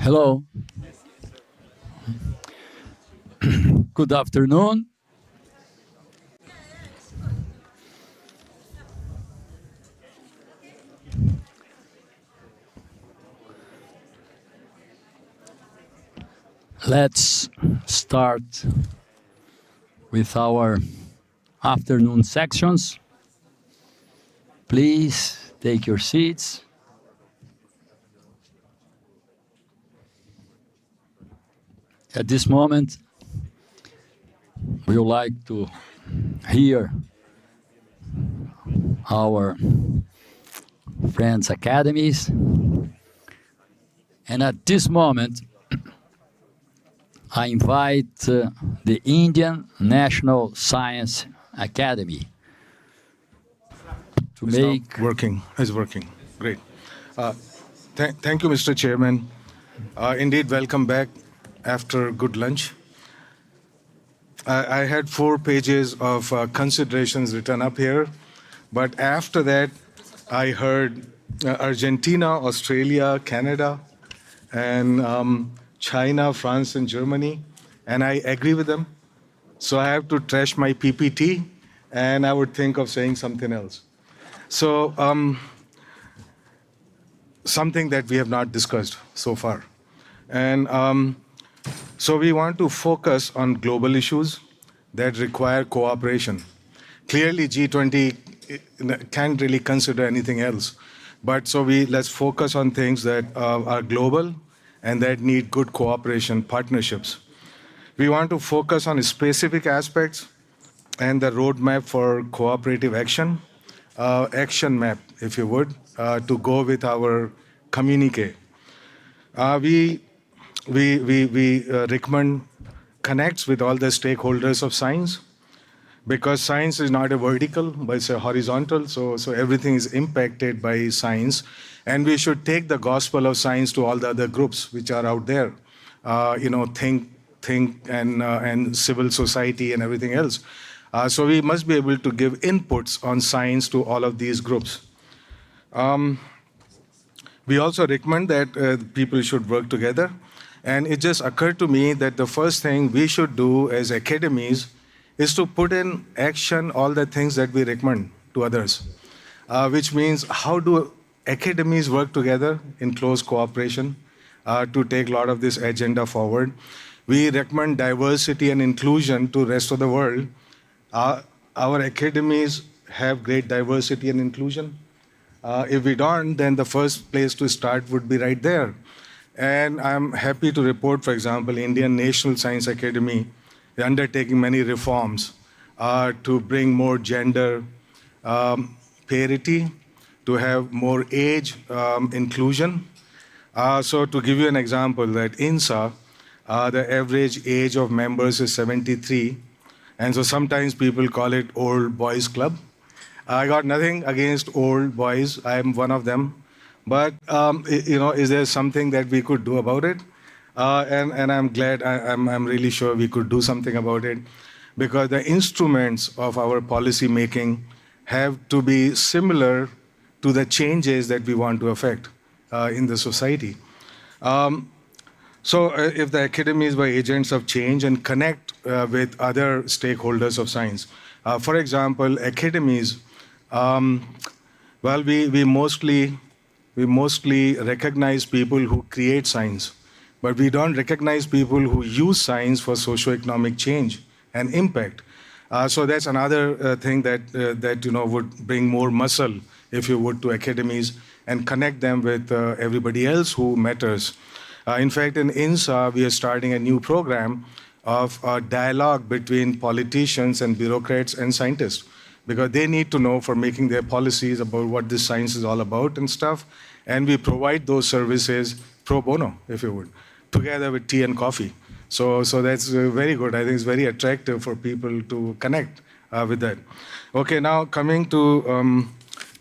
Hello. Good afternoon. Let's start with our afternoon sections. Please take your seats. At this moment, we would like to hear our friends' academies. And at this moment, I invite the Indian National Science Academy to It's now make... working. It's working. Great. Thank you, Mr. Chairman. Indeed, welcome back after good lunch. I had 4 pages of considerations written up here, but after that, I heard Argentina, Australia, Canada, and China, France, and Germany, and I agree with them. So I have to trash my PPT, and I would think of saying something else. So something that we have not discussed so far. And so we want to focus on global issues that require cooperation. Clearly, G20 can't really consider anything else. But so let's focus on things that are global and that need good cooperation, partnerships. We want to focus on specific aspects and the roadmap for cooperative action, action map, if you would, to go with our communique. We recommend connects with all the stakeholders of science, because science is not a vertical, but it's a horizontal, so everything is impacted by science. And we should take the gospel of science to all the other groups which are out there, think and civil society and everything else. So we must be able to give inputs on science to all of these groups. We also recommend that people should work together. And it just occurred to me that the first thing we should do as academies is to put in action all the things that we recommend to others, which means how do academies work together in close cooperation to take a lot of this agenda forward. We recommend diversity and inclusion to the rest of the world. Our academies have great diversity and inclusion. If we don't, then the first place to start would be right there. And I'm happy to report, for example, Indian National Science Academy is undertaking many reforms to bring more gender parity, to have more age inclusion. So to give you an example, that INSA, the average age of members is 73. And so sometimes people call it old boys club. I got nothing against old boys. I am one of them. But, is there something that we could do about it? And I'm glad, I'm really sure we could do something about it, because the instruments of our policy making have to be similar to the changes that we want to affect in the society. So if the academies were agents of change and connect with other stakeholders of science. For example, academies, we mostly recognize people who create science, but we don't recognize people who use science for socio-economic change and impact. So that's another thing that would bring more muscle, if you would, to academies and connect them with everybody else who matters. In fact, in INSA, we are starting a new program of dialogue between politicians and bureaucrats and scientists, because they need to know for making their policies about what this science is all about and stuff. And we provide those services pro bono, if you would, together with tea and coffee. So that's very good. I think it's very attractive for people to connect with that. Okay, now coming to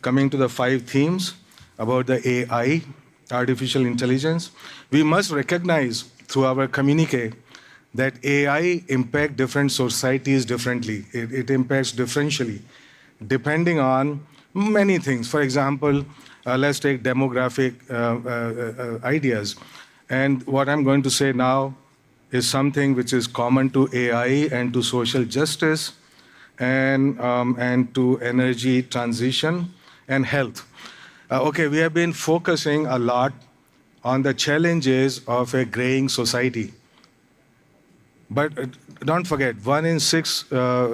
the 5 themes about the AI, artificial intelligence. We must recognize through our communique that AI impacts different societies differently. It impacts differentially, depending on many things. For example, let's take demographic ideas. And what I'm going to say now is something which is common to AI and to social justice and to energy transition and health. Okay, we have been focusing a lot on the challenges of a graying society. But don't forget, 1 in 6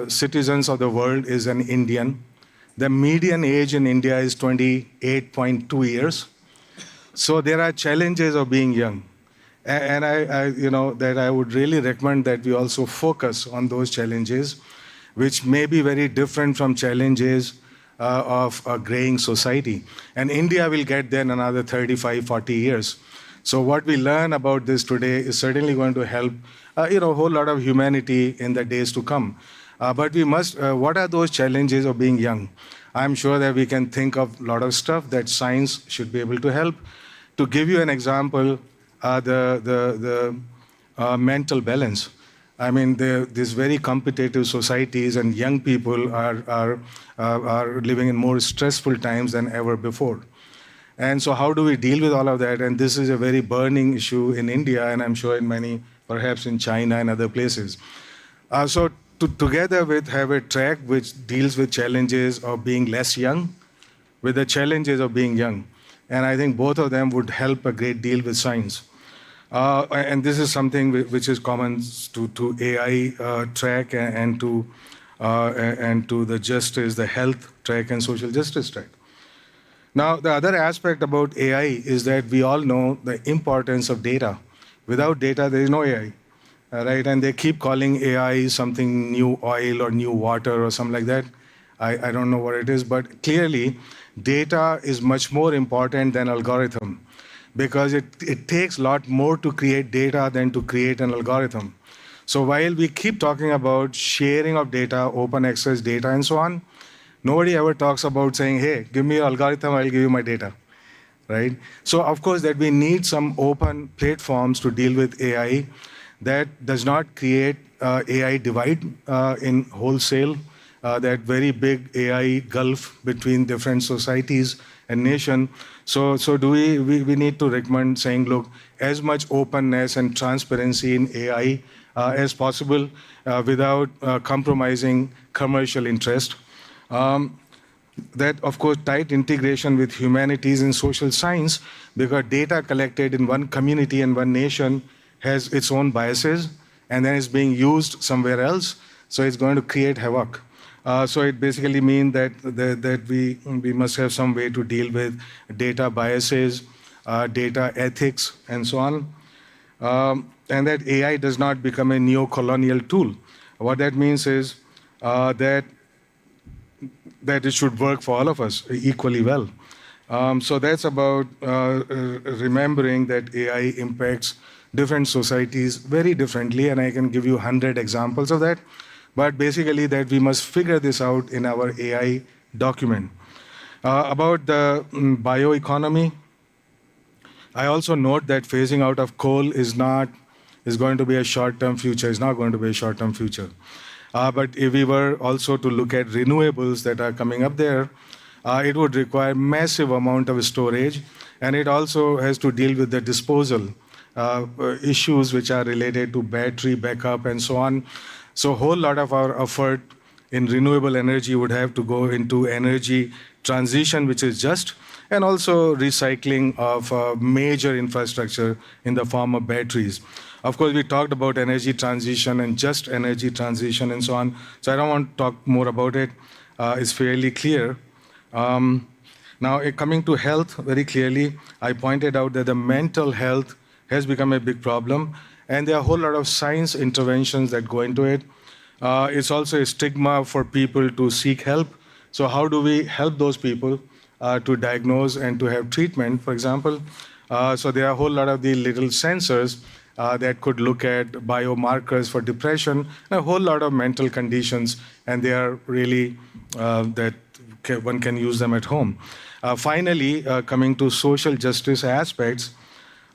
citizens of the world is an Indian. The median age in India is 28.2 years. So there are challenges of being young. And that I would really recommend that we also focus on those challenges, which may be very different from challenges of a graying society. And India will get there in another 35, 40 years. So what we learn about this today is certainly going to help, a whole lot of humanity in the days to come. But we must, what are those challenges of being young? I'm sure that we can think of a lot of stuff that science should be able to help. To give you an example, the mental balance. I mean, these very competitive societies and young people are living in more stressful times than ever before. And so how do we deal with all of that? And this is a very burning issue in India, and I'm sure in many, perhaps in China and other places. So together with have a track which deals with challenges of being less young, with the challenges of being young. And I think both of them would help a great deal with science. And this is something which is common to AI track and to the justice, the health track and social justice track. Now, the other aspect about AI is that we all know the importance of data. Without data, there is no AI, right? And they keep calling AI something new oil or new water or something like that. I don't know what it is, but clearly, data is much more important than algorithm because it takes a lot more to create data than to create an algorithm. So while we keep talking about sharing of data, open access data, and so on, nobody ever talks about saying, hey, give me your algorithm, I'll give you my data, right? So of course that we need some open platforms to deal with AI that does not create AI divide in wholesale, that very big AI gulf between different societies and nation. So do we need to recommend saying, look, as much openness and transparency in AI as possible without compromising commercial interest. That, of course, tight integration with humanities and social science, because data collected in one community and one nation has its own biases, and then it's being used somewhere else, so it's going to create havoc. So it basically means that we must have some way to deal with data biases, data ethics, and so on, and that AI does not become a neo-colonial tool. What that means is that it should work for all of us equally well. So that's about remembering that AI impacts different societies very differently, and I can give you 100 examples of that. But basically that we must figure this out in our AI document. About the bioeconomy, I also note that phasing out of coal is going to be a short-term future. It's not going to be a short-term future. But if we were also to look at renewables that are coming up there, it would require massive amount of storage, and it also has to deal with the disposal issues which are related to battery backup and so on. So a whole lot of our effort in renewable energy would have to go into energy transition, which is just, and also recycling of major infrastructure in the form of batteries. Of course, we talked about energy transition and just energy transition and so on. So I don't want to talk more about it. It's fairly clear. Now, coming to health, very clearly, I pointed out that the mental health has become a big problem. And there are a whole lot of science interventions that go into it. It's also a stigma for people to seek help. So how do we help those people to diagnose and to have treatment, for example? So there are a whole lot of the little sensors that could look at biomarkers for depression, and a whole lot of mental conditions, and they are really that one can use them at home. Finally, coming to social justice aspects,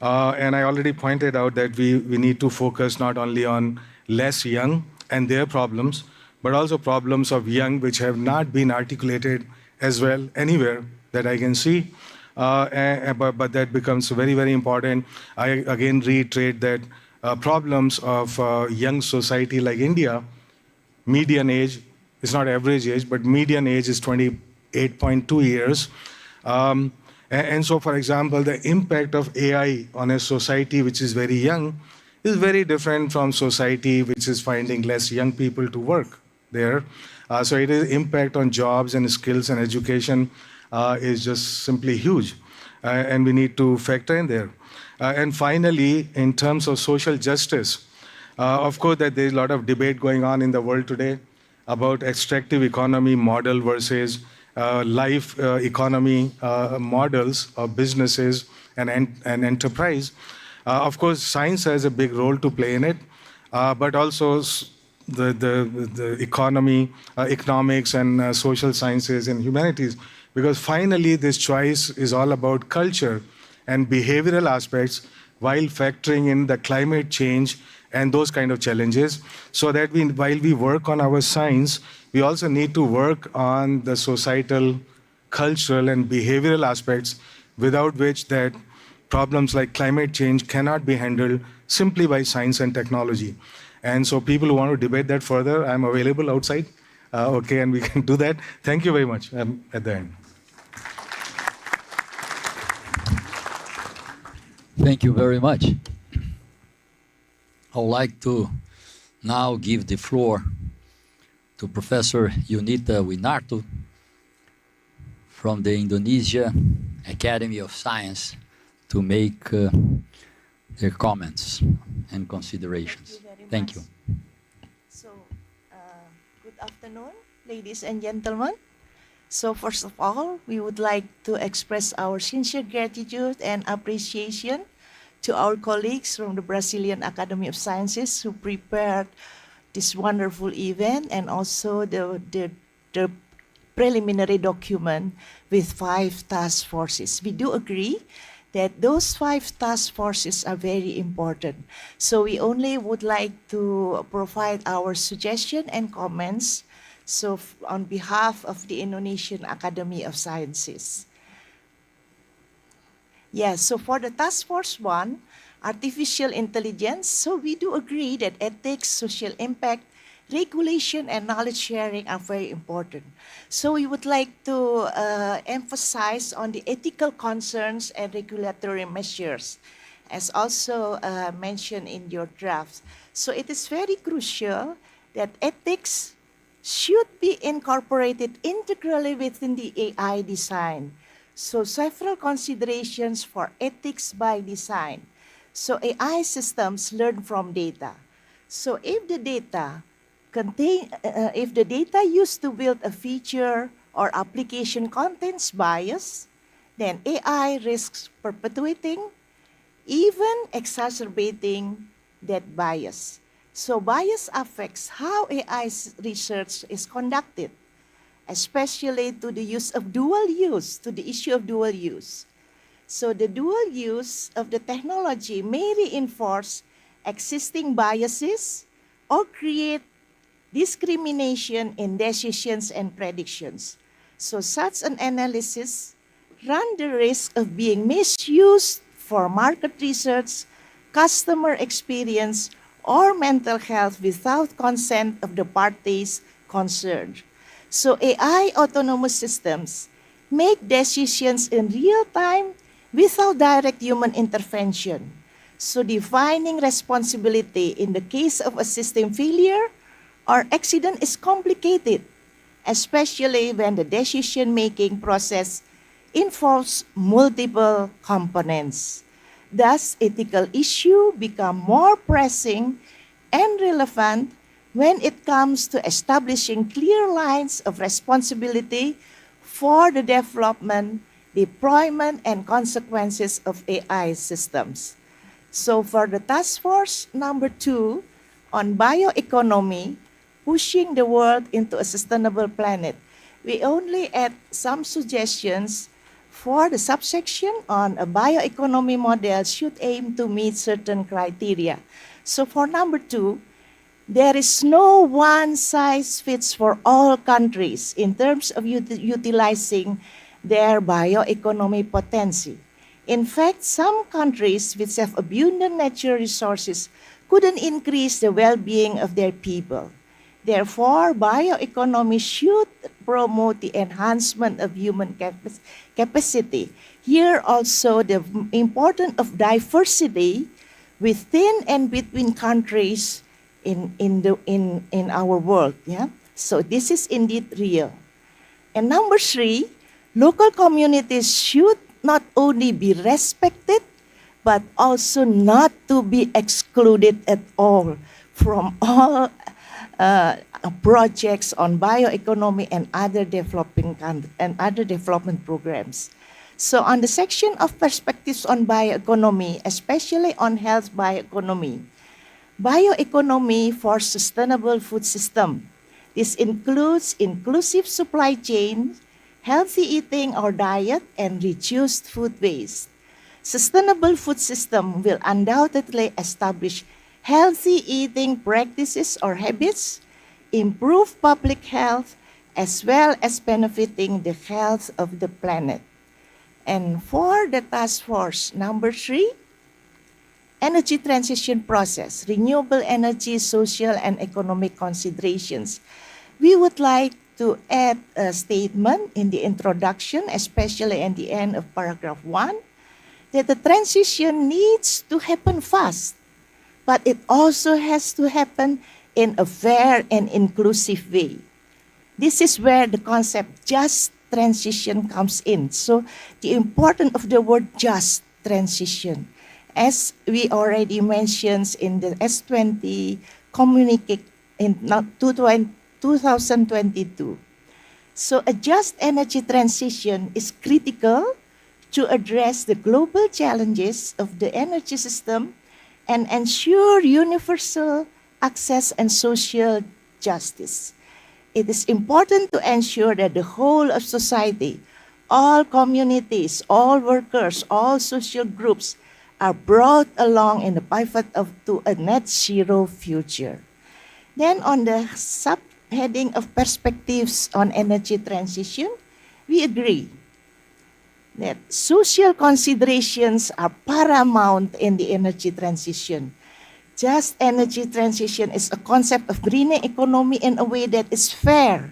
and I already pointed out that we need to focus not only on less young and their problems, but also problems of young which have not been articulated as well anywhere that I can see. But that becomes very, very important. I again reiterate that problems of young society like India, median age, it's not average age, but median age is 28.2 years. And so, for example, the impact of AI on a society which is very young is very different from society which is finding less young people to work there. So it is impact on jobs and skills and education is just simply huge. And we need to factor in there. And finally, in terms of social justice, of course, that there's a lot of debate going on in the world today about extractive economy model versus life economy models of businesses and enterprise. Of course, science has a big role to play in it, but also the economy, economics, and social sciences and humanities. Because finally, this choice is all about culture and behavioral aspects while factoring in the climate change and those kind of challenges, so that while we work on our science, we also need to work on the societal, cultural, and behavioral aspects, without which that problems like climate change cannot be handled simply by science and technology. And so people who want to debate that further, I'm available outside, okay, and we can do that. Thank you very much at the end. Thank you very much. I would like to now give the floor to Professor Yunita Winarto from the Indonesian Academy of Science to make their comments and considerations. Thank you. So, good afternoon, ladies and gentlemen. So first of all, we would like to express our sincere gratitude and appreciation to our colleagues from the Brazilian Academy of Sciences who prepared this wonderful event, and also the preliminary document with 5 task forces. We do agree that those 5 task forces are very important. So we only would like to provide our suggestion and comments, so on behalf of the Indonesian Academy of Sciences. Yes, so for the task force 1, artificial intelligence, so we do agree that ethics, social impact, regulation, and knowledge sharing are very important. So we would like to emphasize on the ethical concerns and regulatory measures, as also mentioned in your draft. So it is very crucial that ethics should be incorporated integrally within the AI design. So several considerations for ethics by design. So AI systems learn from data. So if the data used to build a feature or application contains bias, then AI risks perpetuating, even exacerbating that bias. So bias affects how AI research is conducted, especially to the use of dual use, to the issue of dual use. So the dual use of the technology may reinforce existing biases or create discrimination in decisions and predictions. So such an analysis runs the risk of being misused for market research, customer experience, or mental health without consent of the parties concerned. So AI autonomous systems make decisions in real time without direct human intervention. So defining responsibility in the case of a system failure or accident is complicated, especially when the decision-making process involves multiple components. Thus, ethical issues become more pressing and relevant when it comes to establishing clear lines of responsibility for the development, deployment, and consequences of AI systems. So for the task force number 2 on bioeconomy, pushing the world into a sustainable planet, we only add some suggestions for the subsection on a bioeconomy model should aim to meet certain criteria. So for number 2, there is no one size fits for all countries in terms of utilizing their bioeconomy potency. In fact, some countries which have abundant natural resources couldn't increase the well-being of their people. Therefore, bioeconomy should promote the enhancement of human capacity. Here also the importance of diversity within and between countries in our world. Yeah? So this is indeed real. And number 3, local communities should not only be respected, but also not to be excluded at all from all projects on bioeconomy and other development programs. So on the section of perspectives on bioeconomy, especially on health bioeconomy, bioeconomy for sustainable food system. This includes inclusive supply chain, healthy eating or diet, and reduced food waste. Sustainable food system will undoubtedly establish healthy eating practices or habits, improve public health, as well as benefiting the health of the planet. And for the task force number 3, energy transition process, renewable energy, social and economic considerations. We would like to add a statement in the introduction, especially at the end of paragraph 1, that the transition needs to happen fast, but it also has to happen in a fair and inclusive way. This is where the concept just transition comes in. So the importance of the word just transition, as we already mentioned in the S20 communique in 2022. So a just energy transition is critical to address the global challenges of the energy system and ensure universal access and social justice. It is important to ensure that the whole of society, all communities, all workers, all social groups are brought along in the pivot to a net zero future. Then on the subheading of perspectives on energy transition, we agree that social considerations are paramount in the energy transition. Just energy transition is a concept of greening economy in a way that is fair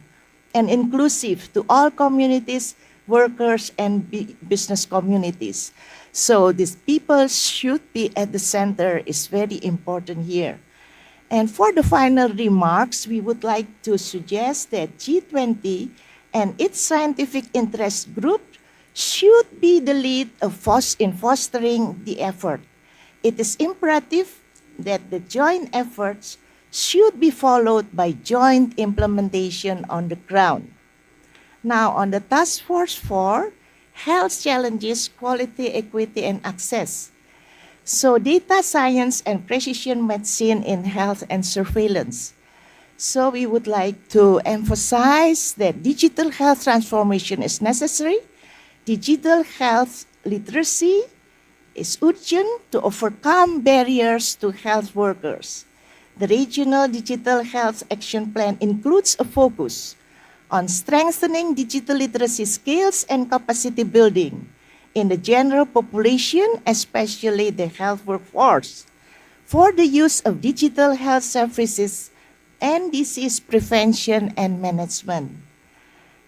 and inclusive to all communities, workers, and business communities. So these people should be at the center is very important here. And for the final remarks, we would like to suggest that G20 and its scientific interest group should be the lead in fostering the effort. It is imperative that the joint efforts should be followed by joint implementation on the ground. Now, on the task force 4, health challenges, quality, equity, and access. So data science and precision medicine in health and surveillance. So we would like to emphasize that digital health transformation is necessary. Digital health literacy is urgent to overcome barriers to health workers. The Regional Digital Health Action Plan includes a focus on strengthening digital literacy skills and capacity building in the general population, especially the health workforce, for the use of digital health services and disease prevention and management.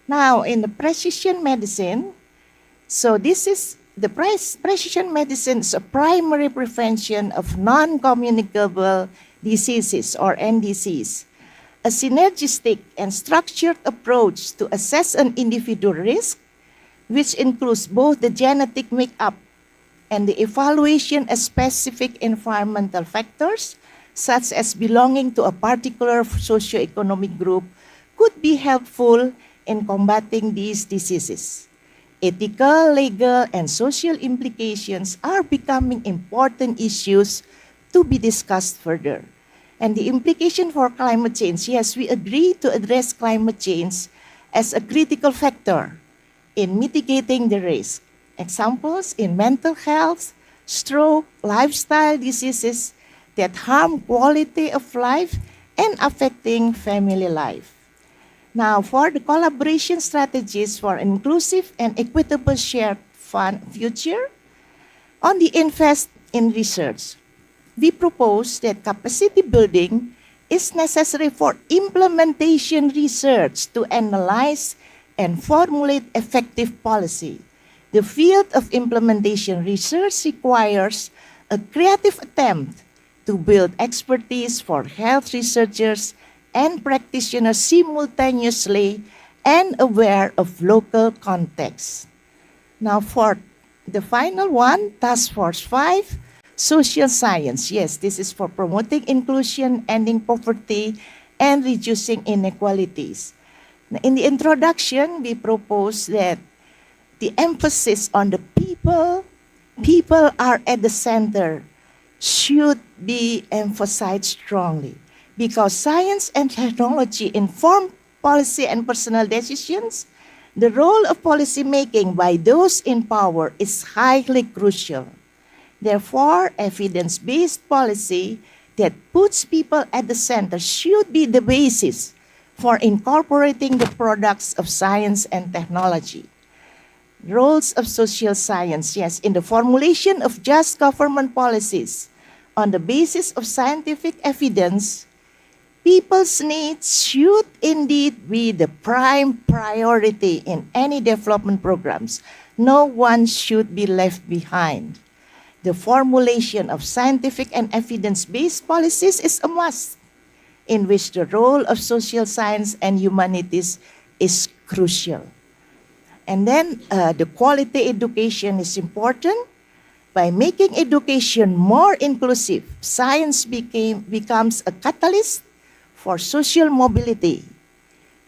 Now, in the precision medicine, so this is the precision medicine is a primary prevention of non-communicable diseases or NDCs, a synergistic and structured approach to assess an individual risk, which includes both the genetic makeup and the evaluation of specific environmental factors, such as belonging to a particular socioeconomic group, could be helpful in combating these diseases. Ethical, legal, and social implications are becoming important issues to be discussed further. And the implication for climate change, yes, we agree to address climate change as a critical factor in mitigating the risk. Examples in mental health, stroke, lifestyle diseases that harm quality of life and affecting family life. Now, for the collaboration strategies for inclusive and equitable shared fund future, on the invest in research, we propose that capacity building is necessary for implementation research to analyze and formulate effective policy. The field of implementation research requires a creative attempt to build expertise for health researchers and practitioners simultaneously and aware of local context. Now for the final one, Task Force 5, social science. Yes, this is for promoting inclusion, ending poverty, and reducing inequalities. In the introduction, we propose that the emphasis on the people are at the center, should be emphasized strongly, because science and technology inform policy and personal decisions. The role of policy making by those in power is highly crucial. Therefore, evidence-based policy that puts people at the center should be the basis for incorporating the products of science and technology. Roles of social science, yes, in the formulation of just government policies on the basis of scientific evidence, people's needs should indeed be the prime priority in any development programs. No one should be left behind. The formulation of scientific and evidence-based policies is a must, in which the role of social science and humanities is crucial. And then the quality education is important. By making education more inclusive, science becomes a catalyst for social mobility,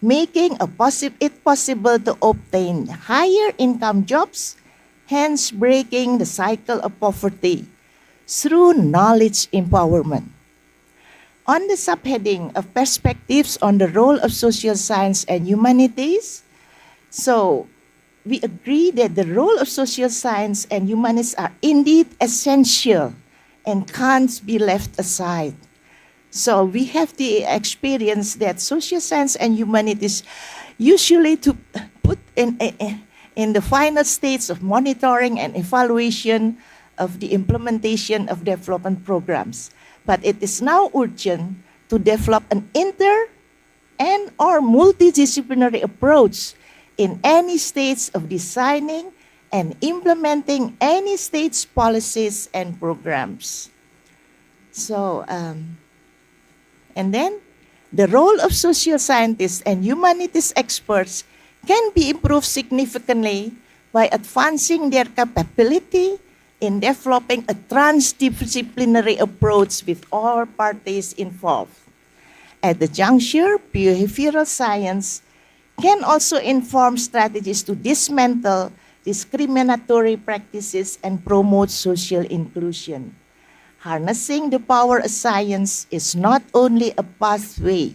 making it possible to obtain higher income jobs, hence breaking the cycle of poverty through knowledge empowerment. On the subheading of perspectives on the role of social science and humanities, so we agree that the role of social science and humanities are indeed essential and can't be left aside. So we have the experience that social science and humanities usually to put in the final stages of monitoring and evaluation of the implementation of development programs. But it is now urgent to develop an inter and or multidisciplinary approach in any stage of designing and implementing any state's policies and programs. So, and then the role of social scientists and humanities experts can be improved significantly by advancing their capability in developing a transdisciplinary approach with all parties involved. At the juncture, behavioral science can also inform strategies to dismantle discriminatory practices and promote social inclusion. Harnessing the power of science is not only a pathway,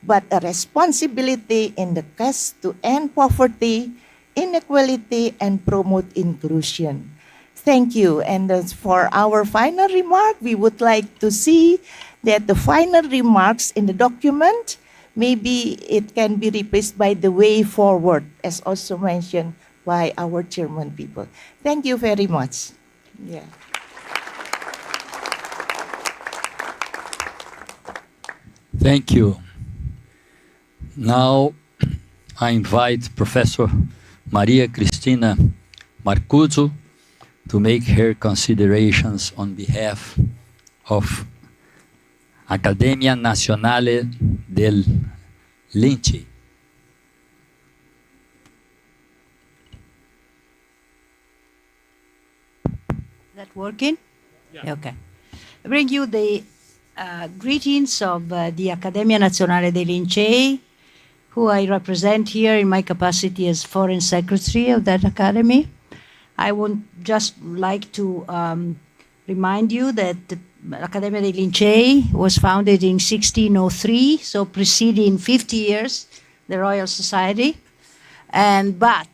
but a responsibility in the quest to end poverty, inequality, and promote inclusion. Thank you. And for our final remark, we would like to see that the final remarks in the document, maybe it can be replaced by the way forward, as also mentioned by our German people. Thank you very much. Yeah. Thank you. Now, I invite Professor Maria Cristina Marcuzzo to make her considerations on behalf of Accademia Nazionale del Lince. That working? Yeah. Okay. I bring you the greetings of the Accademia Nazionale dei Lincei, who I represent here in my capacity as Foreign Secretary of that academy. I would just like to remind you that the Accademia dei Lincei was founded in 1603, so preceding 50 years the Royal Society. And but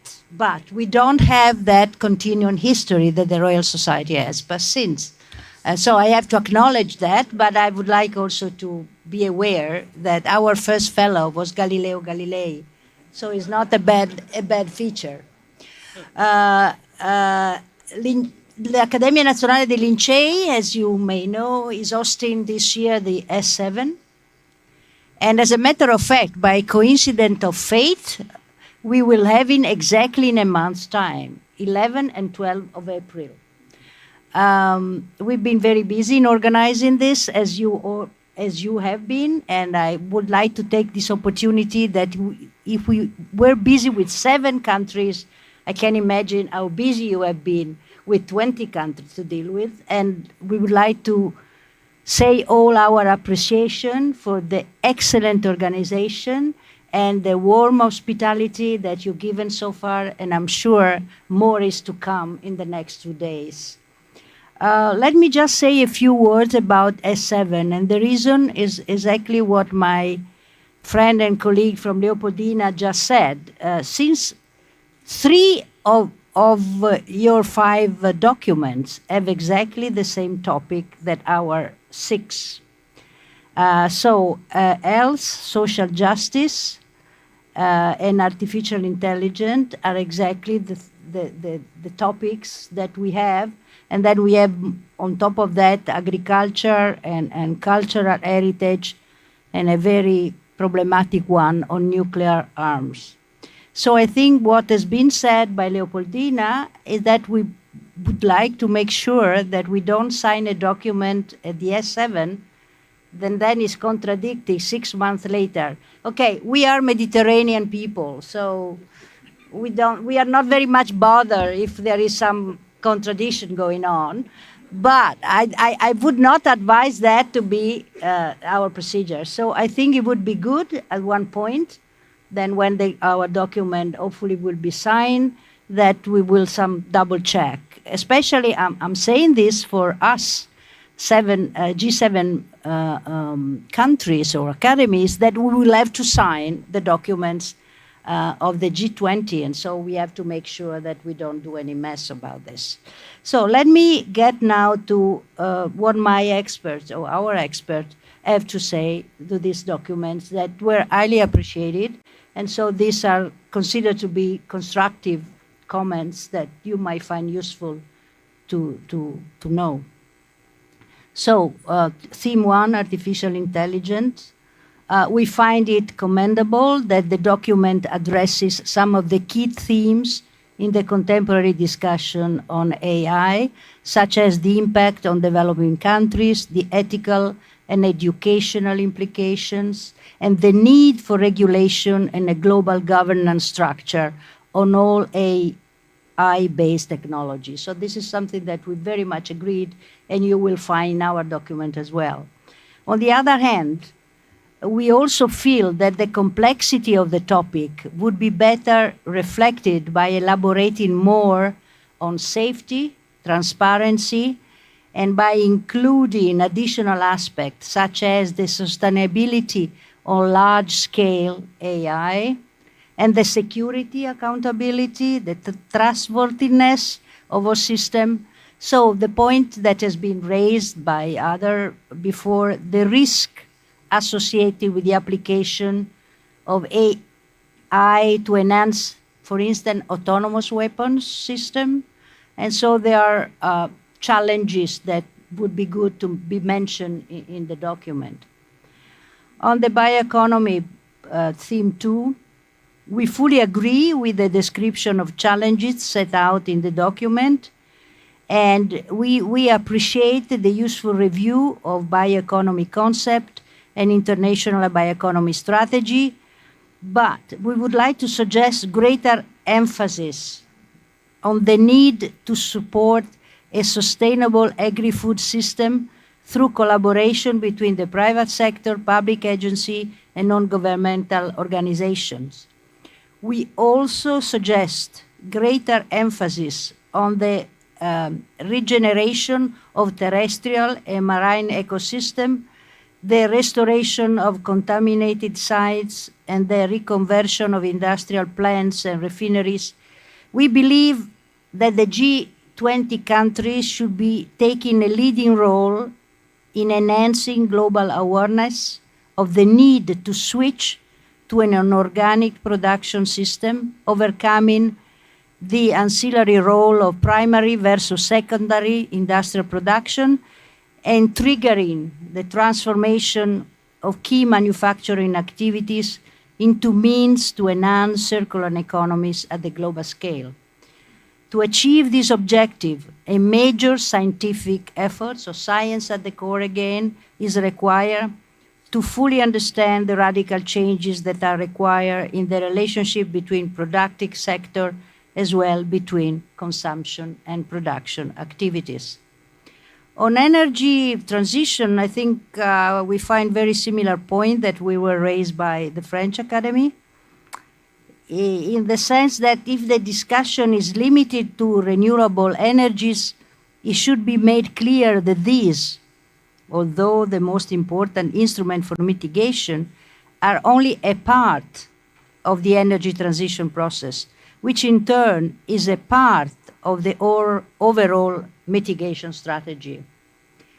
we don't have that continuing history that the Royal Society has. But since So I have to acknowledge that, but I would like also to be aware that our first fellow was Galileo Galilei, so it's not a bad feature. L'Accademia Nazionale dei Lincei, as you may know, is hosting this year the S7. And as a matter of fact, by coincidence of fate, we will have it exactly in a month's time, 11 and 12 of April. We've been very busy in organizing this, as you have been, and I would like to take this opportunity that if we were busy with 7 countries, I can imagine how busy you have been with 20 countries to deal with, and we would like to say all our appreciation for the excellent organization and the warm hospitality that you've given so far, and I'm sure more is to come in the next 2 days. Let me just say a few words about S7, and the reason is exactly what my friend and colleague from Leopoldina just said. Since 3 of your 5 documents have exactly the same topic that our 6. Health, social justice, and artificial intelligence are exactly the topics that we have. And then we have, on top of that, agriculture and cultural heritage, and a very problematic one on nuclear arms. So I think what has been said by Leopoldina is that we would like to make sure that we don't sign a document at the S7, then is contradicting 6 months later. Okay, we are Mediterranean people, so we are not very much bothered if there is some contradiction going on, but I would not advise that to be our procedure. So I think it would be good at one point, then when our document hopefully will be signed, that we will some double check. Especially, I'm saying this for us, G7 countries or academies, that we will have to sign the documents of the G20, and so we have to make sure that we don't do any mess about this. So let me get now to what my experts or our experts have to say to these documents that were highly appreciated, and so these are considered to be constructive comments that you might find useful to know. So theme 1, artificial intelligence. We find it commendable that the document addresses some of the key themes in the contemporary discussion on AI, such as the impact on developing countries, the ethical and educational implications, and the need for regulation and a global governance structure on all AI-based technology. So this is something that we very much agreed, and you will find in our document as well. On the other hand, we also feel that the complexity of the topic would be better reflected by elaborating more on safety, transparency, and by including additional aspects such as the sustainability on large-scale AI, and the security, accountability, the trustworthiness of our system. So the point that has been raised by others before, the risk associated with the application of AI to enhance, for instance, autonomous weapons system. And so there are challenges that would be good to be mentioned in the document. On the bioeconomy theme 2, we fully agree with the description of challenges set out in the document, and we appreciate the useful review of bioeconomy concept and international bioeconomy strategy, but we would like to suggest greater emphasis on the need to support a sustainable agri-food system through collaboration between the private sector, public agency, and non-governmental organizations. We also suggest greater emphasis on the regeneration of terrestrial and marine ecosystem, the restoration of contaminated sites, and the reconversion of industrial plants and refineries. We believe that the 20 countries should be taking a leading role in enhancing global awareness of the need to switch to an organic production system, overcoming the ancillary role of primary versus secondary industrial production, and triggering the transformation of key manufacturing activities into means to enhance circular economies at the global scale. To achieve this objective, a major scientific effort, so science at the core again, is required to fully understand the radical changes that are required in the relationship between productive sector as well between consumption and production activities. On energy transition, I think we find very similar point that we were raised by the French Academy, in the sense that if the discussion is limited to renewable energies, it should be made clear that these, although the most important instrument for mitigation, are only a part of the energy transition process, which in turn is a part of the overall mitigation strategy.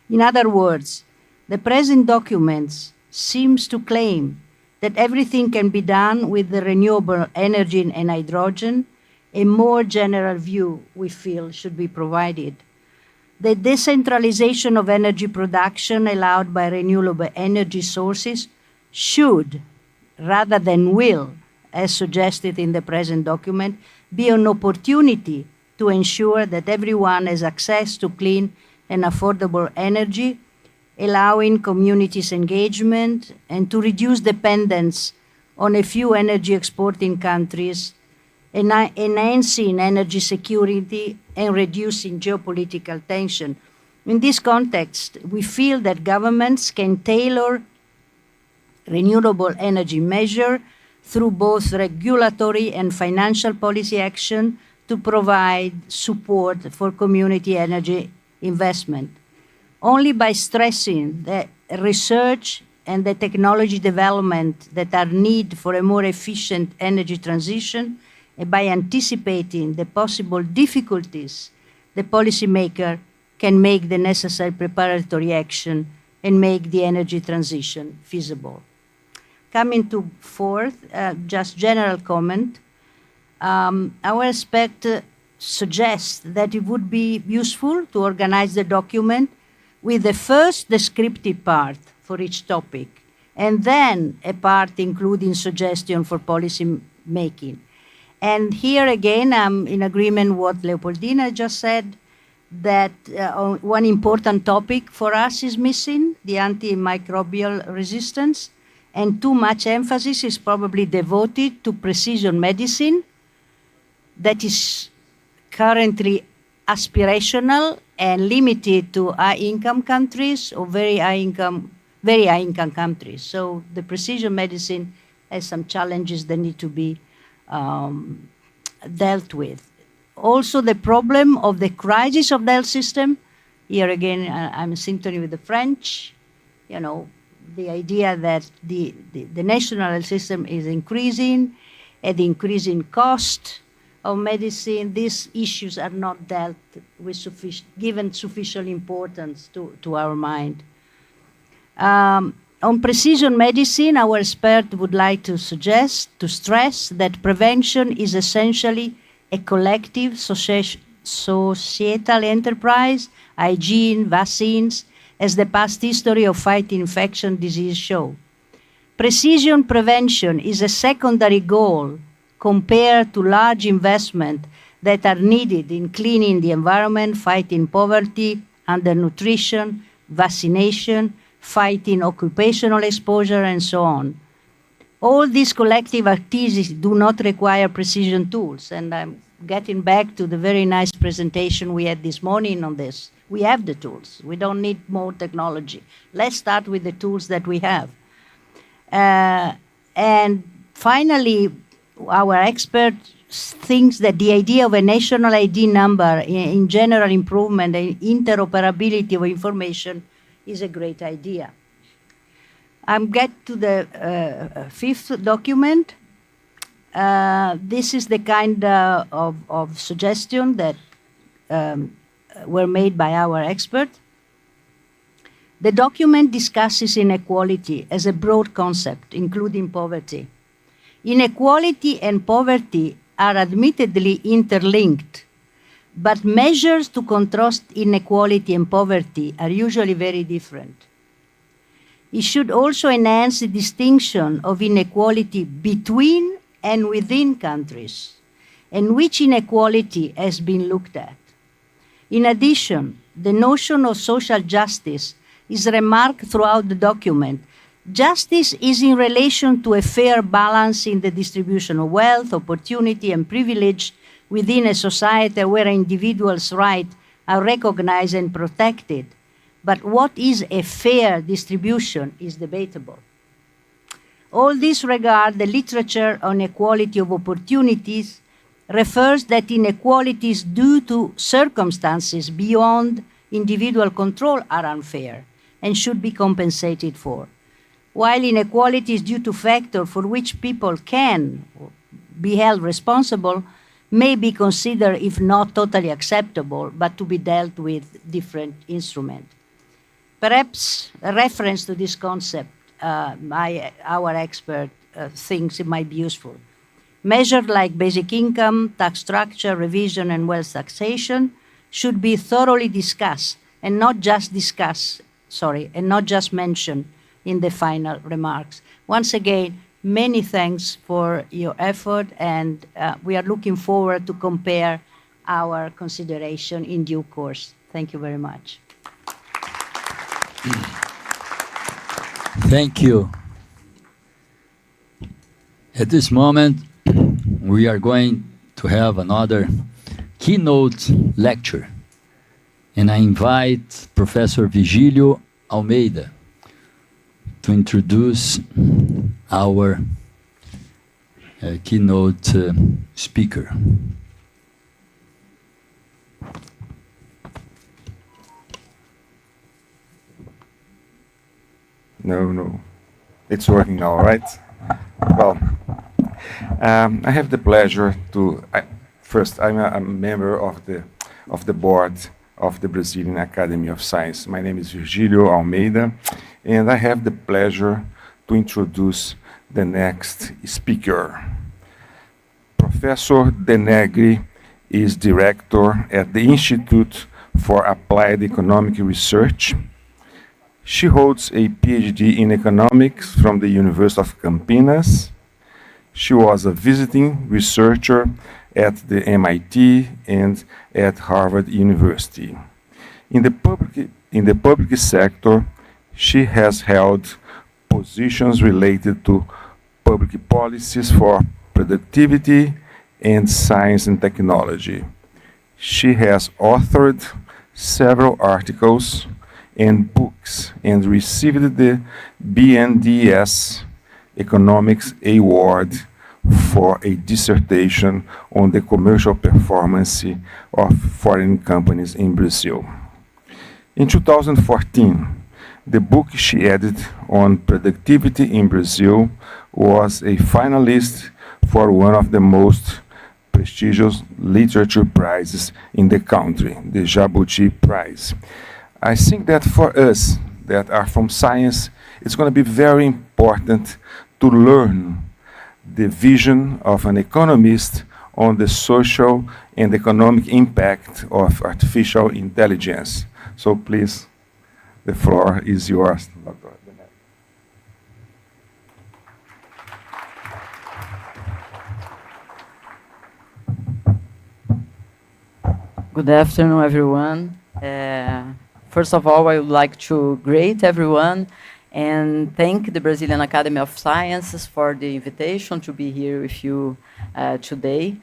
In other words, the present documents seems to claim that everything can be done with the renewable energy and hydrogen. A more general view, we feel, should be provided. The decentralization of energy production allowed by renewable energy sources should, rather than will, as suggested in the present document, be an opportunity to ensure that everyone has access to clean and affordable energy, allowing communities engagement and to reduce dependence on a few energy exporting countries, enhancing energy security and reducing geopolitical tension. In this context, we feel that governments can tailor renewable energy measures through both regulatory and financial policy action to provide support for community energy investment. Only by stressing the research and the technology development that are needed for a more efficient energy transition, and by anticipating the possible difficulties, the policymaker can make the necessary preparatory action and make the energy transition feasible. Coming to fourth, just general comment, our aspect suggests that it would be useful to organize the document with the first descriptive part for each topic, and then a part including suggestion for policy making. And here again, I'm in agreement with what Leopoldina just said, that one important topic for us is missing, the antimicrobial resistance, and too much emphasis is probably devoted to precision medicine that is currently aspirational and limited to high-income countries or very high-income countries. So the precision medicine has some challenges that need to be dealt with. Also, the problem of the crisis of the health system. Here again, I'm in synchrony with the French. You know, the idea that the national health system is increasing, at the increasing cost of medicine. These issues are not dealt with given sufficient importance to our mind. On precision medicine, our expert would like to stress that prevention is essentially a collective societal enterprise, hygiene, vaccines, as the past history of fighting infection disease show. Precision prevention is a secondary goal compared to large investment that are needed in cleaning the environment, fighting poverty, undernutrition, vaccination, fighting occupational exposure, and so on. All these collective activities do not require precision tools, and I'm getting back to the very nice presentation we had this morning on this. We have the tools. We don't need more technology. Let's start with the tools that we have. And finally, our expert thinks that the idea of a national ID number in general improvement and interoperability of information is a great idea. I'm get to the fifth document. This is the kind of suggestion that were made by our expert. The document discusses inequality as a broad concept, including poverty. Inequality and poverty are admittedly interlinked, but measures to contrast inequality and poverty are usually very different. It should also enhance the distinction of inequality between and within countries, and which inequality has been looked at. In addition, the notion of social justice is remarked throughout the document. Justice is in relation to a fair balance in the distribution of wealth, opportunity, and privilege within a society where individuals' rights are recognized and protected. But what is a fair distribution is debatable. All this regard, the literature on equality of opportunities refers that inequalities due to circumstances beyond individual control are unfair and should be compensated for, while inequalities due to factors for which people can be held responsible may be considered, if not totally acceptable, but to be dealt with different instruments. Perhaps a reference to this concept, our expert thinks it might be useful. Measures like basic income, tax structure, revision, and wealth taxation should be thoroughly discussed and not just mentioned in the final remarks. Once again, many thanks for your effort, and we are looking forward to compare our consideration in due course. Thank you very much. Thank you. At this moment, we are going to have another keynote lecture. And I invite Professor Vigílio Almeida to introduce our keynote speaker. No. It's working now, right? Well, I have the pleasure to, first, I'm a member of the board of the Brazilian Academy of Science. My name is Virgílio Almeida, and I have the pleasure to introduce the next speaker. Professor De Negri is director at the Institute for Applied Economic Research. She holds a PhD in economics from the University of Campinas. She was a visiting researcher at the MIT and at Harvard University. In the public sector, she has held positions related to public policies for productivity and science and technology. She has authored several articles and books and received the BNDES Economics Award for a dissertation on the commercial performance of foreign companies in Brazil. In 2014, the book she edited on productivity in Brazil was a finalist for one of the most prestigious literature prizes in the country, the Jabuti Prize. I think that for us that are from science, it's going to be very important to learn the vision of an economist on the social and economic impact of artificial intelligence. So please, the floor is yours, Dr. Good afternoon, everyone. First of all, I would like to greet everyone and thank the Brazilian Academy of Sciences for the invitation to be here with you today,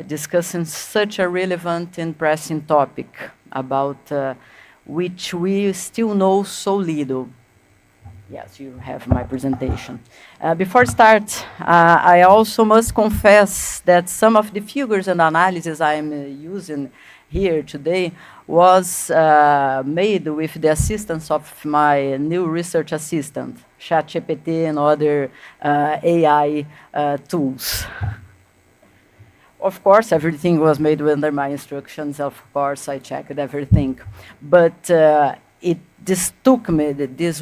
discussing such a relevant and pressing topic about which we still know so little. Yes, you have my presentation. Before start, I also must confess that some of the figures and analysis I'm using here today was made with the assistance of my new research assistant, ChatGPT and other AI tools. Of course, everything was made under my instructions. Of course, I checked everything. But this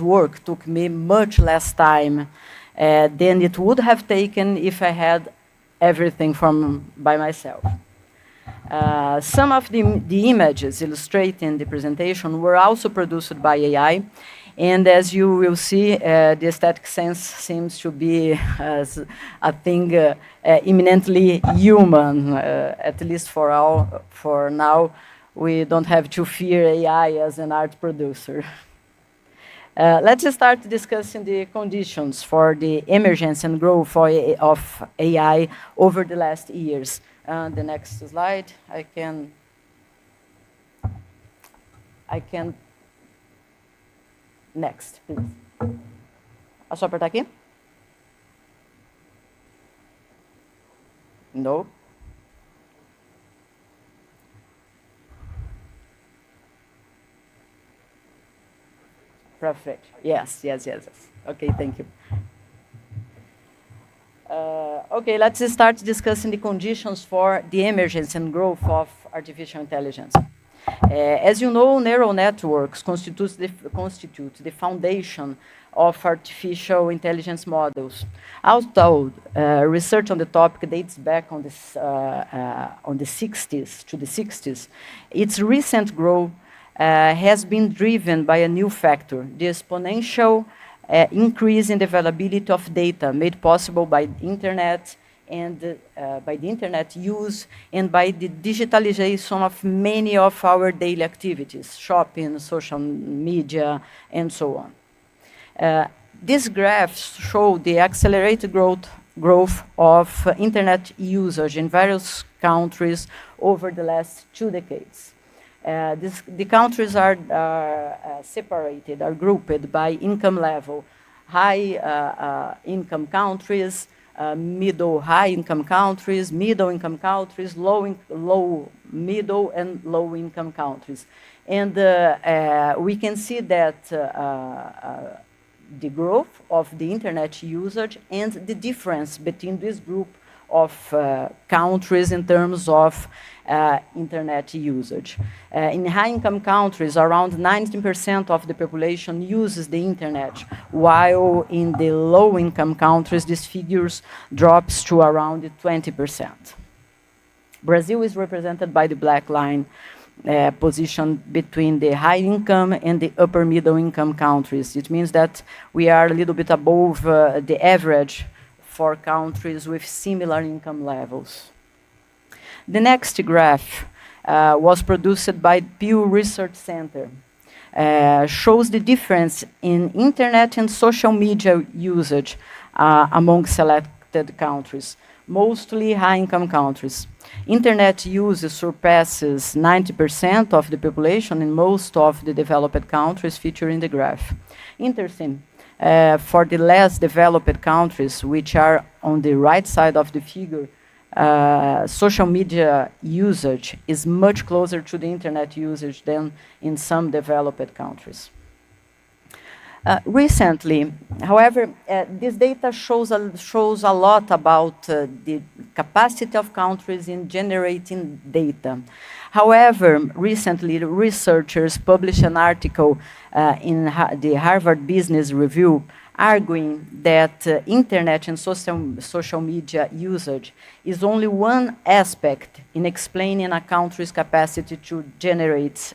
work took me much less time than it would have taken if I had everything by myself. Some of the images illustrating the presentation were also produced by AI. And as you will see, the aesthetic sense seems to be a thing eminently human, at least for now. We don't have to fear AI as an art producer. Let's start discussing the conditions for the emergence and growth of AI over the last years. The next slide, I can Next, please. É só apertar aqui? No. Perfect. Yes. Okay, thank you. Okay, let's start discussing the conditions for the emergence and growth of artificial intelligence. As you know, neural networks constitute the foundation of artificial intelligence models. Although research on the topic dates back on the 60s, its recent growth has been driven by a new factor: the exponential increase in the availability of data made possible by the internet and by the internet use and by the digitalization of many of our daily activities, shopping, social media, and so on. These graphs show the accelerated growth of internet usage in various countries over the last 2 decades. The countries are separated, are grouped by income level: high income countries, middle-high income countries, middle-income countries, middle, and low-income countries. And we can see that the growth of the internet usage and the difference between this group of countries in terms of internet usage. In high-income countries, around 19% of the population uses the internet, while in the low-income countries, these figures drops to around 20%. Brazil is represented by the black line, position between the high-income and the upper-middle-income countries. It means that we are a little bit above the average for countries with similar income levels. The next graph was produced by Pew Research Center. Shows the difference in internet and social media usage among selected countries, mostly high-income countries. Internet use surpasses 90% of the population in most of the developed countries featured in the graph. Interesting. For the less developed countries, which are on the right side of the figure, social media usage is much closer to the internet usage than in some developed countries. Recently, however, this data shows a lot about the capacity of countries in generating data. However, recently, researchers published an article in the Harvard Business Review arguing that internet and social media usage is only one aspect in explaining a country's capacity to generate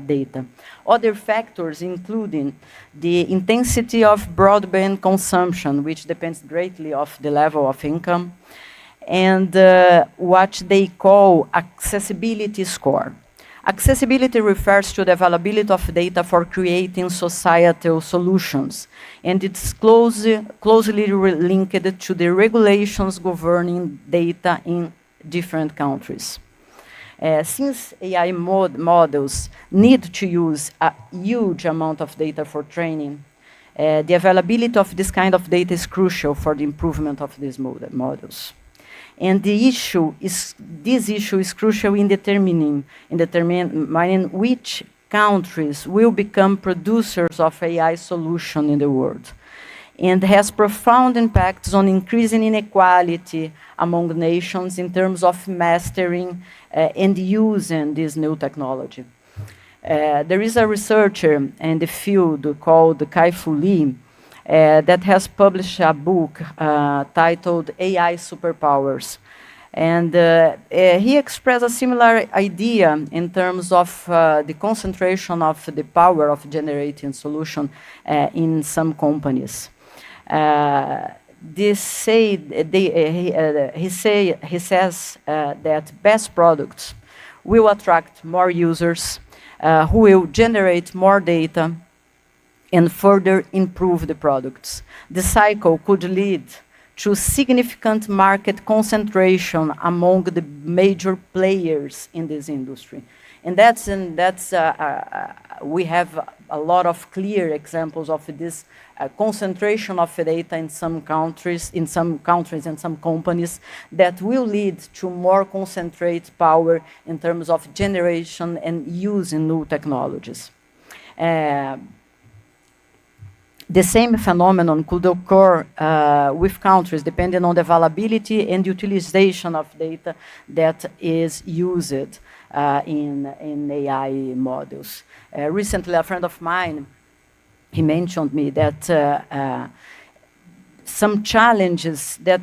data. Other factors including the intensity of broadband consumption, which depends greatly on the level of income, and what they call accessibility score. Accessibility refers to the availability of data for creating societal solutions, and it's closely linked to the regulations governing data in different countries. Since AI models need to use a huge amount of data for training, the availability of this kind of data is crucial for the improvement of these models. And this issue is crucial in determining which countries will become producers of AI solution in the world. and has profound impacts on increasing inequality among nations in terms of mastering and using this new technology. There is a researcher in the field called Kai-Fu Lee that has published a book titled AI Superpowers. And he expressed a similar idea in terms of the concentration of the power of generating solution in some companies. He says that best products will attract more users, who will generate more data and further improve the products. The cycle could lead to significant market concentration among the major players in this industry. And we have a lot of clear examples of this concentration of data in some countries and some companies that will lead to more concentrated power in terms of generation and using new technologies. The same phenomenon could occur with countries depending on the availability and utilization of data that is used in AI models. Recently, a friend of mine, he mentioned me that some challenges that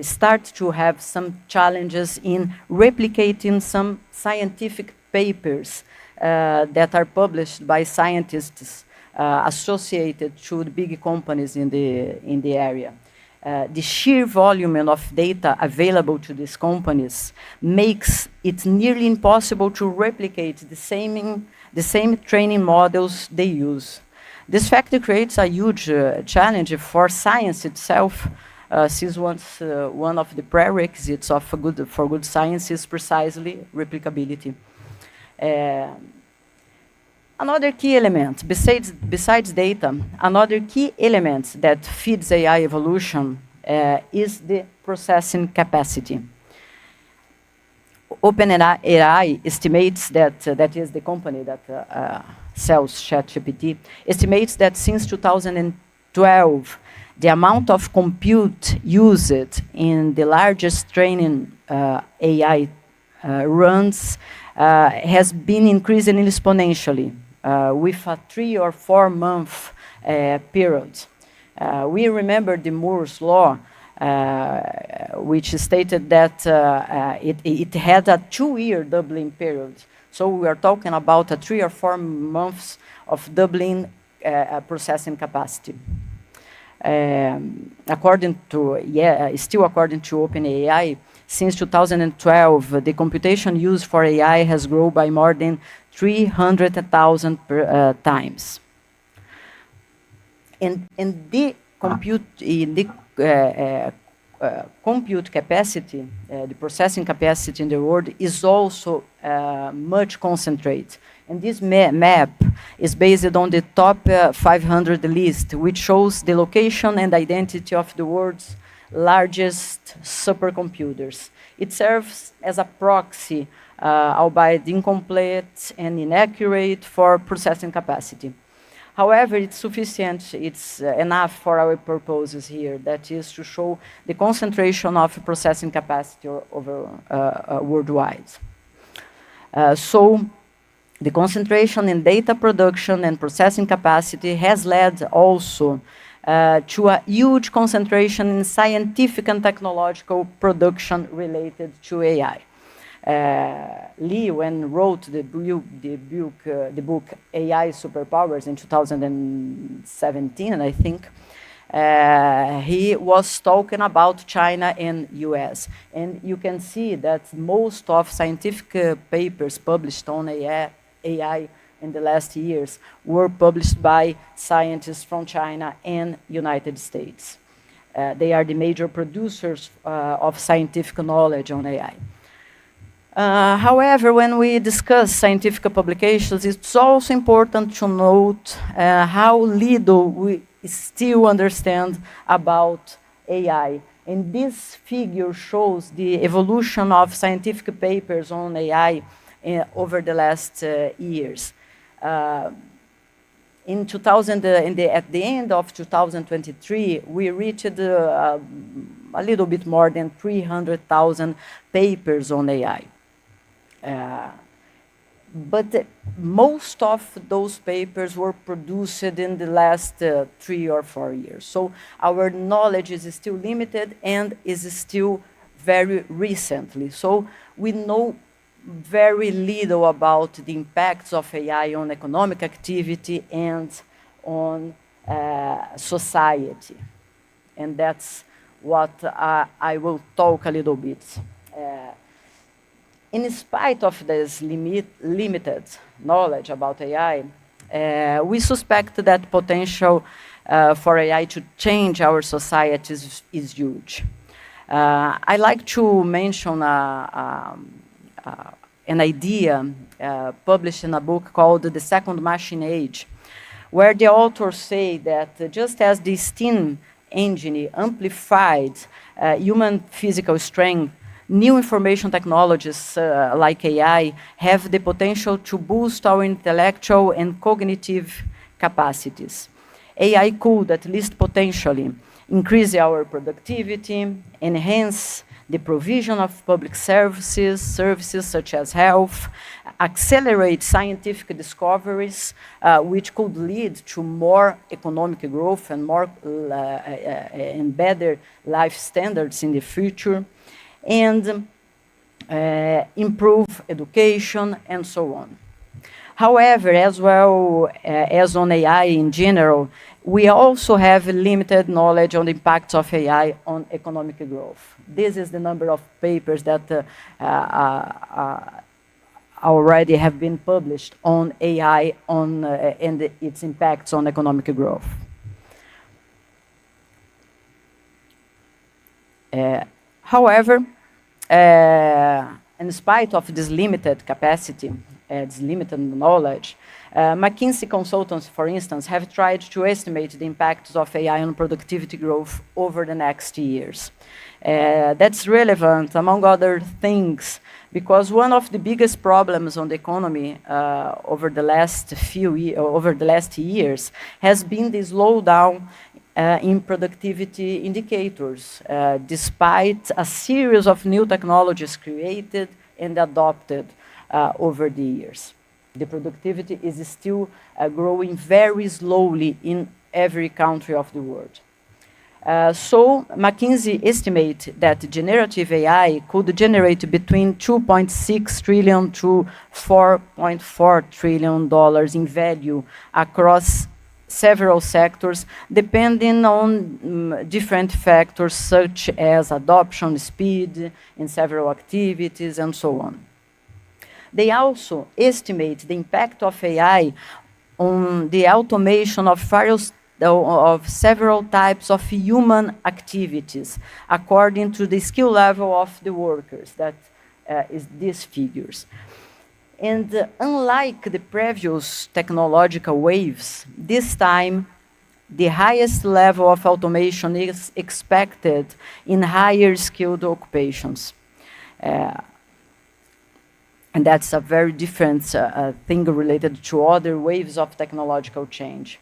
start to have some challenges in replicating some scientific papers that are published by scientists associated to the big companies in the area. The sheer volume of data available to these companies makes it nearly impossible to replicate the same training models they use. This fact creates a huge challenge for science itself, since one of the prerequisites for good science is precisely replicability. Another key element, besides data, another key element that feeds AI evolution is the processing capacity. OpenAI estimates that is the company that sells ChatGPT, estimates that since 2012, the amount of compute used in the largest training AI runs has been increasing exponentially. With a 3 or 4 month period. We remember the Moore's law, which stated that it had a 2-year doubling period. So we are talking about a 3 or 4 months of doubling processing capacity. According to OpenAI, since 2012, the computation used for AI has grown by more than 300,000 times. And the compute capacity, the processing capacity in the world is also much concentrated. And this map is based on the top 500 list, which shows the location and identity of the world's largest supercomputers. It serves as a proxy, albeit incomplete and inaccurate, for processing capacity. However, it's sufficient, it's enough for our purposes here, that is to show the concentration of processing capacity over worldwide. So the concentration in data production and processing capacity has led also to a huge concentration in scientific and technological production related to AI. Lee, when wrote the book AI Superpowers in 2017, I think, he was talking about China and US. And you can see that most of scientific papers published on AI in the last years were published by scientists from China and United States. They are the major producers of scientific knowledge on AI. However, when we discuss scientific publications, it's also important to note how little we still understand about AI. And this figure shows the evolution of scientific papers on AI over the last years. in 2000, at the end of 2023, we reached a little bit more than 300,000 papers on AI. But most of those papers were produced in the last 3 or 4 years. So our knowledge is still limited and is still very recently. So we know very little about the impacts of AI on economic activity and on society. And that's what I will talk a little bit. In spite of this limited knowledge about AI, we suspect that potential for AI to change our societies is huge. I like to mention an idea published in a book called The Second Machine Age, where the authors say that just as the steam engine amplified human physical strength, new information technologies like AI have the potential to boost our intellectual and cognitive capacities. AI could, at least potentially, increase our productivity, enhance the provision of public services such as health, accelerate scientific discoveries, which could lead to more economic growth and and better life standards in the future, and improve education, and so on. However, as well as on AI in general, we also have limited knowledge on the impacts of AI on economic growth. This is the number of papers that already have been published on AI and its impacts on economic growth. However, in spite of this limited capacity, this limited knowledge, McKinsey consultants, for instance, have tried to estimate the impacts of AI on productivity growth over the next years. That's relevant, among other things, because one of the biggest problems on the economy over the last years has been the slowdown in productivity indicators, despite a series of new technologies created and adopted over the years. The productivity is still growing very slowly in every country of the world. So McKinsey estimates that generative AI could generate between $2.6 trillion to $4.4 trillion in value across several sectors, depending on different factors such as adoption speed in several activities and so on. They also estimate the impact of AI on the automation of several types of human activities, according to the skill level of the workers, that is these figures. And unlike the previous technological waves, this time the highest level of automation is expected in higher skilled occupations. And that's a very different thing related to other waves of technological change.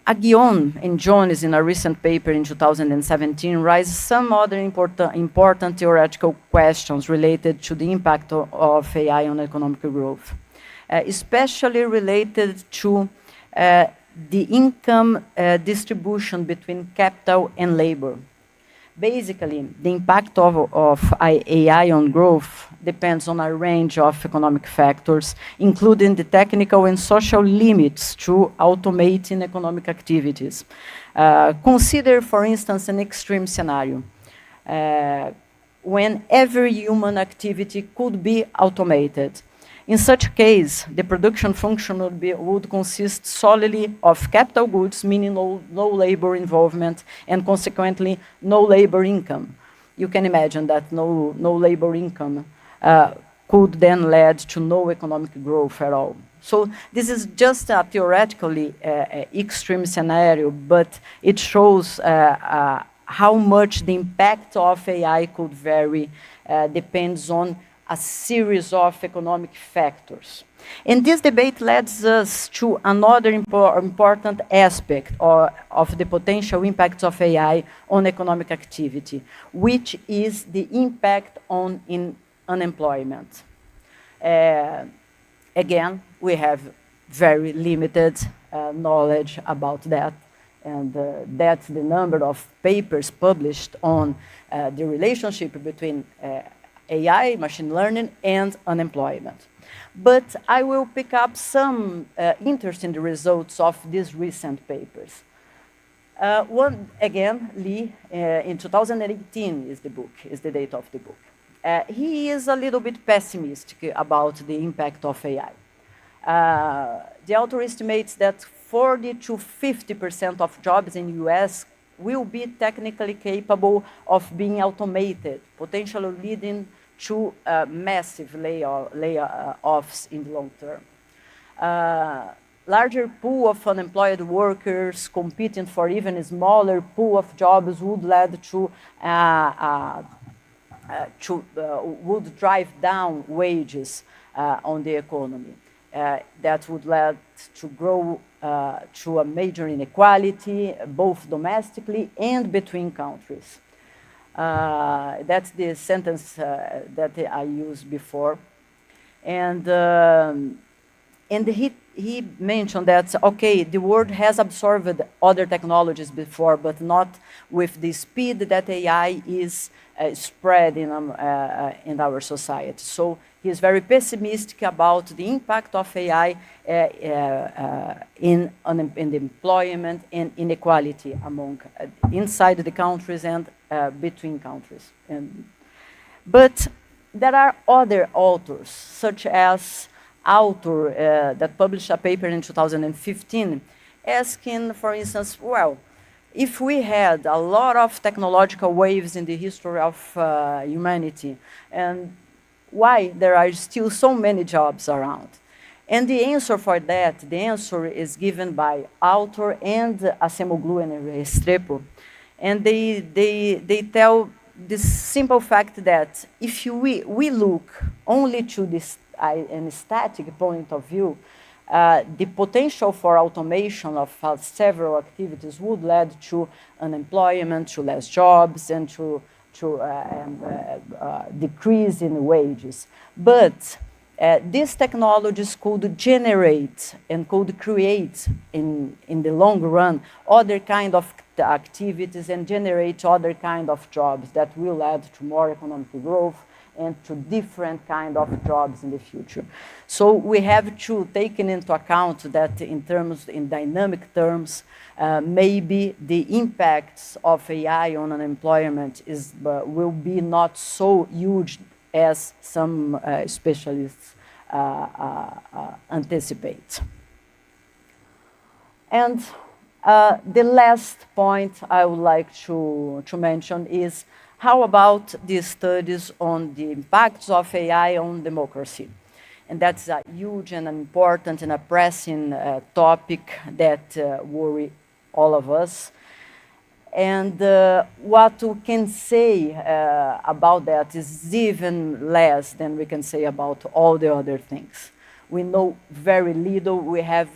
Aguillon and Jones, in a recent paper in 2017, raised some other important theoretical questions related to the impact of AI on economic growth, especially related to the income distribution between capital and labor. Basically, the impact of AI on growth depends on a range of economic factors, including the technical and social limits to automating economic activities. Consider, for instance, an extreme scenario when every human activity could be automated. In such a case, the production function would consist solely of capital goods, meaning no labor involvement, and consequently, no labor income. You can imagine that no labor income could then lead to no economic growth at all. So this is just a theoretically extreme scenario, but it shows how much the impact of AI could vary, depends on a series of economic factors. And this debate leads us to another important aspect of the potential impacts of AI on economic activity, which is the impact on unemployment. Again, we have very limited knowledge about that, and that's the number of papers published on the relationship between AI, machine learning, and unemployment. But I will pick up some interesting results of these recent papers. One, again, Lee, in 2018 is the date of the book. He is a little bit pessimistic about the impact of AI. The author estimates that 40 to 50% of jobs in the US will be technically capable of being automated, potentially leading to massive layoffs in the long term. Larger pool of unemployed workers competing for even a smaller pool of jobs would lead to would drive down wages on the economy. That would lead to grow to a major inequality, both domestically and between countries. That's the sentence that I used before. And he mentioned that, okay, the world has absorbed other technologies before, but not with the speed that AI is spread in our society. So he's very pessimistic about the impact of AI in the employment and inequality among inside the countries and between countries. But there are other authors, such as author that published a paper in 2015 asking, for instance, well, if we had a lot of technological waves in the history of humanity, and why there are still so many jobs around? And the answer for that, the answer is given by author and Acemoglu and Restrepo. And they tell this simple fact that if we look only to this a static point of view, the potential for automation of several activities would lead to unemployment, to less jobs, and to decrease in wages. But these technologies could generate and could create, in the long run, other kind of activities and generate other kind of jobs that will add to more economic growth and to different kind of jobs in the future. So we have to take into account that in dynamic terms, maybe the impacts of AI on unemployment will be not so huge as some specialists anticipate. And the last point I would like to mention is, how about the studies on the impacts of AI on democracy? And that's a huge and important and a pressing topic that worry all of us. And what we can say about that is even less than we can say about all the other things. We know very little. We have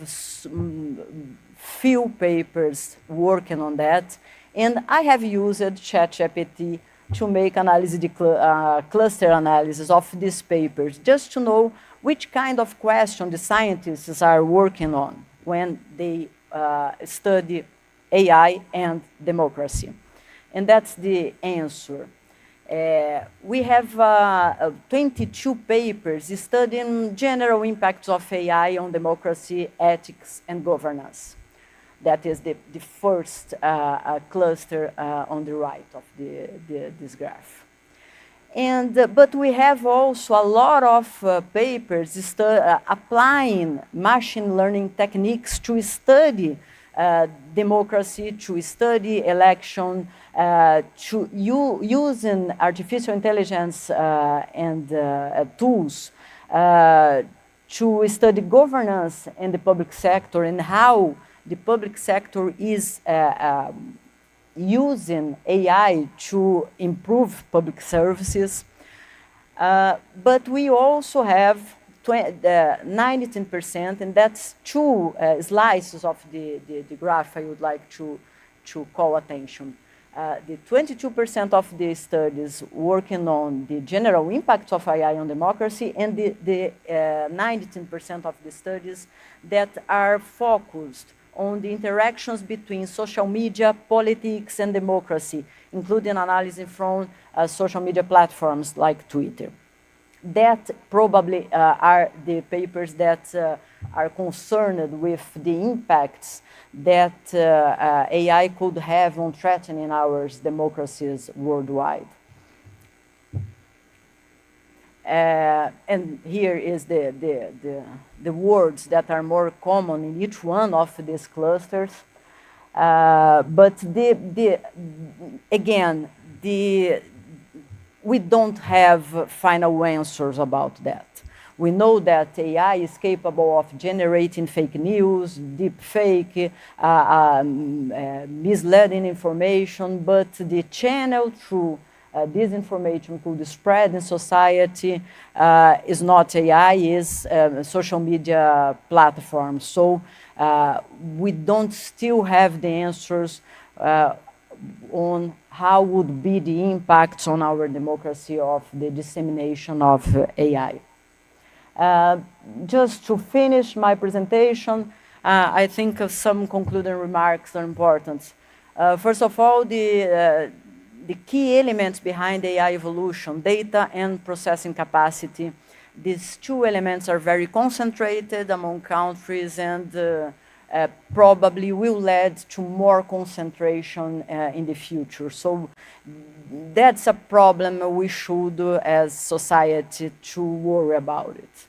few papers working on that. And I have used ChatGPT to make cluster analysis of these papers, just to know which kind of question the scientists are working on when they study AI and democracy. And that's the answer. We have 22 papers studying general impacts of AI on democracy, ethics, and governance. That is the first cluster on the right of this graph. And, but we have also a lot of papers applying machine learning techniques to study democracy, to study election, using artificial intelligence and tools to study governance in the public sector and how the public sector is using AI to improve public services. But we also have 19%, and that's two slices of the graph I would like to call attention. The 22% of the studies working on the general impacts of AI on democracy, and the 19% of the studies that are focused on the interactions between social media, politics, and democracy, including analysis from social media platforms like Twitter. That probably are the papers that are concerned with the impacts that AI could have on threatening our democracies worldwide. And here is the words that are more common in each one of these clusters. But again, we don't have final answers about that. We know that AI is capable of generating fake news, deep fake, misleading information, but the channel through this information could spread in society is not AI, is social media platforms. So we don't still have the answers on how would be the impacts on our democracy of the dissemination of AI. Just to finish my presentation, I think some concluding remarks are important. First of all, the key elements behind AI evolution, data and processing capacity. These two elements are very concentrated among countries and probably will lead to more concentration in the future. So that's a problem we should, as society, to worry about it.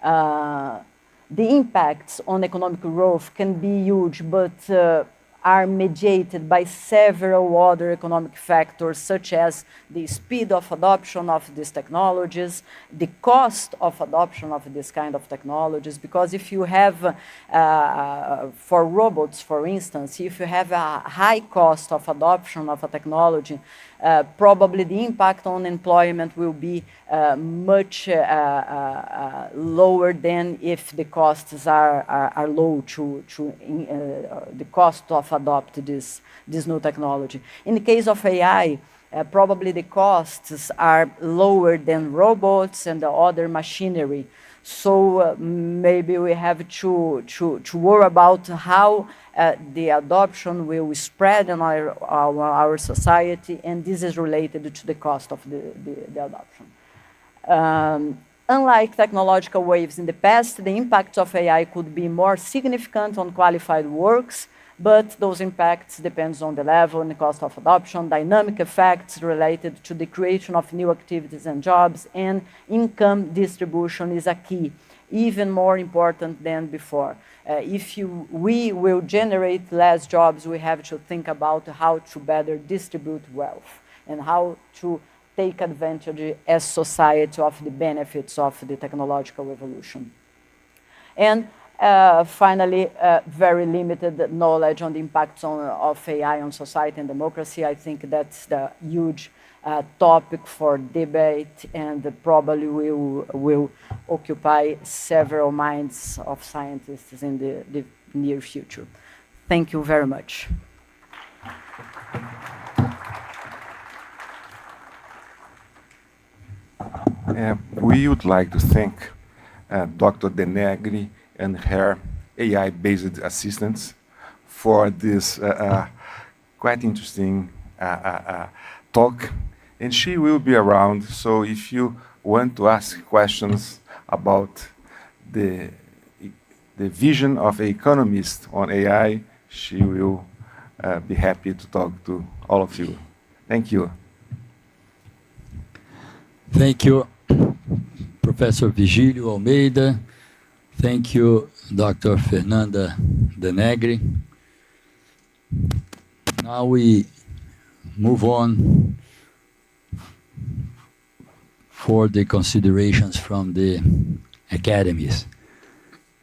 The impacts on economic growth can be huge, but are mediated by several other economic factors, such as the speed of adoption of these technologies, the cost of adoption of this kind of technologies, because if you have, for robots, for instance, if you have a high cost of adoption of a technology, probably the impact on employment will be much lower than if the costs are low to the cost of adopt this new technology. In the case of AI, probably the costs are lower than robots and the other machinery. So maybe we have to worry about how the adoption will spread in our society, and this is related to the cost of the adoption. Unlike technological waves in the past, the impact of AI could be more significant on qualified works, but those impacts depend on the level and the cost of adoption, dynamic effects related to the creation of new activities and jobs, and income distribution is a key, even more important than before. If we will generate less jobs, we have to think about how to better distribute wealth and how to take advantage as society of the benefits of the technological evolution. And finally, very limited knowledge on the impacts of AI on society and democracy. I think that's the huge topic for debate, and probably will occupy several minds of scientists in the near future. Thank you very much. We would like to thank Dr. De Negri and her AI-based assistants for this quite interesting talk. And she will be around, so if you want to ask questions about the vision of an economist on AI, she will be happy to talk to all of you. Thank you. Thank you, Professor Vigílio Almeida. Thank you, Dr. Fernanda De Negri. Now we move on for the considerations from the academies.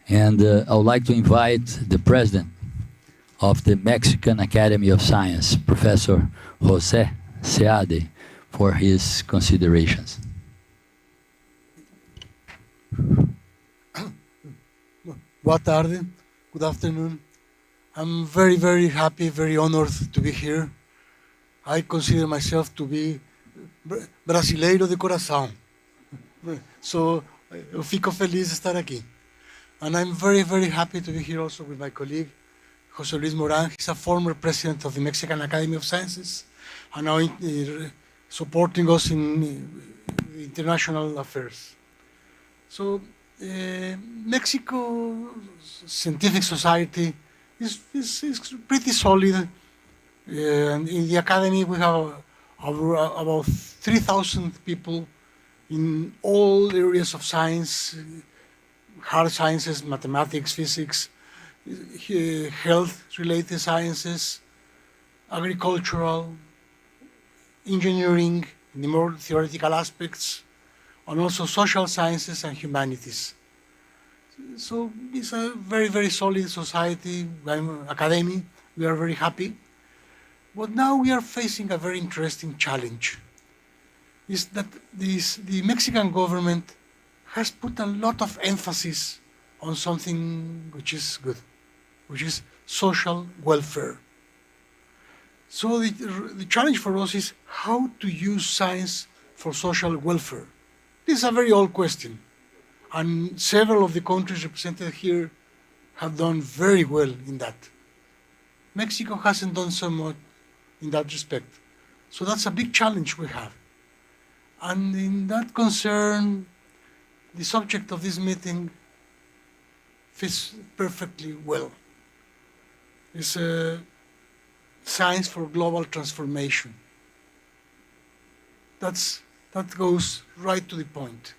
And I would like to invite the president of the Mexican Academy of Science, Professor José Seade, for his considerations. Boa tarde. Good afternoon. I'm very, very happy, very honored to be here. I consider myself to be brasileiro de coração. So, eu fico feliz de estar aqui. And I'm very, very happy to be here also with my colleague, José Luis Morán. He's a former president of the Mexican Academy of Sciences and now supporting us in international affairs. So, Mexico scientific society is pretty solid. And in the academy, we have about 3,000 people in all areas of science, hard sciences, mathematics, physics, health-related sciences, agricultural, engineering, in the more theoretical aspects, and also social sciences and humanities. So it's a very, very solid society, academy. We are very happy. But now we are facing a very interesting challenge. Is that the Mexican government has put a lot of emphasis on something which is good, which is social welfare. So the challenge for us is how to use science for social welfare. This is a very old question, and several of the countries represented here have done very well in that. Mexico hasn't done so much in that respect. So that's a big challenge we have. And in that concern, the subject of this meeting fits perfectly well. It's science for global transformation. That goes right to the point.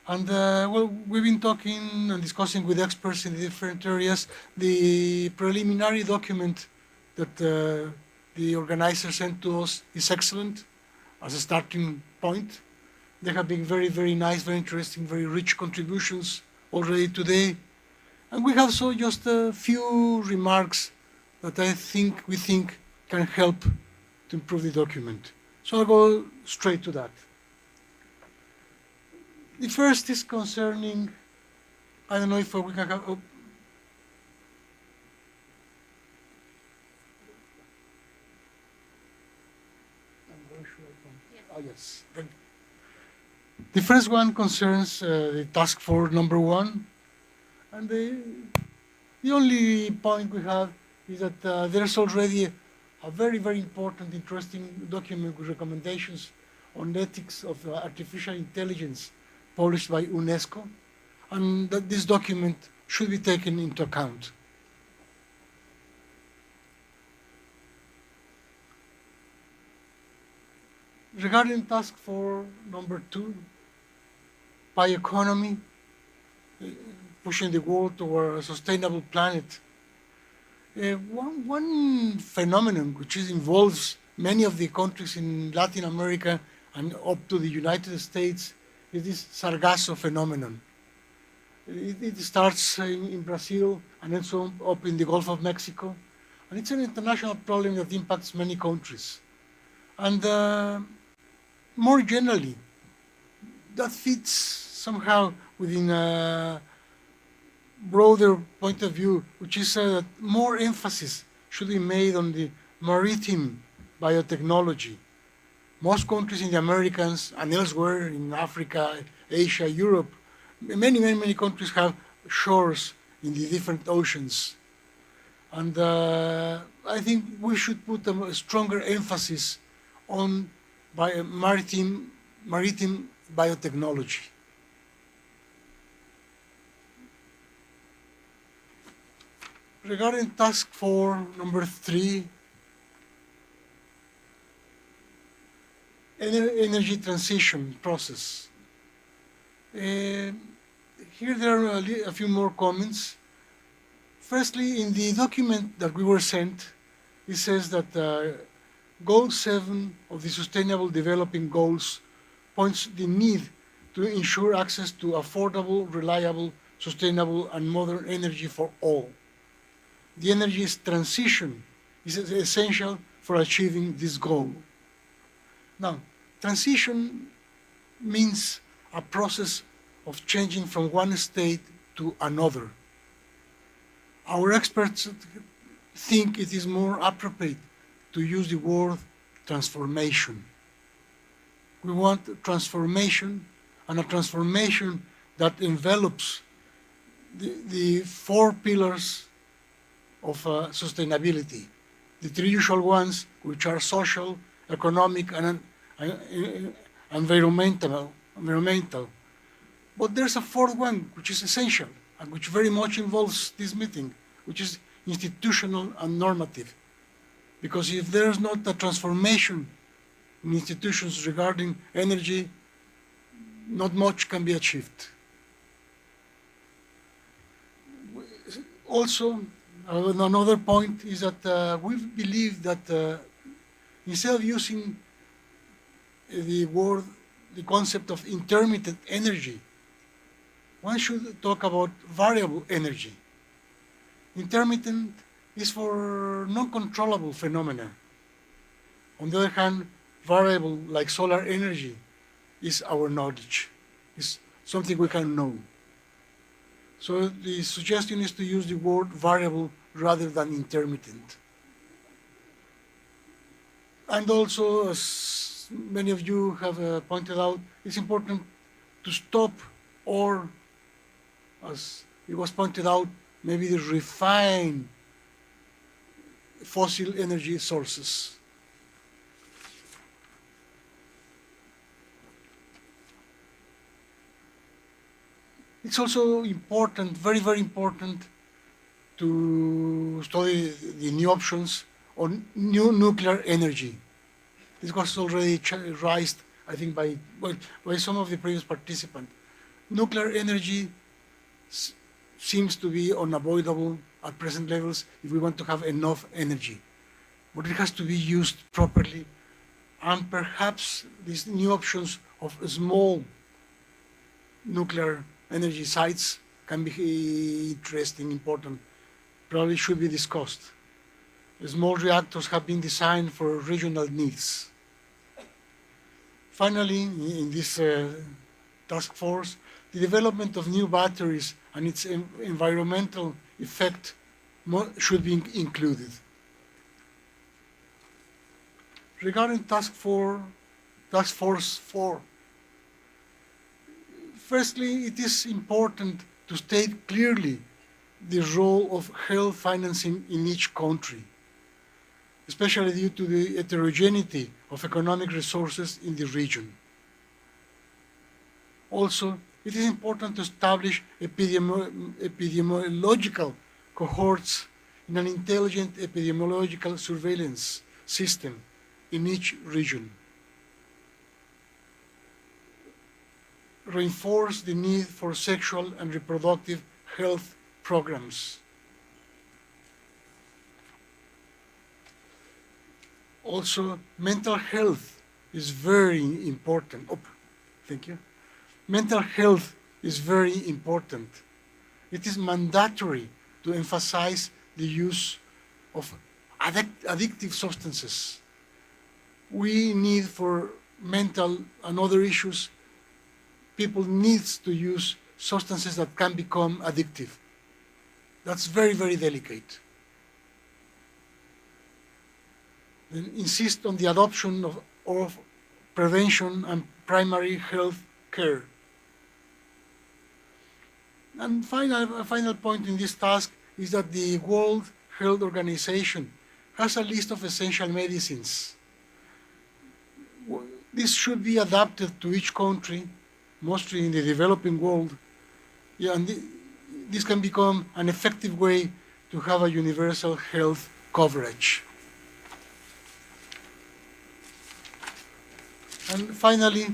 And well, we've been talking and discussing with experts in the different areas. The preliminary document that the organizers sent to us is excellent as a starting point. There have been very, very nice, very interesting, very rich contributions already today. And we have so just a few remarks that we think can help to improve the document. So I'll go straight to that. The first is concerning, I don't know if we can have, yes. The first one concerns the task force number 1. And the only point we have is that there's already a very, very important, interesting document with recommendations on ethics of artificial intelligence published by UNESCO, and that this document should be taken into account. Regarding task force number 2, bioeconomy, pushing the world toward a sustainable planet. One phenomenon which involves many of the countries in Latin America and up to the United States is this Sargasso phenomenon. It starts in Brazil and then so up in the Gulf of Mexico. And it's an international problem that impacts many countries. And more generally, that fits somehow within a broader point of view, which is that more emphasis should be made on the maritime biotechnology. Most countries in the Americas and elsewhere in Africa, Asia, Europe, many countries have shores in the different oceans. And I think we should put a stronger emphasis on maritime biotechnology. Regarding task force number 3, energy transition process. Here there are a few more comments. Firstly, in the document that we were sent, it says that Goal 7 of the Sustainable Developing Goals points the need to ensure access to affordable, reliable, sustainable, and modern energy for all. The energy transition is essential for achieving this goal. Now, transition means a process of changing from one state to another. Our experts think it is more appropriate to use the word transformation. We want transformation, and a transformation that envelops the four pillars of sustainability. The three usual ones, which are social, economic, and environmental. But there's a fourth one, which is essential, and which very much involves this meeting, which is institutional and normative. Because if there's not a transformation in institutions regarding energy, not much can be achieved. Also, another point is that we believe that instead of using the concept of intermittent energy, one should talk about variable energy. Intermittent is for non-controllable phenomena. On the other hand, variable, like solar energy, is our knowledge, is something we can know. So the suggestion is to use the word variable rather than intermittent. And also, as many of you have pointed out, it's important to stop, or, as it was pointed out, maybe to refine fossil energy sources. It's also important, very, very important, to study the new options on new nuclear energy. This was already raised, I think, by some of the previous participants. Nuclear energy seems to be unavoidable at present levels if we want to have enough energy. But it has to be used properly, and perhaps these new options of small nuclear energy sites can be interesting, important, probably should be discussed. Small reactors have been designed for regional needs. Finally, in this task force, the development of new batteries and its environmental effect should be included. Regarding Task Force 4, firstly, it is important to state clearly the role of health financing in each country, especially due to the heterogeneity of economic resources in the region. Also, it is important to establish epidemiological cohorts in an intelligent epidemiological surveillance system in each region. Reinforce the need for sexual and reproductive health programs. Also, mental health is very important. Thank you. Mental health is very important. It is mandatory to emphasize the use of addictive substances. We need, for mental and other issues, people need to use substances that can become addictive. That's very, very delicate. Then insist on the adoption of prevention and primary health care. And a final point in this task is that the World Health Organization has a list of essential medicines. This should be adapted to each country, mostly in the developing world. Yeah, and this can become an effective way to have a universal health coverage. And finally,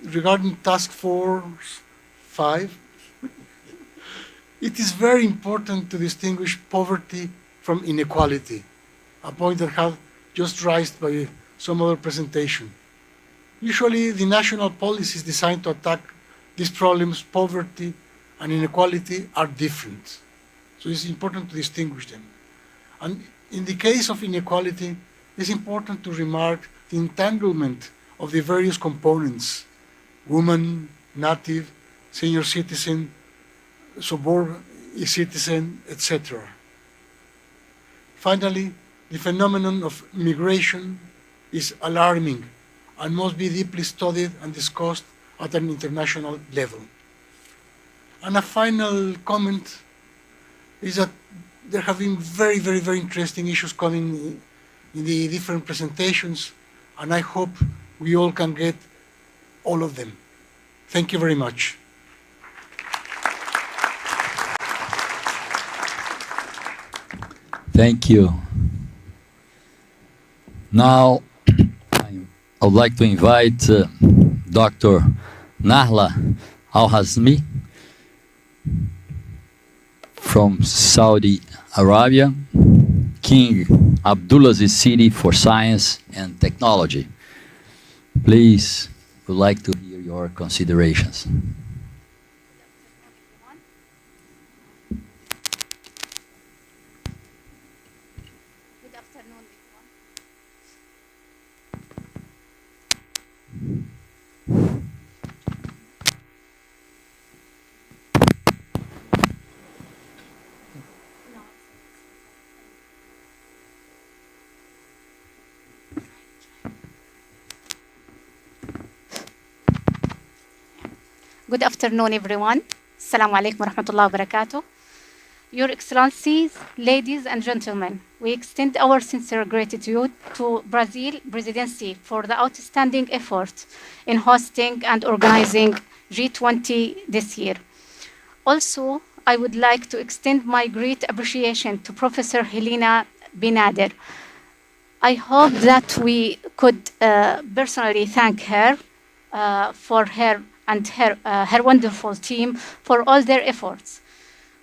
regarding Task Force 5, it is very important to distinguish poverty from inequality, a point that has just raised by some other presentation. Usually, the national policies designed to attack these problems, poverty and inequality, are different. So it's important to distinguish them. And in the case of inequality, it's important to remark the entanglement of the various components: woman, native, senior citizen, suburban citizen, etc. Finally, the phenomenon of migration is alarming and must be deeply studied and discussed at an international level. And a final comment is that there have been very, very, very interesting issues coming in the different presentations, and I hope we all can get all of them. Thank you very much. Thank you. Now, I would like to invite Dr. Nahla Al-Hazmi from Saudi Arabia, King Abdulaziz City for Science and Technology. Please, would like to hear your considerations. Good afternoon, everyone. Good afternoon, everyone. Assalamu alaikum wa rahmatullahi wa barakatuh. Your Excellencies, ladies and gentlemen, we extend our sincere gratitude to Brazil Presidency for the outstanding effort in hosting and organizing G20 this year. Also, I would like to extend my great appreciation to Professor Helena Binader. I hope that we could personally thank her for her and her wonderful team for all their efforts.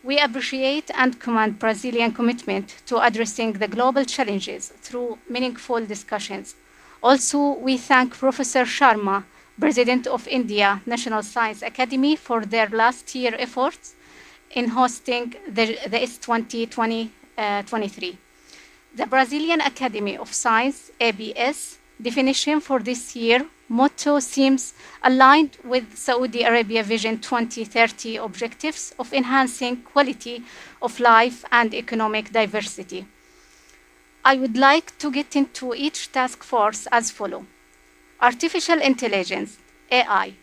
We appreciate and commend Brazilian commitment to addressing the global challenges through meaningful discussions. Also, we thank Professor Sharma, President of India National Science Academy, for their last year efforts in hosting the S20 2023. The Brazilian Academy of Science, ABS, definition for this year motto seems aligned with Saudi Arabia Vision 2030 objectives of enhancing quality of life and economic diversity. I would like to get into each task force as follows. Artificial intelligence, AI.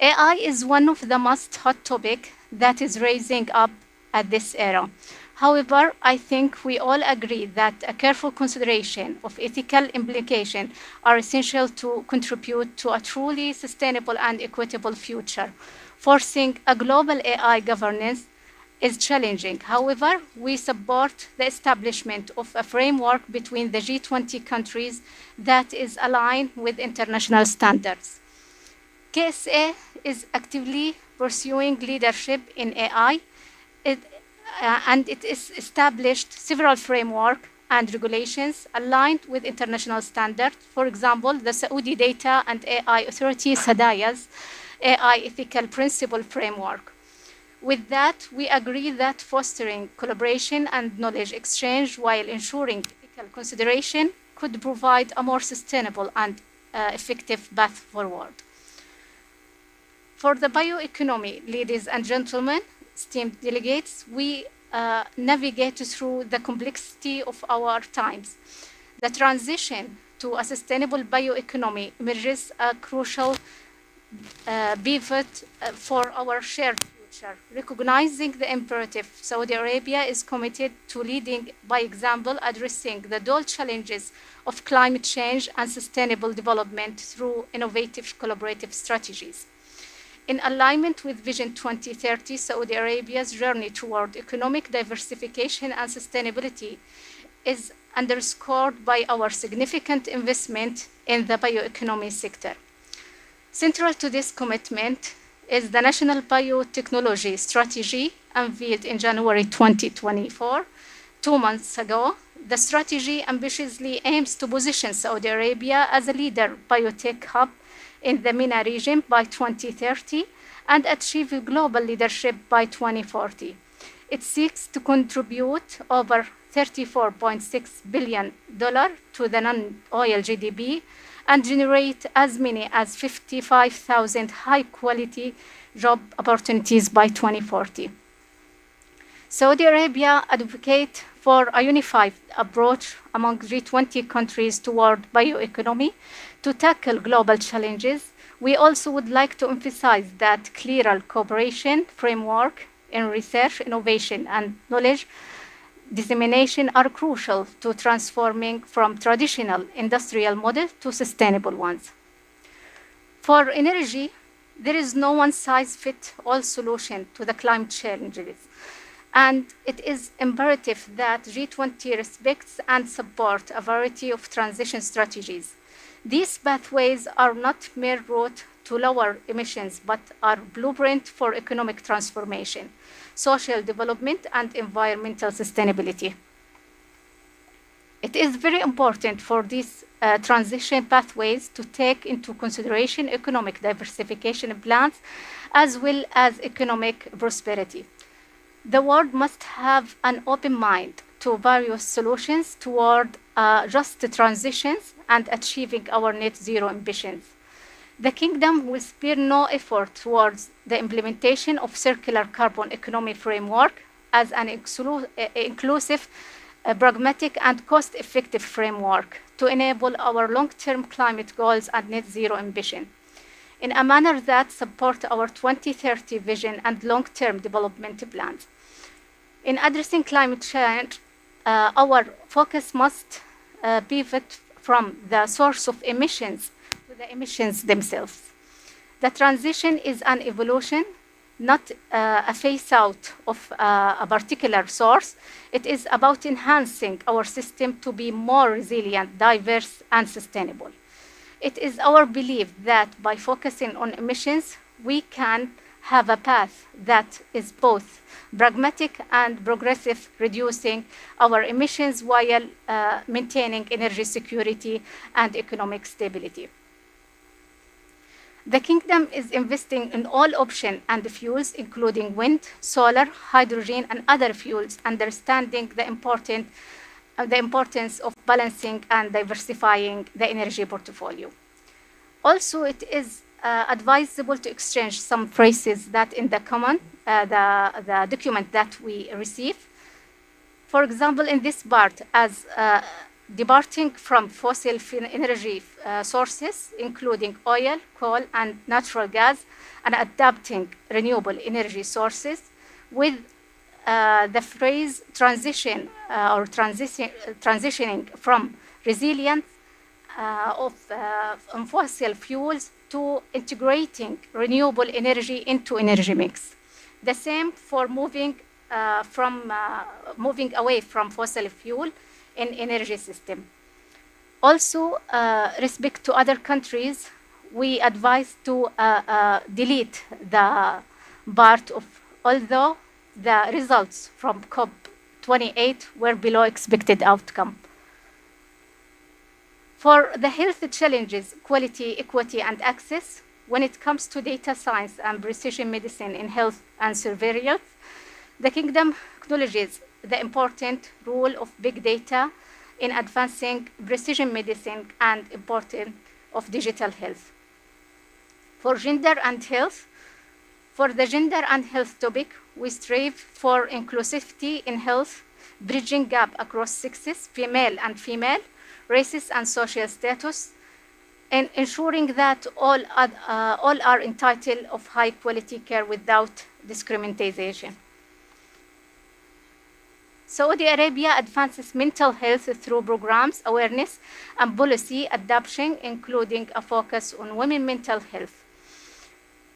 AI is one of the most hot topics that is rising up at this era. However, I think we all agree that a careful consideration of ethical implications are essential to contribute to a truly sustainable and equitable future. Forcing a global AI governance is challenging. However, we support the establishment of a framework between the G20 countries that is aligned with international standards. KSA is actively pursuing leadership in AI. And it is established several frameworks and regulations aligned with international standards. For example, the Saudi Data and AI Authority, SADAYA's AI Ethical Principle Framework. With that, we agree that fostering collaboration and knowledge exchange while ensuring ethical consideration could provide a more sustainable and effective path forward. For the bioeconomy, ladies and gentlemen, esteemed delegates, we navigate through the complexity of our times. The transition to a sustainable bioeconomy emerges a crucial pivot for our shared future. Recognizing the imperative, Saudi Arabia is committed to leading by example, addressing the dual challenges of climate change and sustainable development through innovative collaborative strategies. In alignment with Vision 2030, Saudi Arabia's journey toward economic diversification and sustainability is underscored by our significant investment in the bioeconomy sector. Central to this commitment is the National Biotechnology Strategy unveiled in January 2024, 2 months ago. The strategy ambitiously aims to position Saudi Arabia as a leader biotech hub in the MENA region by 2030 and achieve global leadership by 2040. It seeks to contribute over $34.6 billion to the non-oil GDP and generate as many as 55,000 high-quality job opportunities by 2040. Saudi Arabia advocates for a unified approach among G20 countries toward bioeconomy to tackle global challenges. We also would like to emphasize that clearer cooperation framework in research, innovation, and knowledge dissemination are crucial to transforming from traditional industrial model to sustainable ones. For energy, there is no one-size-fits-all solution to the climate challenges, and it is imperative that G20 respects and support a variety of transition strategies. These pathways are not mere route to lower emissions, but are blueprint for economic transformation, social development, and environmental sustainability. It is very important for these transition pathways to take into consideration economic diversification plans as well as economic prosperity. The world must have an open mind to various solutions toward just transitions and achieving our net zero ambitions. The Kingdom will spare no effort towards the implementation of circular carbon economy framework as an inclusive, pragmatic, and cost-effective framework to enable our long-term climate goals and net zero ambition in a manner that support our 2030 vision and long-term development plans. In addressing climate change, our focus must pivot from the source of emissions to the emissions themselves. The transition is an evolution, not a phase out of a particular source. It is about enhancing our system to be more resilient, diverse, and sustainable. It is our belief that by focusing on emissions, we can have a path that is both pragmatic and progressive, reducing our emissions while maintaining energy security and economic stability. The Kingdom is investing in all options and fuels, including wind, solar, hydrogen, and other fuels, understanding the importance of balancing and diversifying the energy portfolio. Also, it is advisable to exchange some phrases that in the the document that we receive. For example, in this part, as departing from fossil energy sources, including oil, coal, and natural gas, and adapting renewable energy sources, with the phrase transition or transitioning from resilience on fossil fuels to integrating renewable energy into energy mix. The same for moving away from fossil fuel in energy system. Also, respect to other countries, we advise to delete the part of although the results from COP28 were below expected outcome. For the health challenges, quality, equity, and access, when it comes to data science and precision medicine in health and surveillance, the Kingdom acknowledges the important role of big data in advancing precision medicine and importance of digital health. For gender and health, for the gender and health topic, we strive for inclusivity in health, bridging gap across sexes, female and female, races and social status, and ensuring that all are entitled of high quality care without discrimination. Saudi Arabia advances mental health through programs, awareness, and policy adoption, including a focus on women's mental health.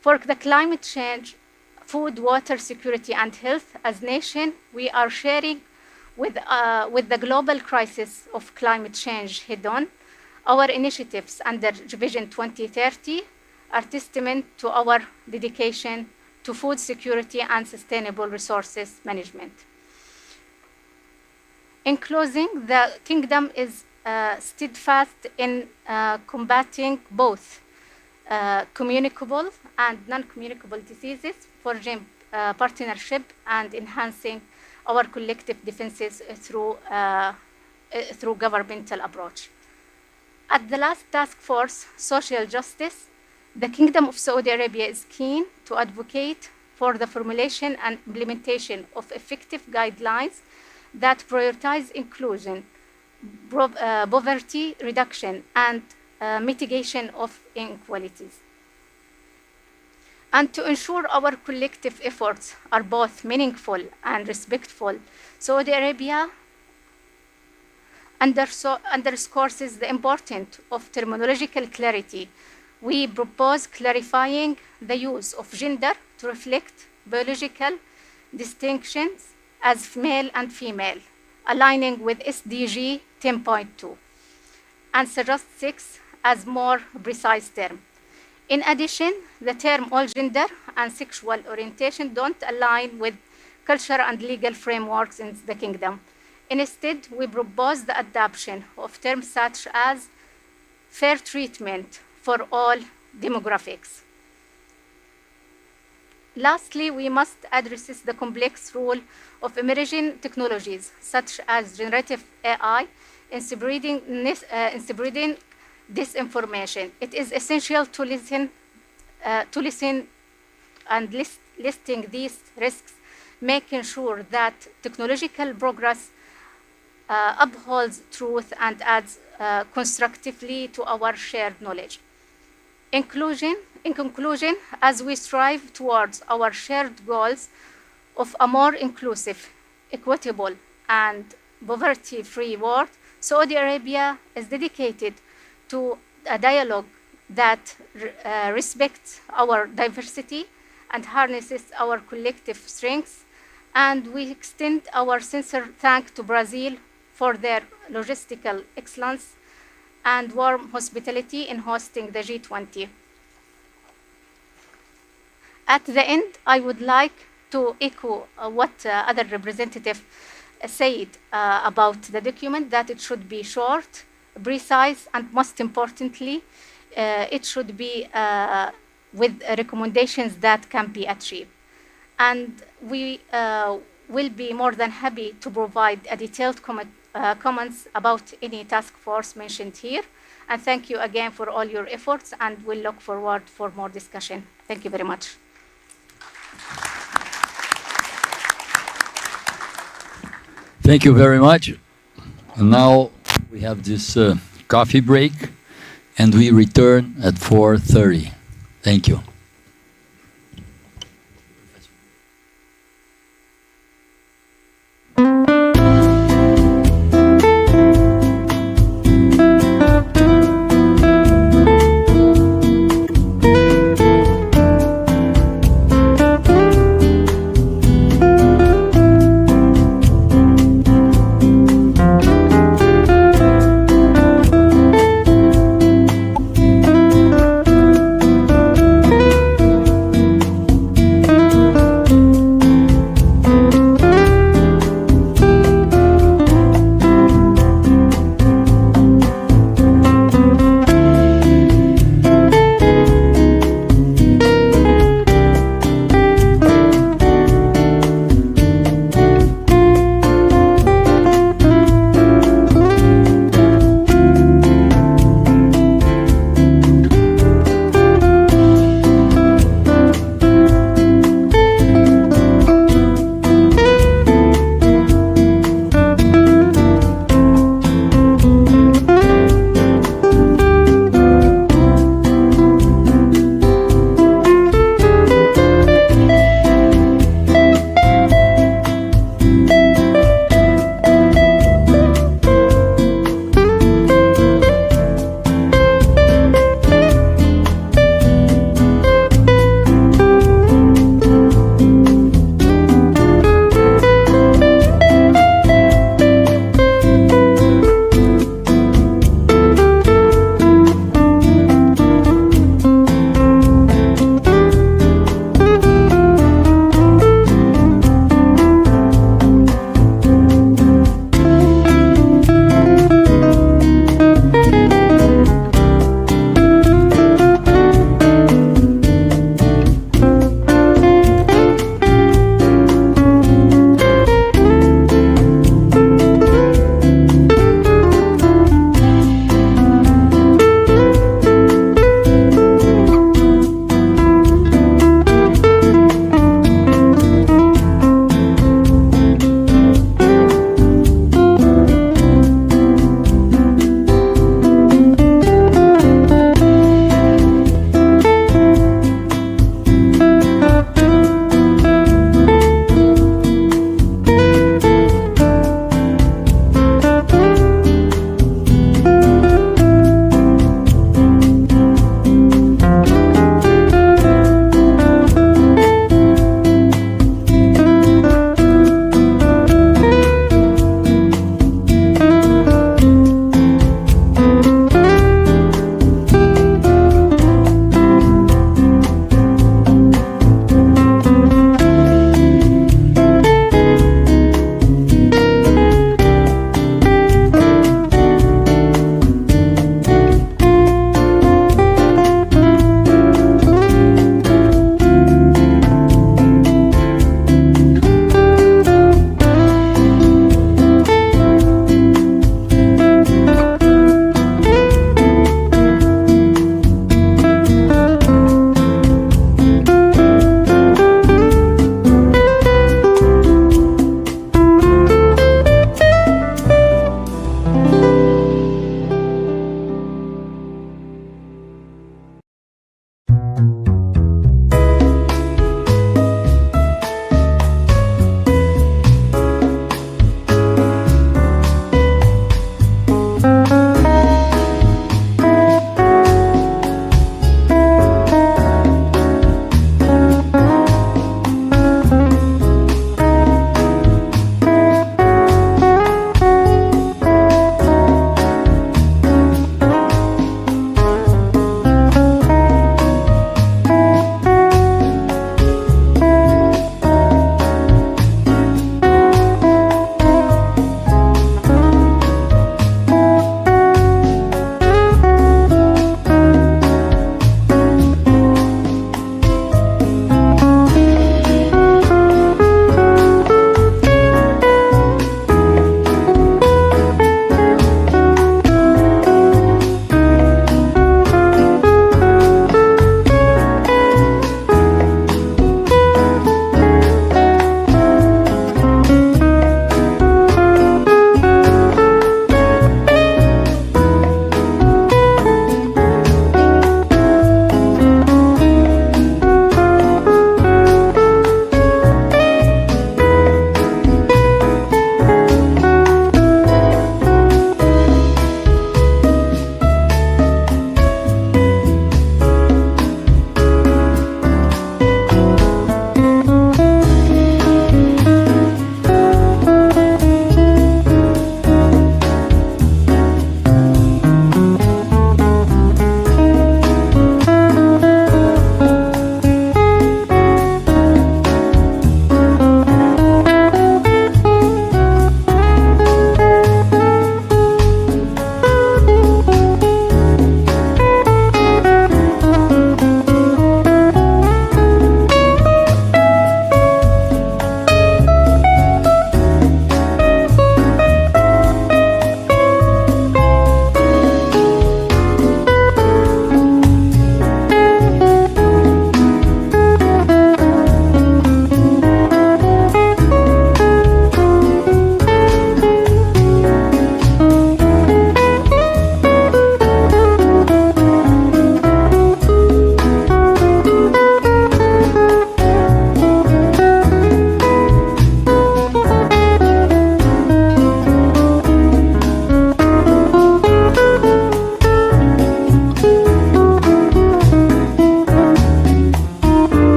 For the climate change, food, water security, and health, as a nation, we are sharing with the global crisis of climate change head-on. Our initiatives under Vision 2030 are testament to our dedication to food security and sustainable resources management. In closing, the Kingdom is steadfast in combating both communicable and non-communicable diseases, forging partnership and enhancing our collective defenses through governmental approach. At the last task force, Social Justice, the Kingdom of Saudi Arabia is keen to advocate for the formulation and implementation of effective guidelines that prioritize inclusion, poverty reduction, and mitigation of inequalities. And to ensure our collective efforts are both meaningful and respectful, Saudi Arabia underscores the importance of terminological clarity. We propose clarifying the use of gender to reflect biological distinctions as male and female, aligning with SDG 10.2, and suggest 6 as more precise term. In addition, the term all gender and sexual orientation don't align with cultural and legal frameworks in the kingdom. Instead, we propose the adoption of terms such as fair treatment for all demographics. Lastly, we must address the complex role of emerging technologies such as generative AI in spreading disinformation. It is essential to listen and listing these risks, making sure that technological progress upholds truth and adds constructively to our shared knowledge. In conclusion, as we strive towards our shared goals of a more inclusive, equitable, and poverty-free world, Saudi Arabia is dedicated to a dialogue that respects our diversity and harnesses our collective strengths. And we extend our sincere thanks to Brazil for their logistical excellence and warm hospitality in hosting the G20. At the end, I would like to echo what other representatives said about the document, that it should be short, precise, and most importantly, it should be with recommendations that can be achieved. And we will be more than happy to provide a detailed comments about any task force mentioned here. And thank you again for all your efforts, and we'll look forward for more discussion. Thank you very much. Thank you very much. And now we have this coffee break, and we return at 4:30. Thank you.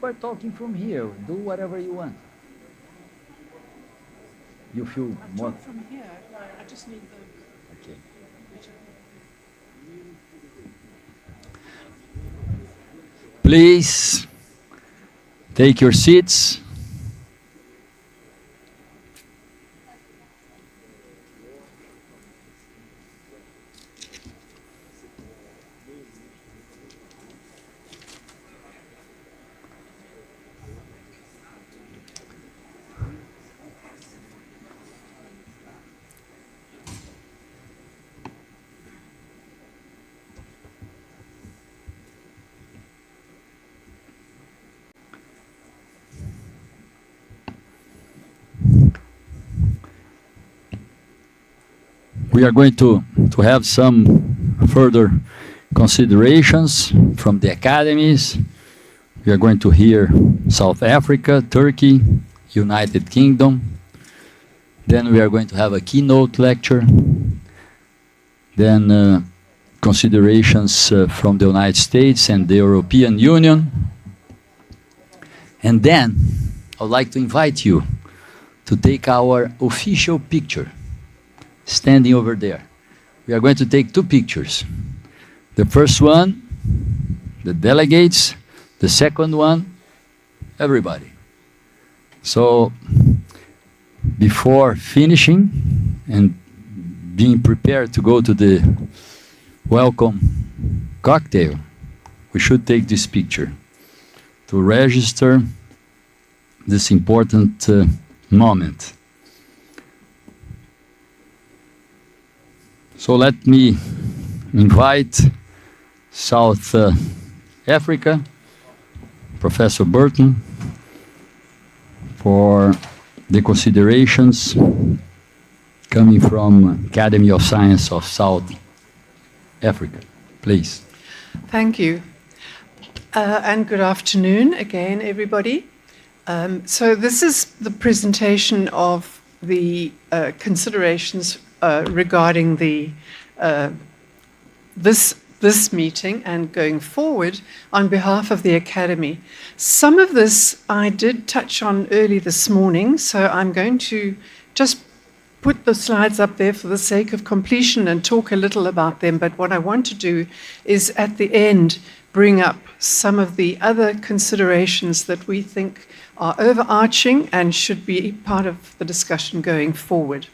are talking from here. Do whatever you want. You feel more. From here, I just need the. Okay. Please take your seats. We are going to have some further considerations from the academies. We are going to hear South Africa, Turkey, United Kingdom. Then we are going to have a keynote lecture. Then considerations from the United States and the European Union. And then I would like to invite you to take our official picture, standing over there. We are going to take two pictures. The first one, the delegates. The second one, everybody. So, before finishing and being prepared to go to the welcome cocktail, we should take this picture to register this important moment. So let me invite South Africa, Professor Burton, for the considerations coming from Academy of Science of South Africa. Please. Thank you. And good afternoon again, everybody. So this is the presentation of the considerations regarding the this meeting and going forward on behalf of the Academy. Some of this I did touch on early this morning, so I'm going to just put the slides up there for the sake of completion and talk a little about them. But what I want to do is at the end bring up some of the other considerations that we think are overarching and should be part of the discussion going forward.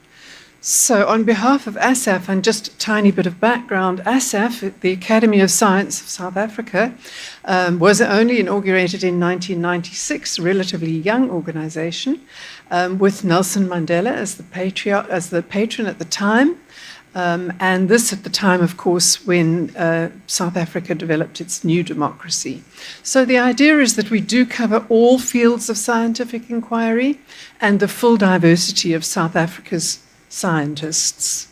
So on behalf of ASAF, and just a tiny bit of background, ASAF, the Academy of Science of South Africa, was only inaugurated in 1996, a relatively young organization, with Nelson Mandela as the patron at the time. And this at the time, of course, when South Africa developed its new democracy. So the idea is that we do cover all fields of scientific inquiry and the full diversity of South Africa's scientists.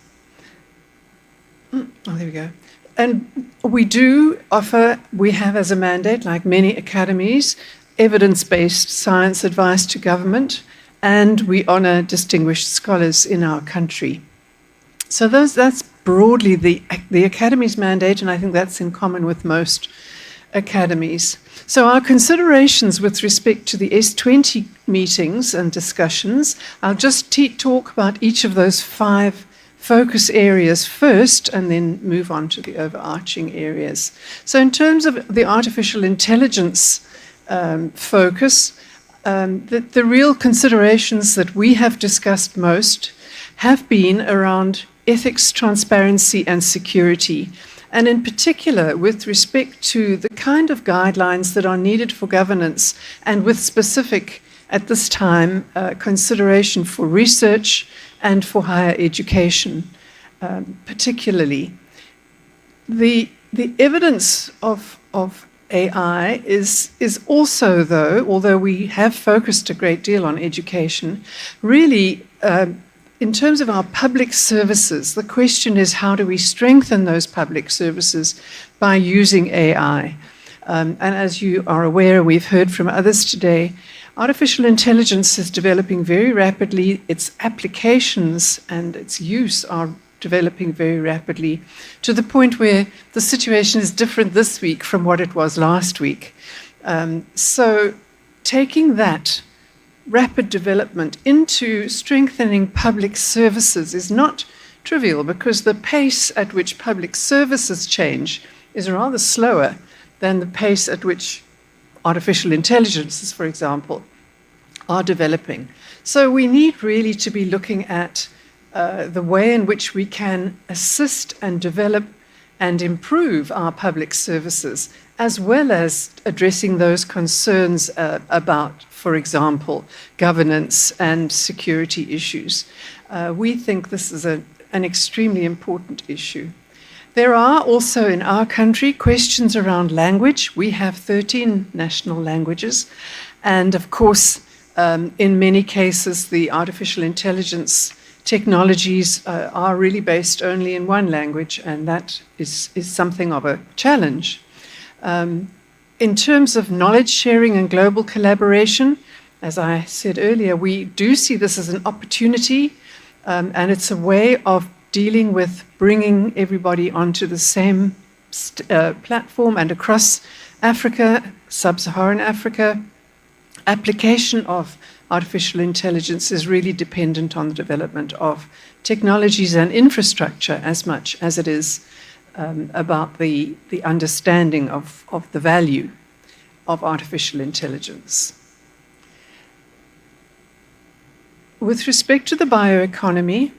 Oh, there we go. And we have as a mandate, like many academies, evidence-based science advice to government, and we honor distinguished scholars in our country. So that's broadly the Academy's mandate, and I think that's in common with most academies. So our considerations with respect to the S20 meetings and discussions, I'll just talk about each of those 5 focus areas first and then move on to the overarching areas. So in terms of the artificial intelligence focus, the real considerations that we have discussed most have been around ethics, transparency, and security, and in particular with respect to the kind of guidelines that are needed for governance and with specific, at this time, consideration for research and for higher education, particularly. The evidence of AI is also, though, although we have focused a great deal on education, really in terms of our public services, the question is how do we strengthen those public services by using AI? And as you are aware, we've heard from others today, artificial intelligence is developing very rapidly. Its applications and its use are developing very rapidly to the point where the situation is different this week from what it was last week. So taking that rapid development into strengthening public services is not trivial, because the pace at which public services change is rather slower than the pace at which artificial intelligences, for example, are developing. So we need really to be looking at the way in which we can assist and develop and improve our public services, as well as addressing those concerns about, for example, governance and security issues. We think this is an extremely important issue. There are also in our country questions around language. We have 13 national languages, and of course, in many cases, the artificial intelligence technologies are really based only in one language, and that is something of a challenge. In terms of knowledge sharing and global collaboration, as I said earlier, we do see this as an opportunity, and it's a way of dealing with bringing everybody onto the same platform, and across Africa, sub-Saharan Africa, application of artificial intelligence is really dependent on the development of technologies and infrastructure as much as it is about the understanding of the value of artificial intelligence. With respect to the bioeconomy,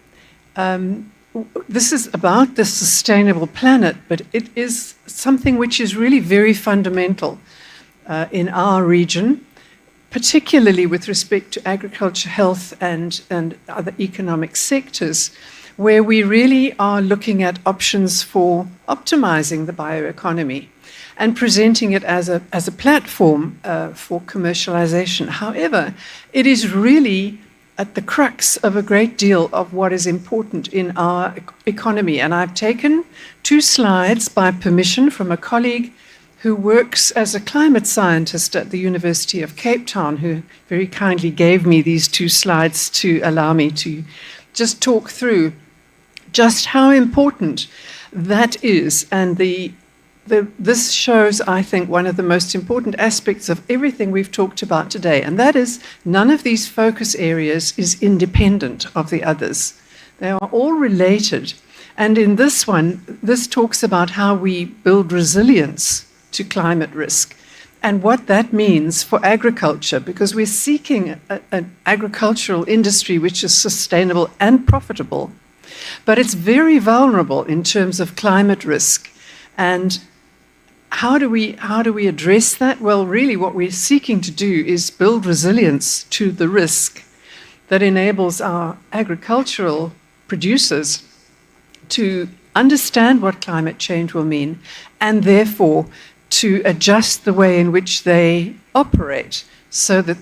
this is about the sustainable planet, but it is something which is really very fundamental in our region, particularly with respect to agriculture, health, and other economic sectors, where we really are looking at options for optimizing the bioeconomy and presenting it as a platform for commercialization. However, it is really at the crux of a great deal of what is important in our economy. And I've taken 2 slides by permission from a colleague who works as a climate scientist at the University of Cape Town, who very kindly gave me these 2 slides to allow me to just talk through just how important that is. And this shows, I think, one of the most important aspects of everything we've talked about today, and that is none of these focus areas is independent of the others. They are all related. And in this one, this talks about how we build resilience to climate risk and what that means for agriculture, because we're seeking an agricultural industry which is sustainable and profitable, but it's very vulnerable in terms of climate risk. And how do we address that? Well, really what we're seeking to do is build resilience to the risk that enables our agricultural producers to understand what climate change will mean, and therefore to adjust the way in which they operate so that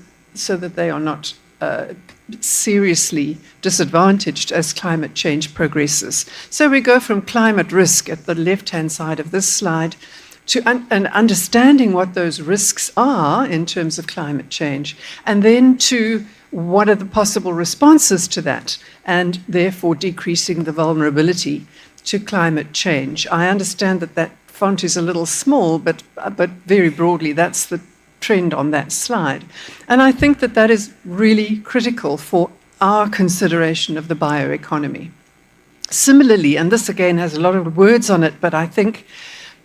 they are not seriously disadvantaged as climate change progresses. So we go from climate risk at the left-hand side of this slide to an understanding what those risks are in terms of climate change, and then to what are the possible responses to that, and therefore decreasing the vulnerability to climate change. I understand that font is a little small, but very broadly, that's the trend on that slide. And I think that is really critical for our consideration of the bioeconomy. Similarly, and this again has a lot of words on it, but I think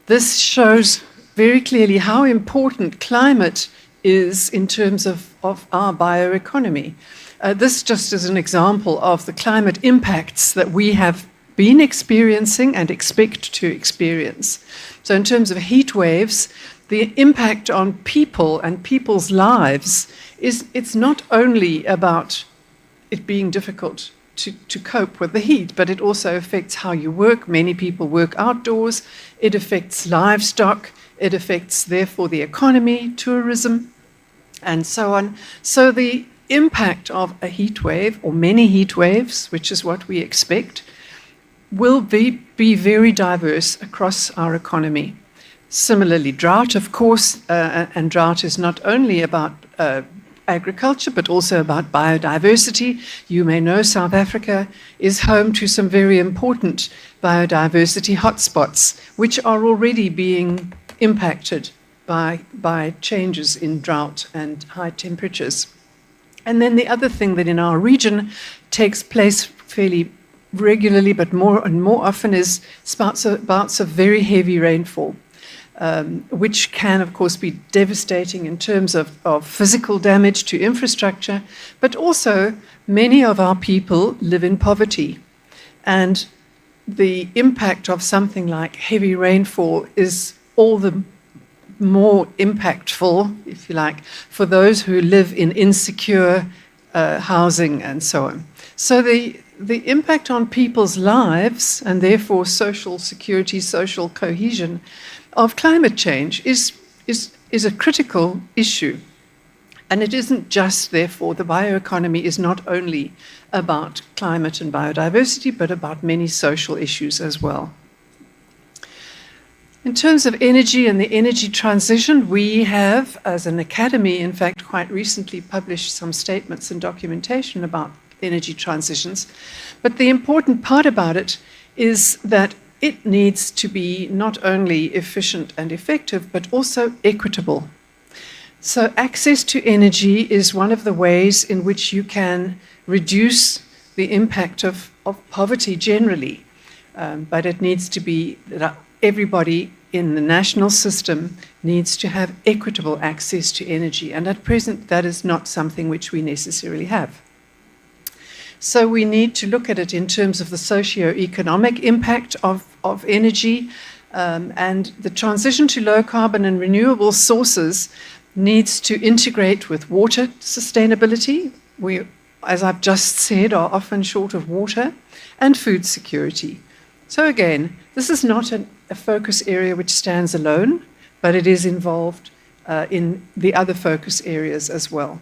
this shows very clearly how important climate is in terms of our bioeconomy. This just is an example of the climate impacts that we have been experiencing and expect to experience. So in terms of heat waves, the impact on people and people's lives it's not only about it being difficult to cope with the heat, but it also affects how you work. Many people work outdoors. It affects livestock. It affects, therefore, the economy, tourism, and so on. So the impact of a heat wave, or many heat waves, which is what we expect, will be very diverse across our economy. Similarly, drought, of course, and drought is not only about agriculture, but also about biodiversity. You may know South Africa is home to some very important biodiversity hotspots, which are already being impacted by changes in drought and high temperatures. And then the other thing that in our region takes place fairly regularly, but more and more often, is bouts of very heavy rainfall, which can, of course, be devastating in terms of physical damage to infrastructure, but also many of our people live in poverty. And the impact of something like heavy rainfall is all the more impactful, if you like, for those who live in insecure housing and so on. So the impact on people's lives, and therefore social security, social cohesion, of climate change is a critical issue. And it isn't just, therefore, the bioeconomy is not only about climate and biodiversity, but about many social issues as well. In terms of energy and the energy transition, we have, as an academy, in fact, quite recently published some statements and documentation about energy transitions. But the important part about it is that it needs to be not only efficient and effective, but also equitable. So access to energy is one of the ways in which you can reduce the impact of poverty generally. But it needs to be that everybody in the national system needs to have equitable access to energy. And at present, that is not something which we necessarily have. So we need to look at it in terms of the socio-economic impact of energy, and the transition to low carbon and renewable sources needs to integrate with water sustainability. We, as I've just said, are often short of water, and food security. So again, this is not a focus area which stands alone, but it is involved in the other focus areas as well.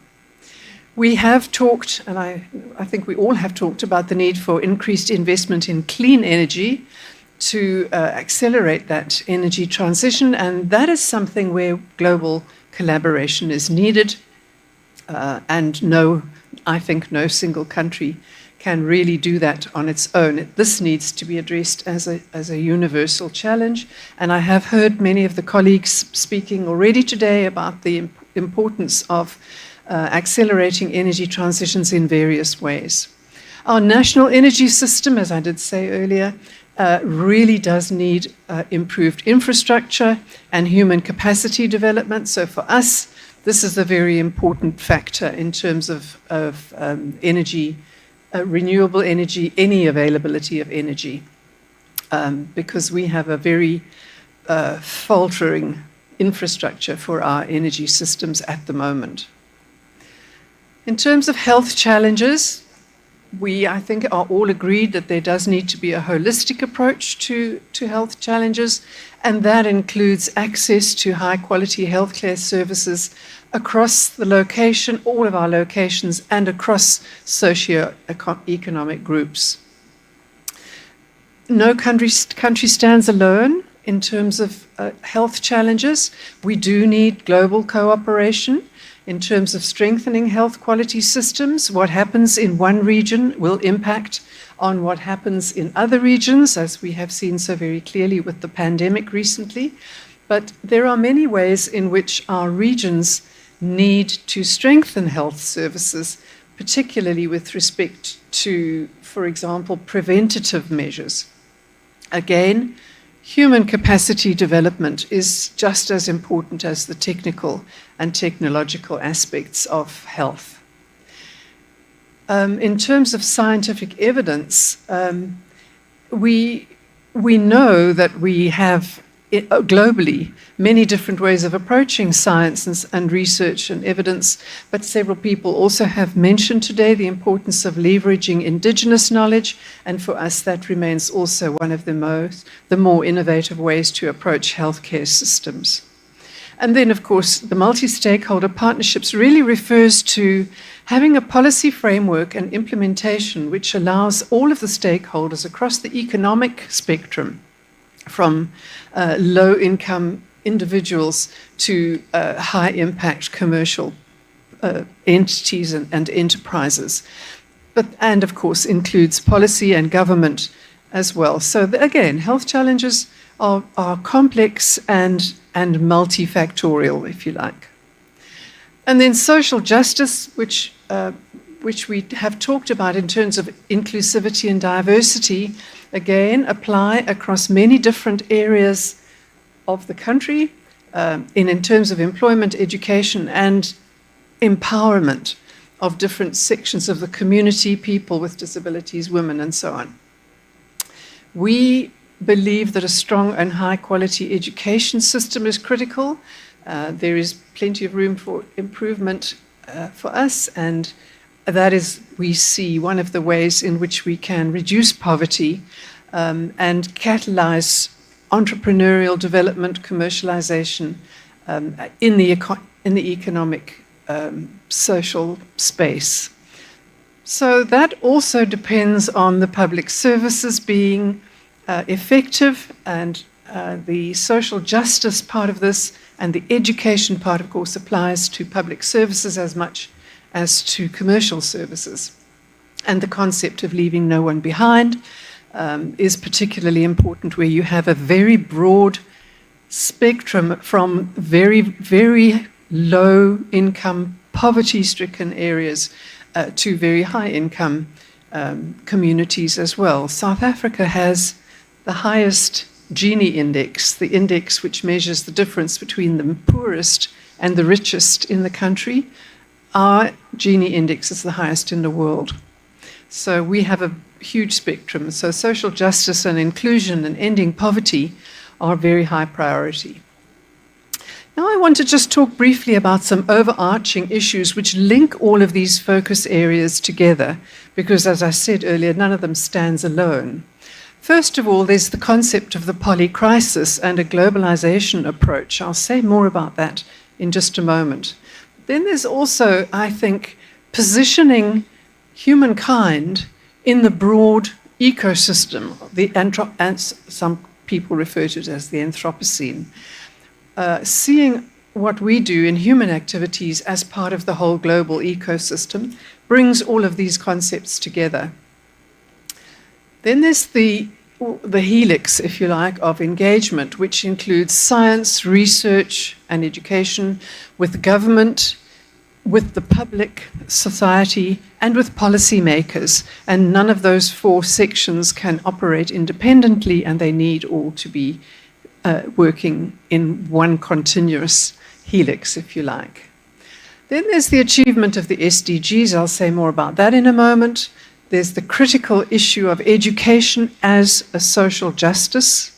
We have talked, and I think we all have talked about the need for increased investment in clean energy to accelerate that energy transition, and that is something where global collaboration is needed, and I think no single country can really do that on its own. This needs to be addressed as a universal challenge, and I have heard many of the colleagues speaking already today about the importance of accelerating energy transitions in various ways. Our national energy system, as I did say earlier, really does need improved infrastructure and human capacity development. So for us, this is a very important factor in terms of energy, renewable energy, any availability of energy, because we have a very faltering infrastructure for our energy systems at the moment. In terms of health challenges, we, I think, are all agreed that there does need to be a holistic approach to health challenges, and that includes access to high-quality healthcare services across the location, all of our locations, and across socio-economic groups. No country stands alone in terms of health challenges. We do need global cooperation in terms of strengthening health quality systems. What happens in one region will impact on what happens in other regions, as we have seen so very clearly with the pandemic recently. But there are many ways in which our regions need to strengthen health services, particularly with respect to, for example, preventative measures. Again, human capacity development is just as important as the technical and technological aspects of health. In terms of scientific evidence, we know that we have globally many different ways of approaching science and research and evidence, but several people also have mentioned today the importance of leveraging indigenous knowledge, and for us that remains also one of the more innovative ways to approach healthcare systems. And then, of course, the multi-stakeholder partnerships really refers to having a policy framework and implementation which allows all of the stakeholders across the economic spectrum, from low-income individuals to high-impact commercial entities and enterprises, and of course includes policy and government as well. So again, health challenges are complex and and multifactorial, if you like. And then social justice, which we have talked about in terms of inclusivity and diversity, again, apply across many different areas of the country in terms of employment, education, and empowerment of different sections of the community, people with disabilities, women, and so on. We believe that a strong and high-quality education system is critical. There is plenty of room for improvement for us, and that is, we see, one of the ways in which we can reduce poverty and catalyze entrepreneurial development, commercialization in the economic social space. So that also depends on the public services being effective, and the social justice part of this and the education part, of course, applies to public services as much as to commercial services. And the concept of leaving no one behind is particularly important, where you have a very broad spectrum from very, very low income, poverty-stricken areas to very high income communities as well. South Africa has the highest Gini index, the index which measures the difference between the poorest and the richest in the country. Our Gini index is the highest in the world. So we have a huge spectrum. So social justice and inclusion and ending poverty are very high priority. Now I want to just talk briefly about some overarching issues which link all of these focus areas together, because as I said earlier, none of them stands alone. First of all, there's the concept of the polycrisis and a globalization approach. I'll say more about that in just a moment. Then there's also, I think, positioning humankind in the broad ecosystem, and some people refer to it as the Anthropocene. Seeing what we do in human activities as part of the whole global ecosystem brings all of these concepts together. Then there's the helix, if you like, of engagement, which includes science, research, and education with government, with the public, society, and with policymakers. And none of those four sections can operate independently, and they need all to be working in one continuous helix, if you like. Then there's the achievement of the SDGs. I'll say more about that in a moment. There's the critical issue of education as a social justice,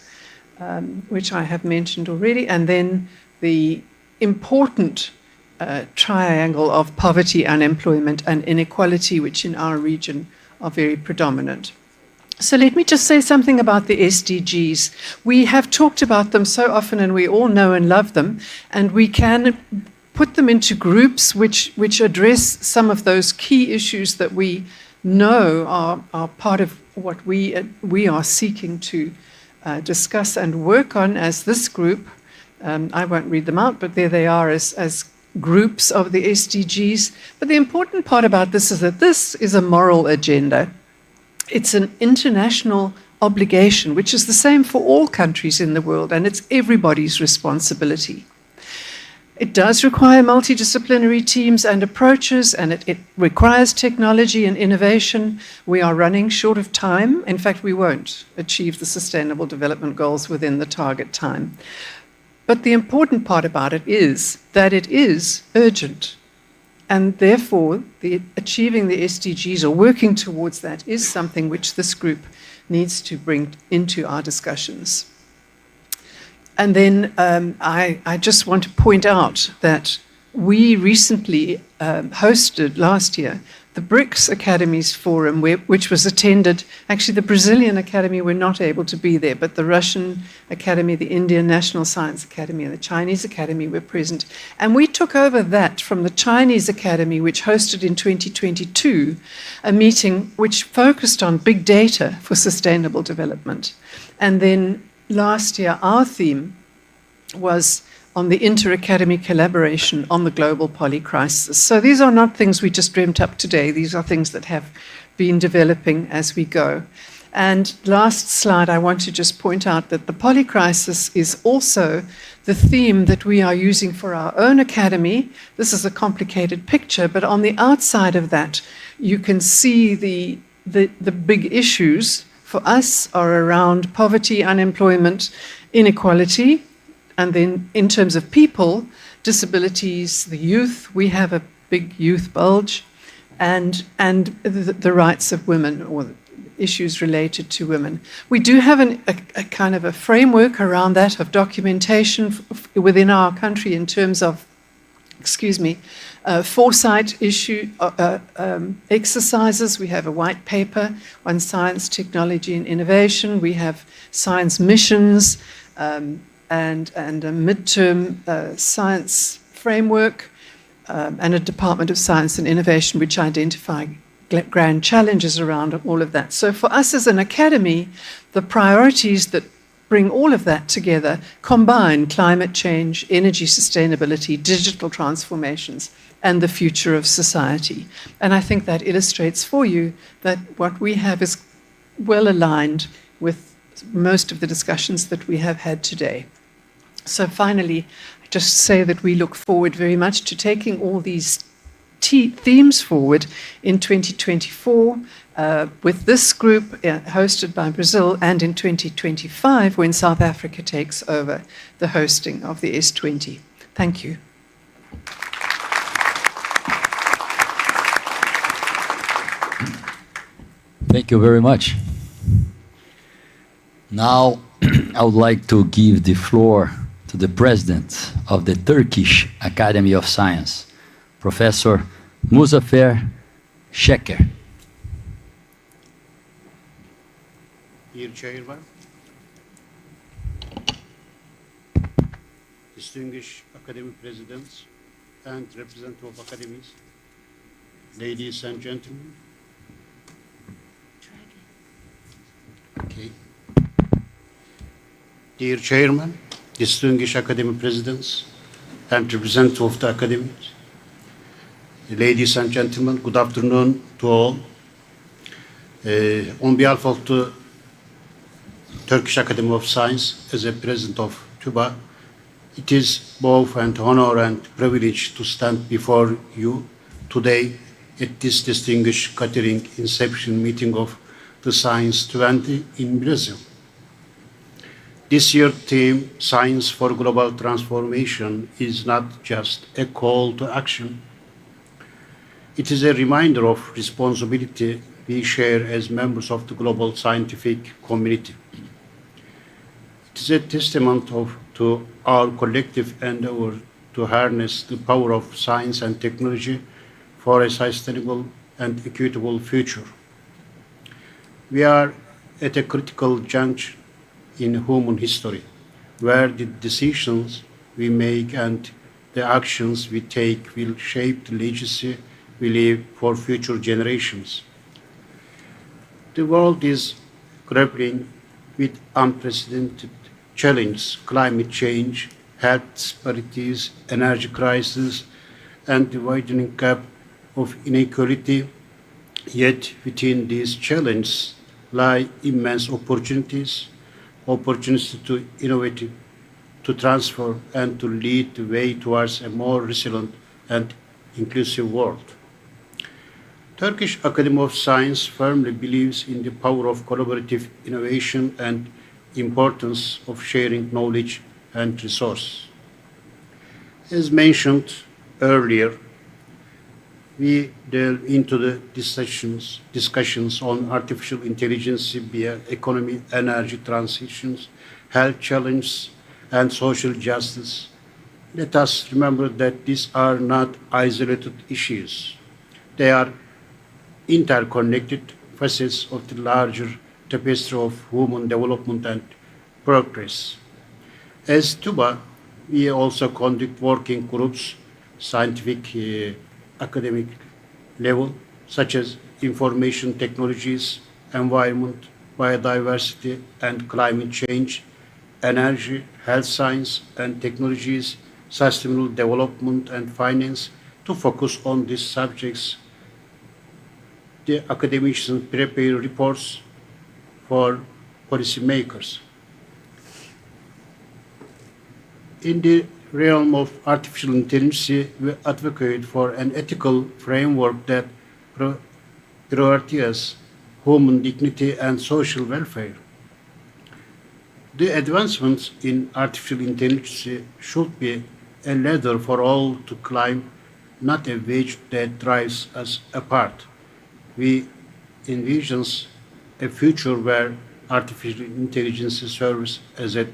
which I have mentioned already, and then the important triangle of poverty, unemployment, and inequality, which in our region are very predominant. So let me just say something about the SDGs. We have talked about them so often, and we all know and love them, and we can put them into groups which address some of those key issues that we know are part of what we are seeking to discuss and work on as this group. I won't read them out, but there they are as groups of the SDGs. But the important part about this is that this is a moral agenda. It's an international obligation, which is the same for all countries in the world, and it's everybody's responsibility. It does require multidisciplinary teams and approaches, and it requires technology and innovation. We are running short of time. In fact, we won't achieve the Sustainable Development Goals within the target time. But the important part about it is that it is urgent. And therefore, achieving the SDGs or working towards that is something which this group needs to bring into our discussions. And then I just want to point out that we recently hosted last year the BRICS Academies Forum, which was attended. Actually, the Brazilian Academy were not able to be there, but the Russian Academy, the Indian National Science Academy, and the Chinese Academy were present. And we took over that from the Chinese Academy, which hosted in 2022 a meeting which focused on big data for sustainable development. And then last year, our theme was on the inter-academy collaboration on the global polycrisis. So these are not things we just dreamt up today. These are things that have been developing as we go. And last slide, I want to just point out that the polycrisis is also the theme that we are using for our own academy. This is a complicated picture, but on the outside of that, you can see the big issues for us are around poverty, unemployment, inequality, and then in terms of people, disabilities, the youth, we have a big youth bulge, and the rights of women, or issues related to women. We do have a kind of a framework around that of documentation within our country in terms of, foresight issue exercises. We have a white paper on science, technology, and innovation. We have science missions and a midterm science framework and a Department of Science and Innovation which identify grand challenges around all of that. So for us as an academy, the priorities that bring all of that together combine climate change, energy sustainability, digital transformations, and the future of society. And I think that illustrates for you that what we have is well aligned with most of the discussions that we have had today. So finally, I just say that we look forward very much to taking all these themes forward in 2024 with this group hosted by Brazil, and in 2025 when South Africa takes over the hosting of the S20. Thank you. Thank you very much. Now, I would like to give the floor to the president of the Turkish Academy of Science, Professor Muzaffer Sheker. Dear Chairman, distinguished academic presidents and representatives of academies, ladies and gentlemen. Okay. Dear Chairman, distinguished academic presidents and representatives of the academies, ladies and gentlemen, good afternoon to all. On behalf of the Turkish Academy of Science, as a president of TÜBA, it is both an honor and privilege to stand before you today at this distinguished gathering Inception meeting of the Science 20 in Brazil. This year's theme, Science for Global Transformation, is not just a call to action. It is a reminder of responsibility we share as members of the global scientific community. It is a testament to our collective endeavor to harness the power of science and technology for a sustainable and equitable future. We are at a critical juncture in human history, where the decisions we make and the actions we take will shape the legacy we leave for future generations. The world is grappling with unprecedented challenges: climate change, health disparities, energy crisis, and the widening gap of inequality. Yet within these challenges lie immense opportunities to innovate, to transform, and to lead the way towards a more resilient and inclusive world. Turkish Academy of Science firmly believes in the power of collaborative innovation and importance of sharing knowledge and resources. As mentioned earlier, we delve into the discussions on artificial intelligence, economy, energy transitions, health challenges, and social justice. Let us remember that these are not isolated issues. They are interconnected facets of the larger tapestry of human development and progress. As TÜBA, we also conduct working groups, scientific, academic level, such as information technologies, environment, biodiversity and climate change, energy, health science and technologies, sustainable development and finance. To focus on these subjects, the academicians prepare reports for policymakers. In the realm of artificial intelligence, we advocate for an ethical framework that prioritizes human dignity and social welfare. The advancements in artificial intelligence should be a ladder for all to climb, not a wedge that drives us apart. We envision a future where artificial intelligence serves as a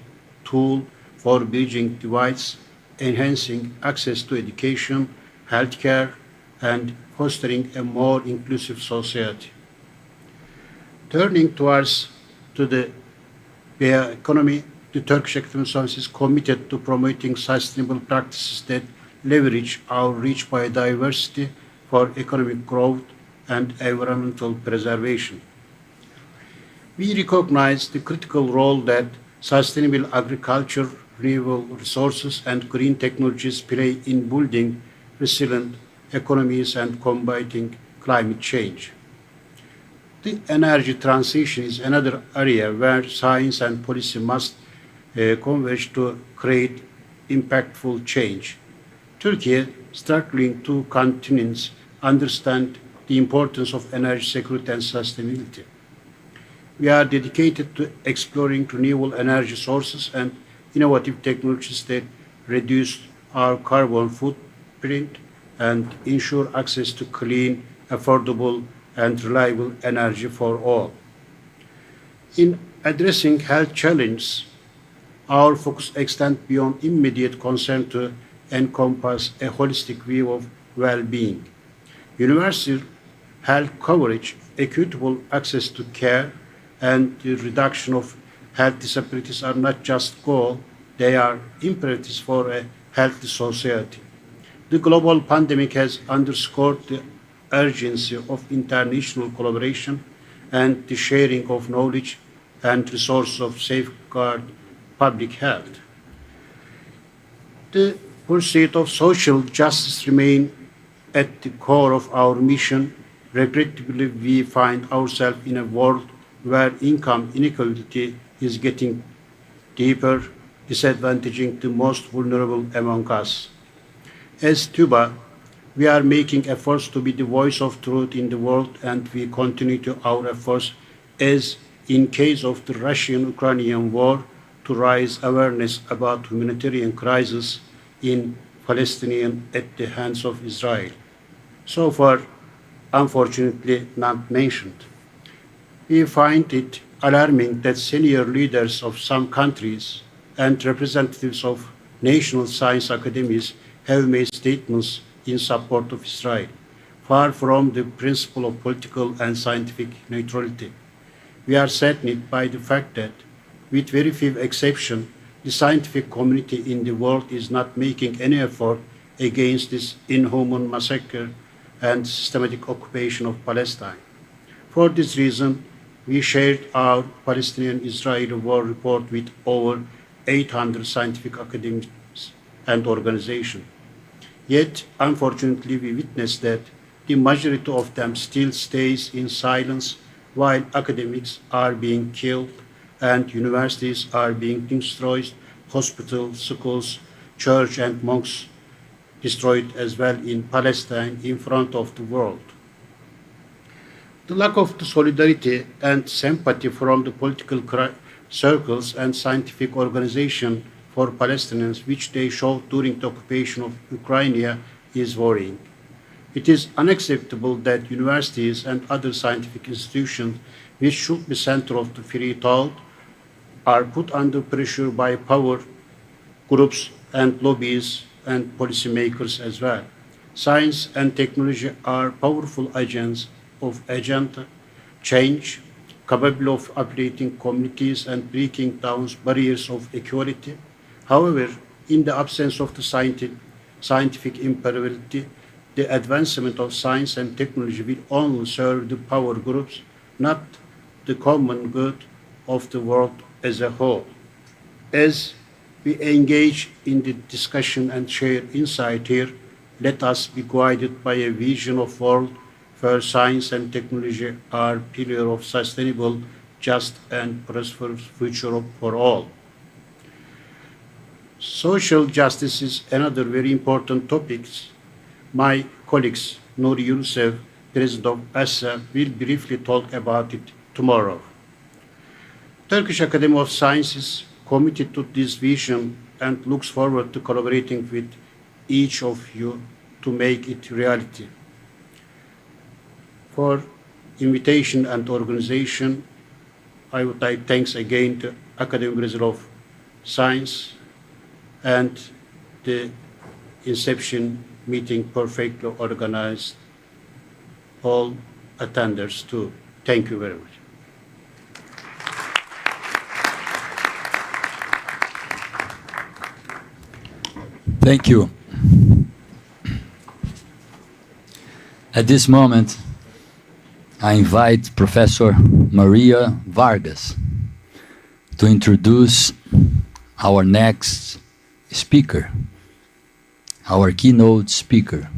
tool for bridging divides, enhancing access to education, healthcare, and fostering a more inclusive society. Turning to the economy, the Turkish Academy of Sciences is committed to promoting sustainable practices that leverage our rich biodiversity for economic growth and environmental preservation. We recognize the critical role that sustainable agriculture, renewable resources, and green technologies play in building resilient economies and combating climate change. The energy transition is another area where science and policy must converge to create impactful change. Turkey, struggling two continents, understand the importance of energy security and sustainability. We are dedicated to exploring renewable energy sources and innovative technologies that reduce our carbon footprint and ensure access to clean, affordable, and reliable energy for all. In addressing health challenges, our focus extends beyond immediate concern to encompass a holistic view of well-being. Universal health coverage, equitable access to care, and the reduction of health disparities are not just goals, they are imperatives for a healthy society. The global pandemic has underscored the urgency of international collaboration and the sharing of knowledge and resources of safeguard public health. The pursuit of social justice remains at the core of our mission. Regrettably, we find ourselves in a world where income inequality is getting deeper, disadvantaging the most vulnerable among us. As Tuba, we are making efforts to be the voice of truth in the world, and we continue to our efforts, as in case of the Russian-Ukrainian war, to raise awareness about humanitarian crisis in Palestine at the hands of Israel. So far, unfortunately, not mentioned. We find it alarming that senior leaders of some countries and representatives of national science academies have made statements in support of Israel, far from the principle of political and scientific neutrality. We are saddened by the fact that, with very few exceptions, the scientific community in the world is not making any effort against this inhuman massacre and systematic occupation of Palestine. For this reason, we shared our Palestinian-Israeli war report with over 800 scientific academics and organizations. Yet, unfortunately, we witness that the majority of them still stays in silence while academics are being killed and universities are being destroyed, hospitals, schools, church and mosques destroyed as well in Palestine in front of the world. The lack of the solidarity and sympathy from the political circles and scientific organizations for Palestinians, which they showed during the occupation of Ukraine, is worrying. It is unacceptable that universities and other scientific institutions, which should be center of the free thought, are put under pressure by power groups and lobbies and policymakers as well. Science and technology are powerful agents of agenda change, capable of uplifting communities and breaking down barriers of equality. However, in the absence of the scientific imperability, the advancement of science and technology will only serve the power groups, not the common good of the world as a whole. As we engage in the discussion and share insight here, let us be guided by a vision of world where science and technology are pillars of sustainable just and prosperous future for all. Social justice is another very important topic. My colleagues, Nuri Yunusef, President of ASSA, will briefly talk about it tomorrow. Turkish Academy of Sciences committed to this vision and looks forward to collaborating with each of you to make it reality. For invitation and organization, I would like thanks again to Academy Brazil of Science and the Inception meeting perfectly organized. All attenders too. Thank you very much. Thank you. At this moment, I invite Professor Maria Vargas to introduce our next speaker, our keynote speaker.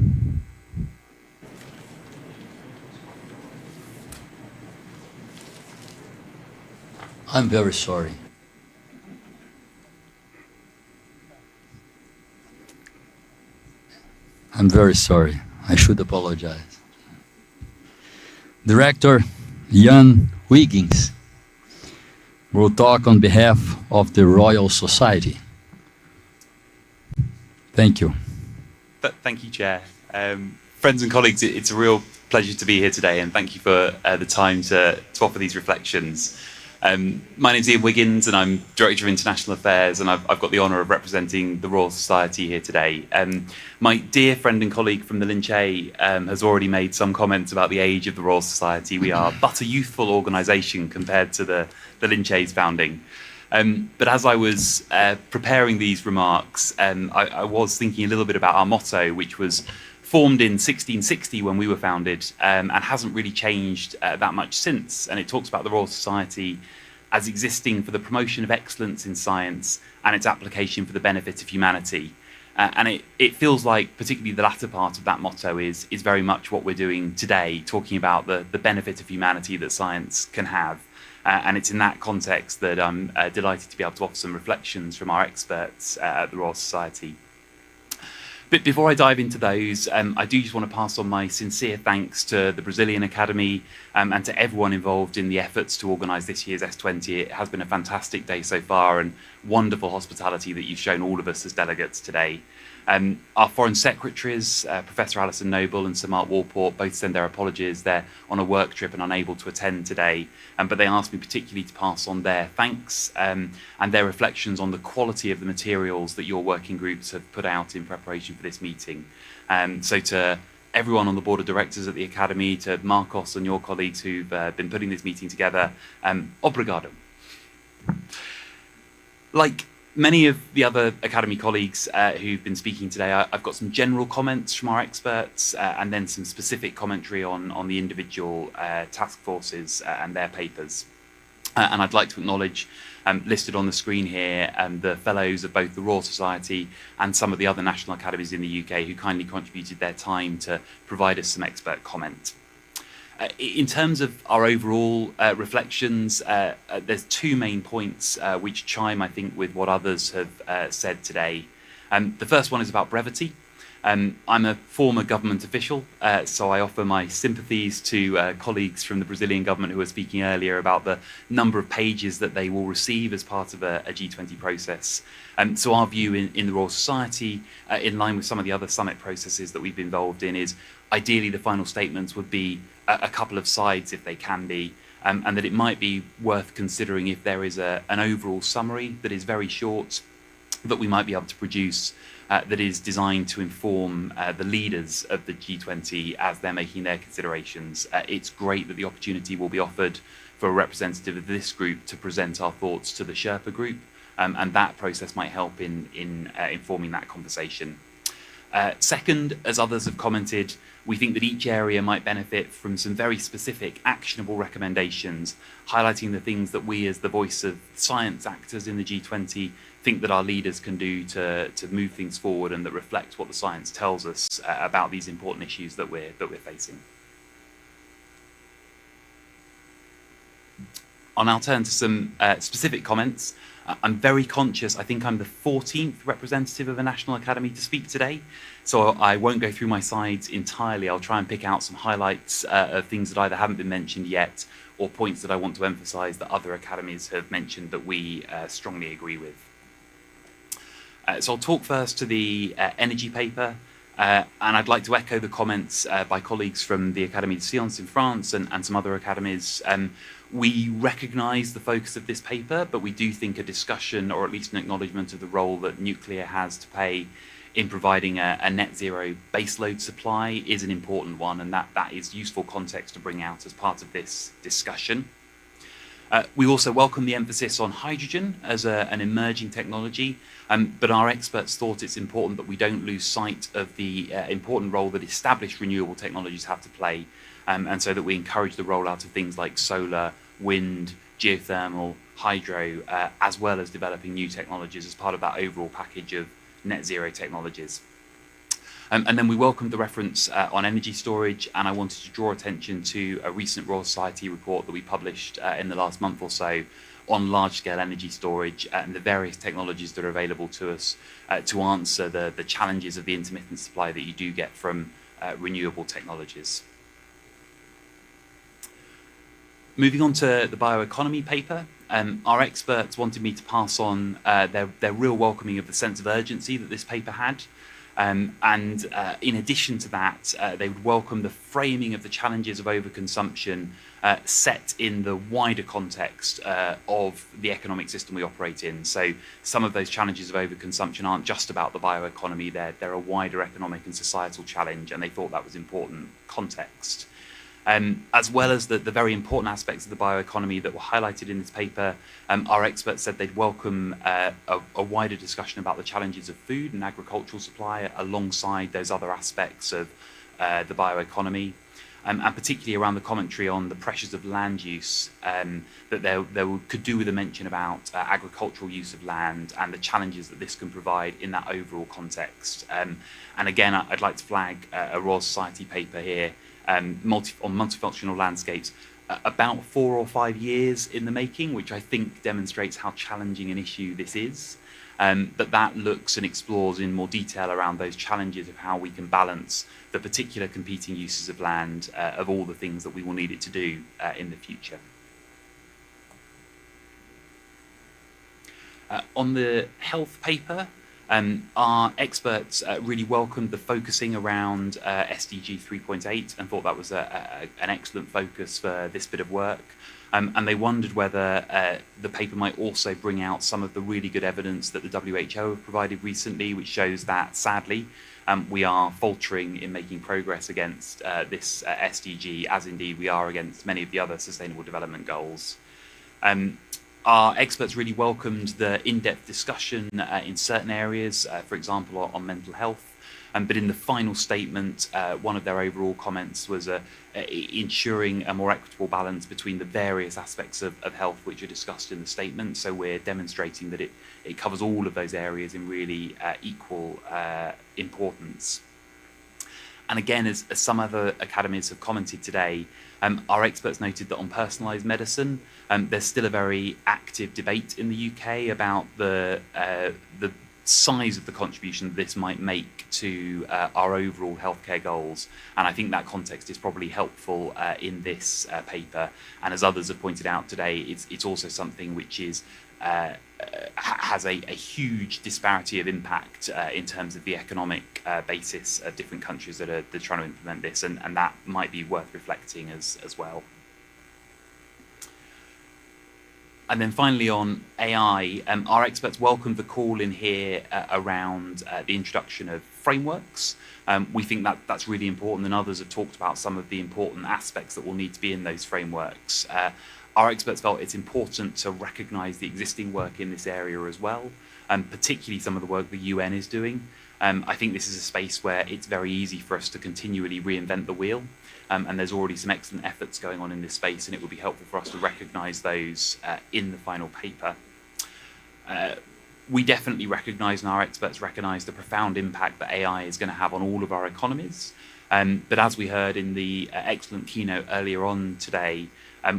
I'm very sorry. I'm very sorry. I should apologize. Director Jan Wiggins will talk on behalf of the Royal Society. Thank you. Thank you, Chair. Friends and colleagues, it's a real pleasure to be here today, and thank you for the time to offer these reflections. My name's Ian Wiggins, and I'm Director of International Affairs, and I've got the honour of representing the Royal Society here today. My dear friend and colleague from the Lince has already made some comments about the age of the Royal Society. We are but a youthful organisation compared to the Lince's founding. But as I was preparing these remarks, I was thinking a little bit about our motto, which was formed in 1660 when we were founded, and hasn't really changed that much since. And it talks about the Royal Society as existing for the promotion of excellence in science and its application for the benefit of humanity. And it feels like particularly the latter part of that motto is very much what we're doing today, talking about the benefit of humanity that science can have. And it's in that context that I'm delighted to be able to offer some reflections from our experts at the Royal Society. But before I dive into those, I do just want to pass on my sincere thanks to the Brazilian Academy and to everyone involved in the efforts to organise this year's S20. It has been a fantastic day so far, and wonderful hospitality that you've shown all of us as delegates today. Our foreign secretaries, Professor Alison Noble and Sir Mark Walport, both send their apologies. They're on a work trip and unable to attend today, but they asked me particularly to pass on their thanks and their reflections on the quality of the materials that your working groups have put out in preparation for this meeting. So to everyone on the board of directors at the Academy, to Marcos and your colleagues who've been putting this meeting together, obrigado. Like many of the other Academy colleagues who've been speaking today, I've got some general comments from our experts and then some specific commentary on the individual task forces and their papers. And I'd like to acknowledge, listed on the screen here, the fellows of both the Royal Society and some of the other national academies in the UK who kindly contributed their time to provide us some expert comment. In terms of our overall reflections, there's two main points which chime, I think, with what others have said today. The first one is about brevity. I'm a former government official, so I offer my sympathies to colleagues from the Brazilian government who were speaking earlier about the number of pages that they will receive as part of a G20 process. So our view in the Royal Society, in line with some of the other summit processes that we've been involved in, is ideally the final statements would be a couple of sides if they can be, and that it might be worth considering if there is an overall summary that is very short that we might be able to produce that is designed to inform the leaders of the G20 as they're making their considerations. It's great that the opportunity will be offered for a representative of this group to present our thoughts to the Sherpa group, and that process might help in informing that conversation. Second, as others have commented, we think that each area might benefit from some very specific actionable recommendations, highlighting the things that we as the voice of science actors in the G20 think that our leaders can do to move things forward and that reflect what the science tells us about these important issues that we're facing. I'll now turn to some specific comments. I'm very conscious, I think I'm the 14th representative of a National Academy to speak today, so I won't go through my slides entirely. I'll try and pick out some highlights of things that either haven't been mentioned yet or points that I want to emphasise that other academies have mentioned that we strongly agree with. So I'll talk first to the energy paper, and I'd like to echo the comments by colleagues from the Académie de Sciences in France and some other academies. We recognise the focus of this paper, but we do think a discussion, or at least an acknowledgement of the role that nuclear has to play in providing a net zero baseload supply is an important one, and that is useful context to bring out as part of this discussion. We also welcome the emphasis on hydrogen as an emerging technology, but our experts thought it's important that we don't lose sight of the important role that established renewable technologies have to play, and so that we encourage the rollout of things like solar, wind, geothermal, hydro, as well as developing new technologies as part of that overall package of net zero technologies. And then we welcomed the reference on energy storage, and I wanted to draw attention to a recent Royal Society report that we published in the last month or so on large-scale energy storage and the various technologies that are available to us to answer the challenges of the intermittent supply that you do get from renewable technologies. Moving on to the bioeconomy paper, our experts wanted me to pass on their real welcoming of the sense of urgency that this paper had. And in addition to that, they would welcome the framing of the challenges of overconsumption set in the wider context of the economic system we operate in. So some of those challenges of overconsumption aren't just about the bioeconomy, they're a wider economic and societal challenge, and they thought that was important context. As well as the very important aspects of the bioeconomy that were highlighted in this paper, our experts said they'd welcome a wider discussion about the challenges of food and agricultural supply alongside those other aspects of the bioeconomy, and particularly around the commentary on the pressures of land use, that there could do with a mention about agricultural use of land and the challenges that this can provide in that overall context. And again, I'd like to flag a Royal Society paper here on multifunctional landscapes, about 4 or 5 years in the making, which I think demonstrates how challenging an issue this is. But that looks and explores in more detail around those challenges of how we can balance the particular competing uses of land of all the things that we will need it to do in the future. On the health paper, our experts really welcomed the focusing around SDG 3.8 and thought that was an excellent focus for this bit of work. And they wondered whether the paper might also bring out some of the really good evidence that the WHO have provided recently, which shows that, sadly, we are faltering in making progress against this SDG, as indeed we are against many of the other Sustainable Development Goals. Our experts really welcomed the in-depth discussion in certain areas, for example, on mental health. But in the final statement, one of their overall comments was ensuring a more equitable balance between the various aspects of health which are discussed in the statement. So we're demonstrating that it covers all of those areas in really equal importance. And again, as some other academies have commented today, our experts noted that on personalised medicine, there's still a very active debate in the UK about the size of the contribution that this might make to our overall healthcare goals. And I think that context is probably helpful in this paper. And as others have pointed out today, it's also something which is has a huge disparity of impact in terms of the economic basis of different countries that are trying to implement this, and that might be worth reflecting as well. And then finally on AI, our experts welcomed the call in here around the introduction of frameworks. We think that that's really important, and others have talked about some of the important aspects that will need to be in those frameworks. Our experts felt it's important to recognise the existing work in this area as well, and particularly some of the work the UN is doing. I think this is a space where it's very easy for us to continually reinvent the wheel, and there's already some excellent efforts going on in this space, and it would be helpful for us to recognise those in the final paper. We definitely recognise, and our experts recognise, the profound impact that AI is going to have on all of our economies. But as we heard in the excellent keynote earlier on today,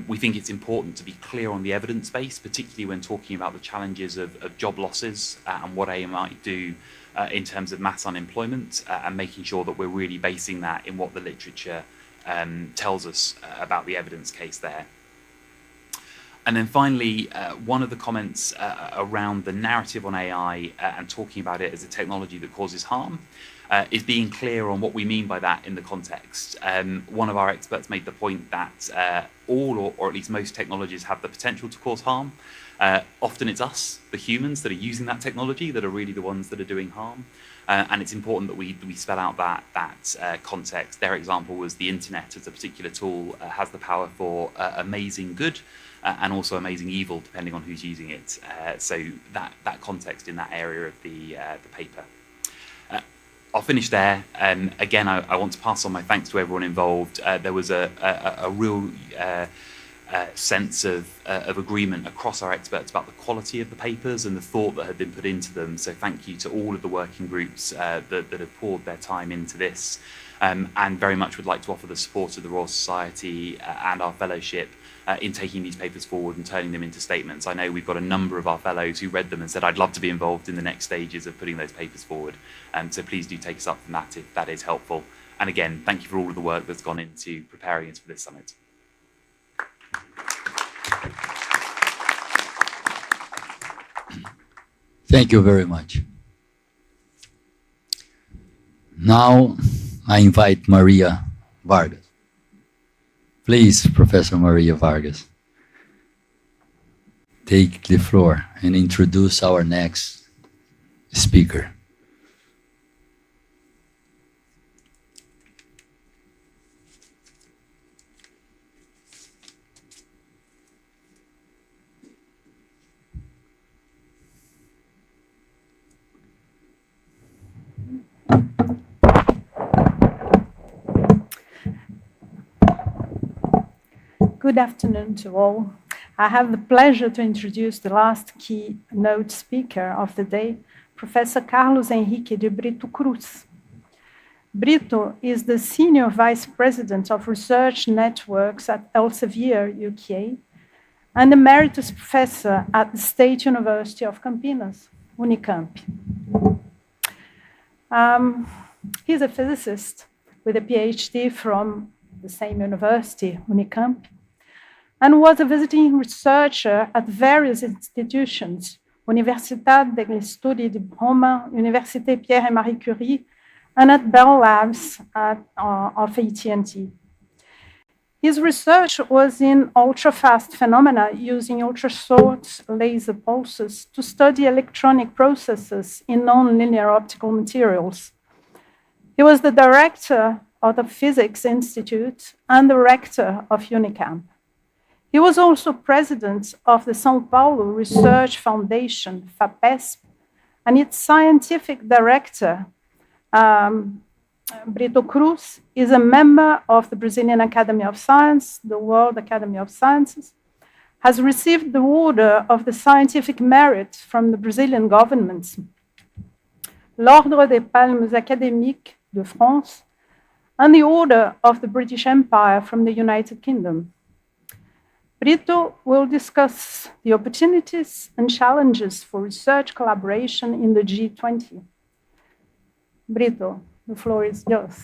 we think it's important to be clear on the evidence base, particularly when talking about the challenges of job losses and what AI might do in terms of mass unemployment, and making sure that we're really basing that in what the literature tells us about the evidence case there. And then finally, one of the comments around the narrative on AI and talking about it as a technology that causes harm is being clear on what we mean by that in the context. One of our experts made the point that all or at least most technologies have the potential to cause harm. Often it's us, the humans, that are using that technology that are really the ones that are doing harm. And it's important that we spell out that context. Their example was the internet as a particular tool has the power for amazing good and also amazing evil, depending on who's using it. So that context in that area of the paper. I'll finish there. Again, I want to pass on my thanks to everyone involved. There was a real sense of agreement across our experts about the quality of the papers and the thought that had been put into them. So thank you to all of the working groups that have poured their time into this, and very much would like to offer the support of the Royal Society and our fellowship in taking these papers forward and turning them into statements. I know we've got a number of our fellows who read them and said, I'd love to be involved in the next stages of putting those papers forward. So please do take us up from that if that is helpful. And again, thank you for all of the work that's gone into preparing us for this summit. Thank you very much. Now I invite Maria Vargas. Please, Professor Maria Vargas, take the floor and introduce our next speaker. Good afternoon to all. I have the pleasure to introduce the last keynote speaker of the day, Professor Carlos Henrique de Brito Cruz. Brito is the Senior Vice President of Research Networks at Elsevier, UK, and Emeritus Professor at the State University of Campinas, Unicamp. He's a physicist with a PhD from the same university, Unicamp, and was a visiting researcher at various institutions, Universitat degli Studi di Roma, Université Pierre et Marie Curie, and at Bell Labs of AT&T. His research was in ultra-fast phenomena using ultra-short laser pulses to study electronic processes in nonlinear optical materials. He was the director of the Physics Institute and the rector of Unicamp. He was also president of the São Paulo Research Foundation, FAPESP, and its scientific director. Brito Cruz is a member of the Brazilian Academy of Science, the World Academy of Sciences, has received the Order of the Scientific Merit from the Brazilian government, l'Ordre des Palmes Académiques de France, and the Order of the British Empire from the United Kingdom. Brito will discuss the opportunities and challenges for research collaboration in the G20. Brito, the floor is yours.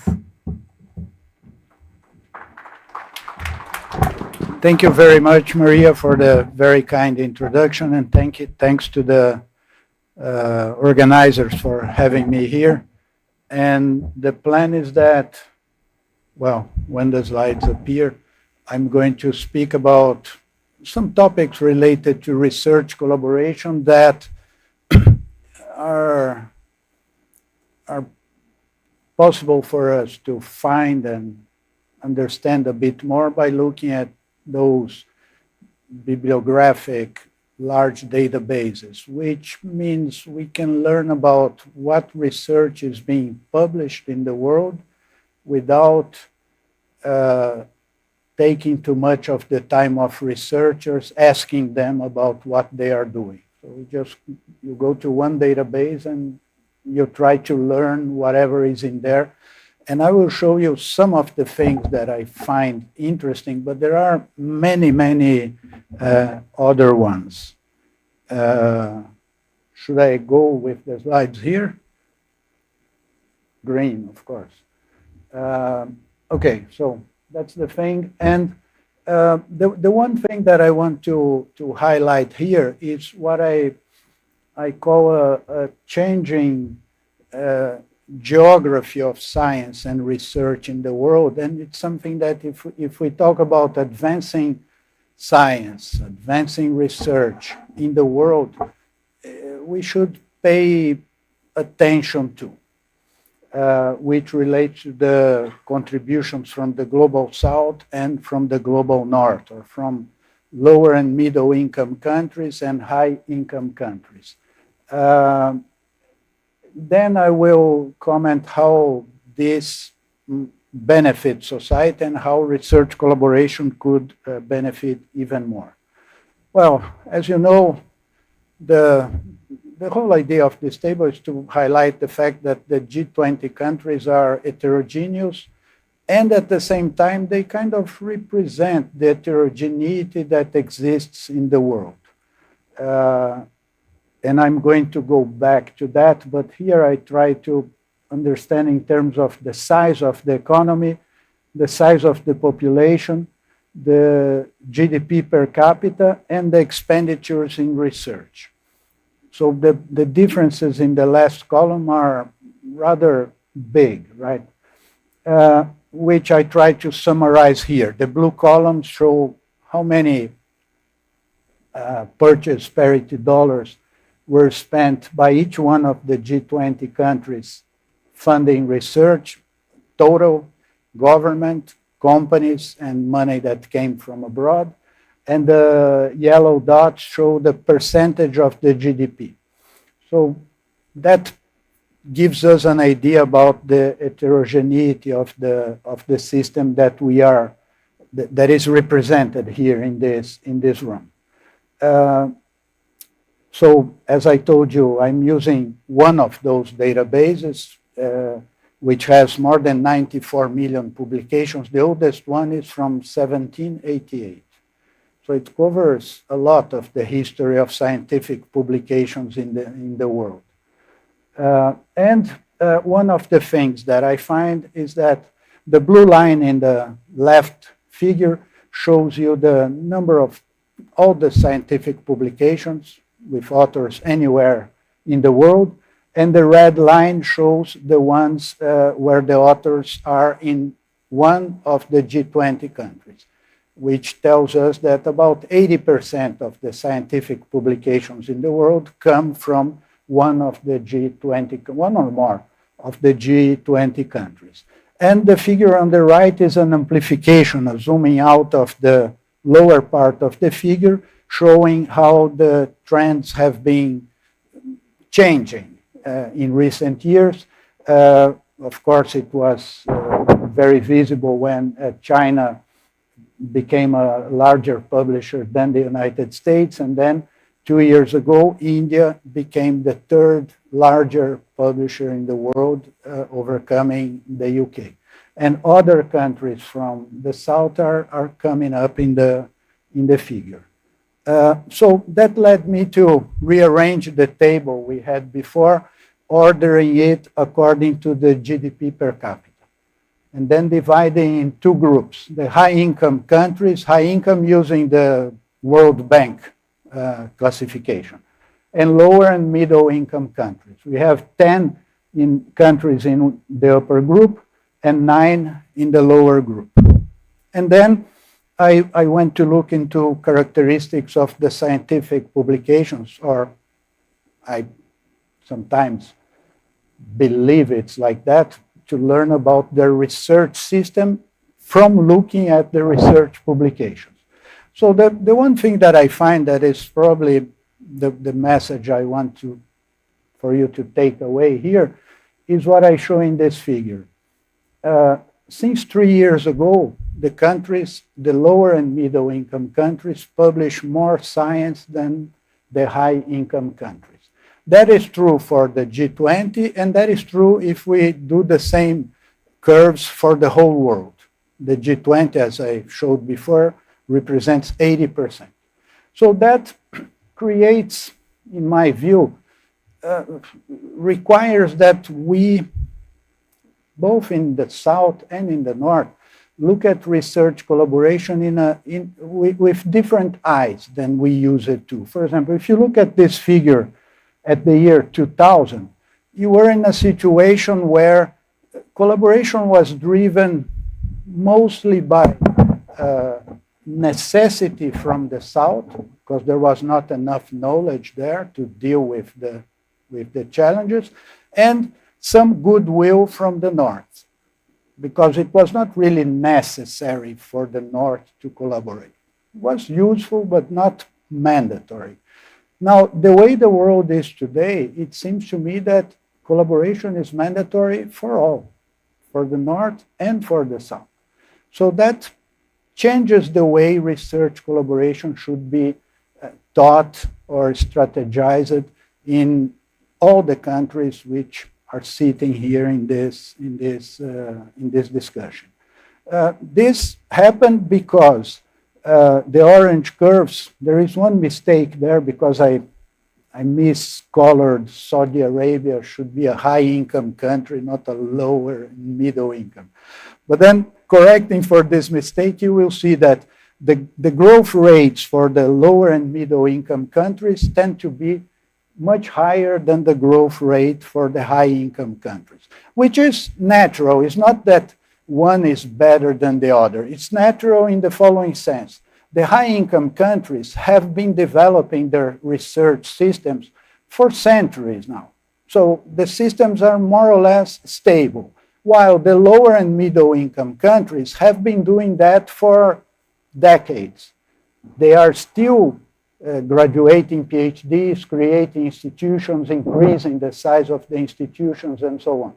Thank you very much, Maria, for the very kind introduction, and thanks to the organizers for having me here. And the plan is that, well, when the slides appear, I'm going to speak about some topics related to research collaboration that are possible for us to find and understand a bit more by looking at those bibliographic large databases, which means we can learn about what research is being published in the world without taking too much of the time of researchers asking them about what they are doing. So you go to one database and you try to learn whatever is in there. And I will show you some of the things that I find interesting, but there are many, many other ones. Should I go with the slides here? Green, of course. Okay, so that's the thing. And the one thing that I want to highlight here is what I call a changing geography of science and research in the world. And it's something that if we talk about advancing science, advancing research in the world, we should pay attention to, which relates to the contributions from the global south and from the global north, or from lower and middle income countries and high income countries. Then I will comment how this benefits society and how research collaboration could benefit even more. Well, as you know, the whole idea of this table is to highlight the fact that the G20 countries are heterogeneous, and at the same time, they kind of represent the heterogeneity that exists in the world. And I'm going to go back to that, but here I try to understand in terms of the size of the economy, the size of the population, the GDP per capita, and the expenditures in research. So the differences in the last column are rather big, right? Which I try to summarize here. The blue columns show how many purchase parity dollars were spent by each one of the G20 countries funding research, total, government, companies, and money that came from abroad. And the yellow dots show the percentage of the GDP. So that gives us an idea about the heterogeneity of the system that that is represented here in this room. So as I told you, I'm using one of those databases, which has more than 94 million publications. The oldest one is from 1788. So it covers a lot of the history of scientific publications in the world. And one of the things that I find is that the blue line in the left figure shows you the number of all the scientific publications with authors anywhere in the world, and the red line shows the ones where the authors are in one of the G20 countries, which tells us that about 80% of the scientific publications in the world come from one of the G20, one or more of the G20 countries. And the figure on the right is an amplification, a zooming out of the lower part of the figure, showing how the trends have been changing in recent years. Of course, it was very visible when China became a larger publisher than the United States, and then 2 years ago, India became the third larger publisher in the world, overcoming the UK. And other countries from the south are coming up in the figure. So that led me to rearrange the table we had before, ordering it according to the GDP per capita, and then dividing in two groups: the high-income countries, high income using the World Bank classification, and lower and middle-income countries. We have 10 countries in the upper group and 9 in the lower group. And then I went to look into characteristics of the scientific publications, or I sometimes believe it's like that, to learn about the research system from looking at the research publications. So the one thing that I find that is probably the message I want for you to take away here is what I show in this figure. Since 3 years ago, the countries, the lower and middle income countries, publish more science than the high income countries. That is true for the G20, and that is true if we do the same curves for the whole world. The G20, as I showed before, represents 80%. So that creates, in my view, requires that we, both in the South and in the North, look at research collaboration with different eyes than we use it to. For example, if you look at this figure at the year 2000, you were in a situation where collaboration was driven mostly by necessity from the South, because there was not enough knowledge there to deal with the challenges, and some goodwill from the North, because it was not really necessary for the North to collaborate. It was useful, but not mandatory. Now, the way the world is today, it seems to me that collaboration is mandatory for all, for the North and for the South. So that changes the way research collaboration should be taught or strategized in all the countries which are sitting here in this discussion. This happened because the orange curves, there is one mistake there because I miscolored Saudi Arabia should be a high-income country, not a lower middle income. But then correcting for this mistake, you will see that the growth rates for the lower and middle income countries tend to be much higher than the growth rate for the high income countries, which is natural. It's not that one is better than the other. It's natural in the following sense. The high income countries have been developing their research systems for centuries now. So the systems are more or less stable, while the lower and middle income countries have been doing that for decades. They are still graduating PhDs, creating institutions, increasing the size of the institutions, and so on.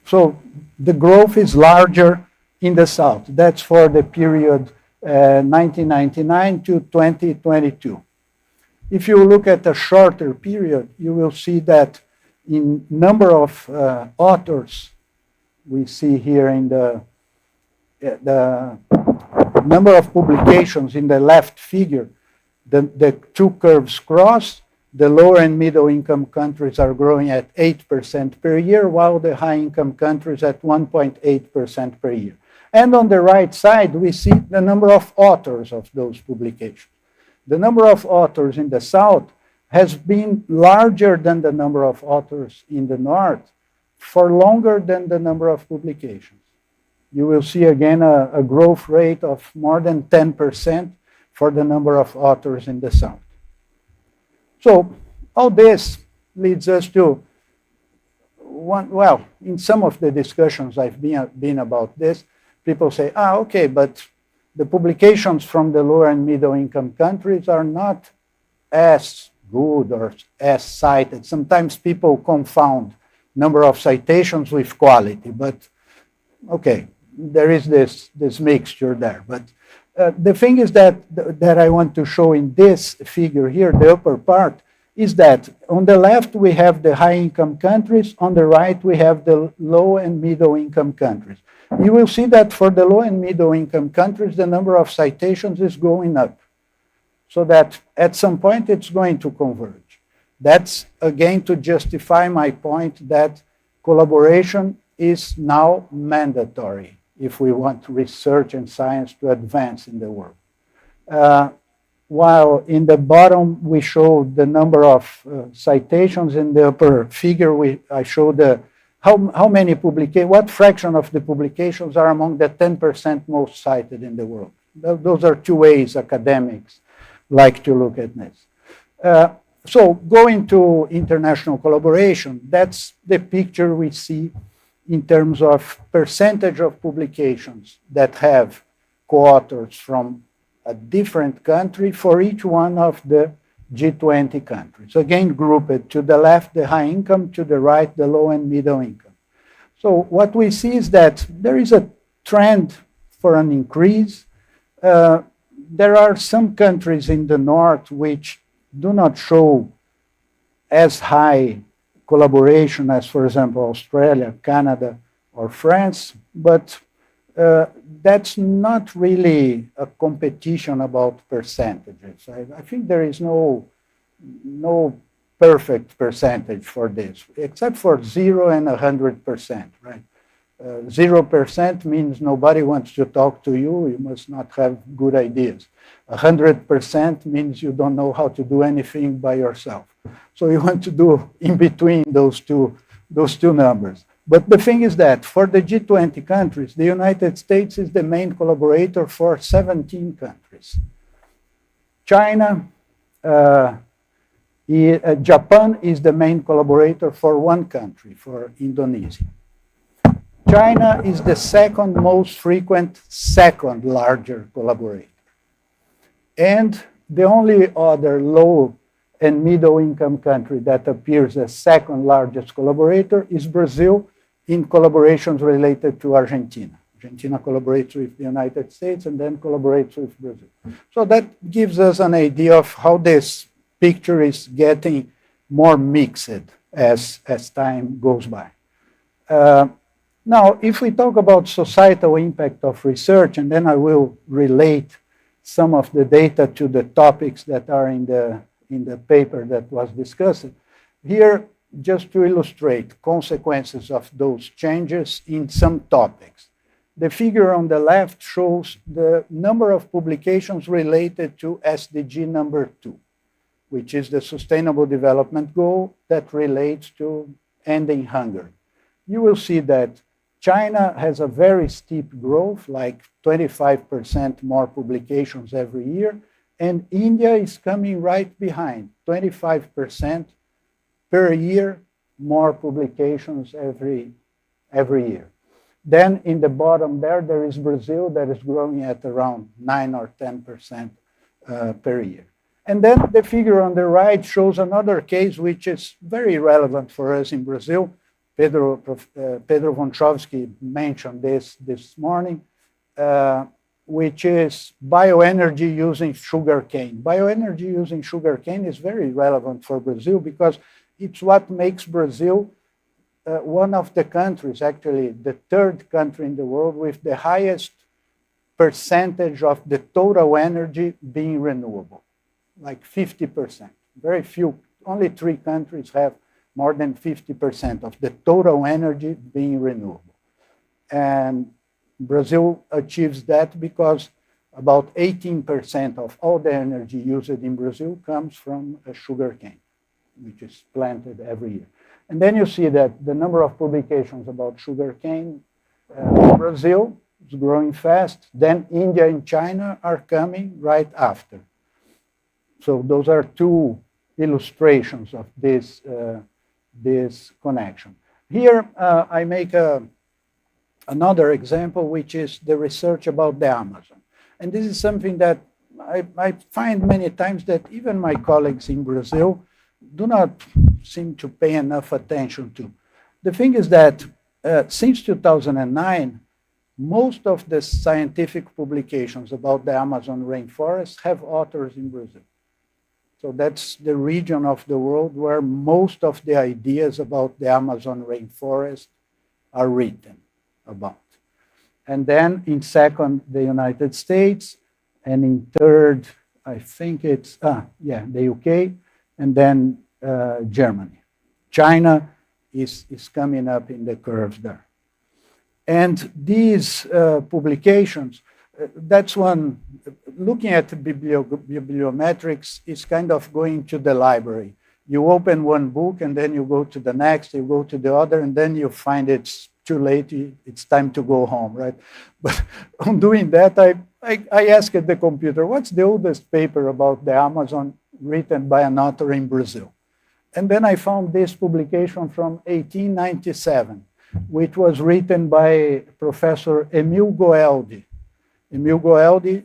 So the growth is larger in the South. That's for the period 1999 to 2022. If you look at a shorter period, you will see that in number of authors, we see here in the number of publications in the left figure, the two curves cross. The lower and middle income countries are growing at 8% per year, while the high income countries at 1.8% per year. And on the right side, we see the number of authors of those publications. The number of authors in the South has been larger than the number of authors in the North for longer than the number of publications. You will see again a growth rate of more than 10% for the number of authors in the South. So all this leads us to one, well, in some of the discussions I've been about this, people say, okay, but the publications from the lower and middle income countries are not as good or as cited. Sometimes people confound number of citations with quality, but okay, there is this mixture there. But the thing is that I want to show in this figure here, the upper part, is that on the left we have the high income countries, on the right we have the low and middle income countries. You will see that for the low and middle income countries, the number of citations is going up, so that at some point it's going to converge. That's again to justify my point that collaboration is now mandatory if we want research and science to advance in the world. While in the bottom we show the number of citations, in the upper figure I show how many publications, what fraction of the publications are among the 10% most cited in the world. Those are two ways academics like to look at this. So going to international collaboration, that's the picture we see in terms of percentage of publications that have co-authors from a different country for each one of the G20 countries. Again, grouped to the left, the high income, to the right, the low and middle income. So what we see is that there is a trend for an increase. There are some countries in the north which do not show as high collaboration as, for example, Australia, Canada, or France. but that's not really a competition about percentages. I think there is no perfect percentage for this, except for 0 and 100%, right? 0% means nobody wants to talk to you. You must not have good ideas. 100% means you don't know how to do anything by yourself. So you want to do in between those two numbers. But the thing is that for the G20 countries, the United States is the main collaborator for 17 countries. China, Japan is the main collaborator for one country, for Indonesia. China is the second most frequent, second larger collaborator. And the only other low and middle income country that appears as second largest collaborator is Brazil in collaborations related to Argentina. Argentina collaborates with the United States and then collaborates with Brazil. So that gives us an idea of how this picture is getting more mixed as time goes by. Now, if we talk about societal impact of research, and then I will relate some of the data to the topics that are in the paper that was discussed. Here, just to illustrate consequences of those changes in some topics. The figure on the left shows the number of publications related to SDG number 2, which is the Sustainable Development Goal that relates to ending hunger. You will see that China has a very steep growth, like 25% more publications every year, and India is coming right behind, 25% per year, more publications every year. Then in the bottom there is Brazil that is growing at around 9 or 10% per year. And then the figure on the right shows another case which is very relevant for us in Brazil. Pedro Wączowski mentioned this morning, which is bioenergy using sugarcane. Bioenergy using sugarcane is very relevant for Brazil because it's what makes Brazil one of the countries, actually the third country in the world with the highest percentage of the total energy being renewable, like 50%. Very few, only 3 countries have more than 50% of the total energy being renewable. And Brazil achieves that because about 18% of all the energy used in Brazil comes from sugarcane, which is planted every year. And then you see that the number of publications about sugarcane in Brazil is growing fast. Then India and China are coming right after. So those are 2 illustrations of this connection. Here I make another example, which is the research about the Amazon. And this is something that I find many times that even my colleagues in Brazil do not seem to pay enough attention to. The thing is that since 2009, most of the scientific publications about the Amazon rainforest have authors in Brazil. So that's the region of the world where most of the ideas about the Amazon rainforest are written about. And then in second, the United States, and in third, I think it's, the UK, and then Germany. China is coming up in the curves there. And these publications, that's one, looking at bibliometrics is kind of going to the library. You open one book and then you go to the next, you go to the other, and then you find it's too late, it's time to go home, right? But on doing that, I asked the computer, what's the oldest paper about the Amazon written by an author in Brazil? And then I found this publication from 1897, which was written by Professor Emil Goeldi. Emil Goeldi,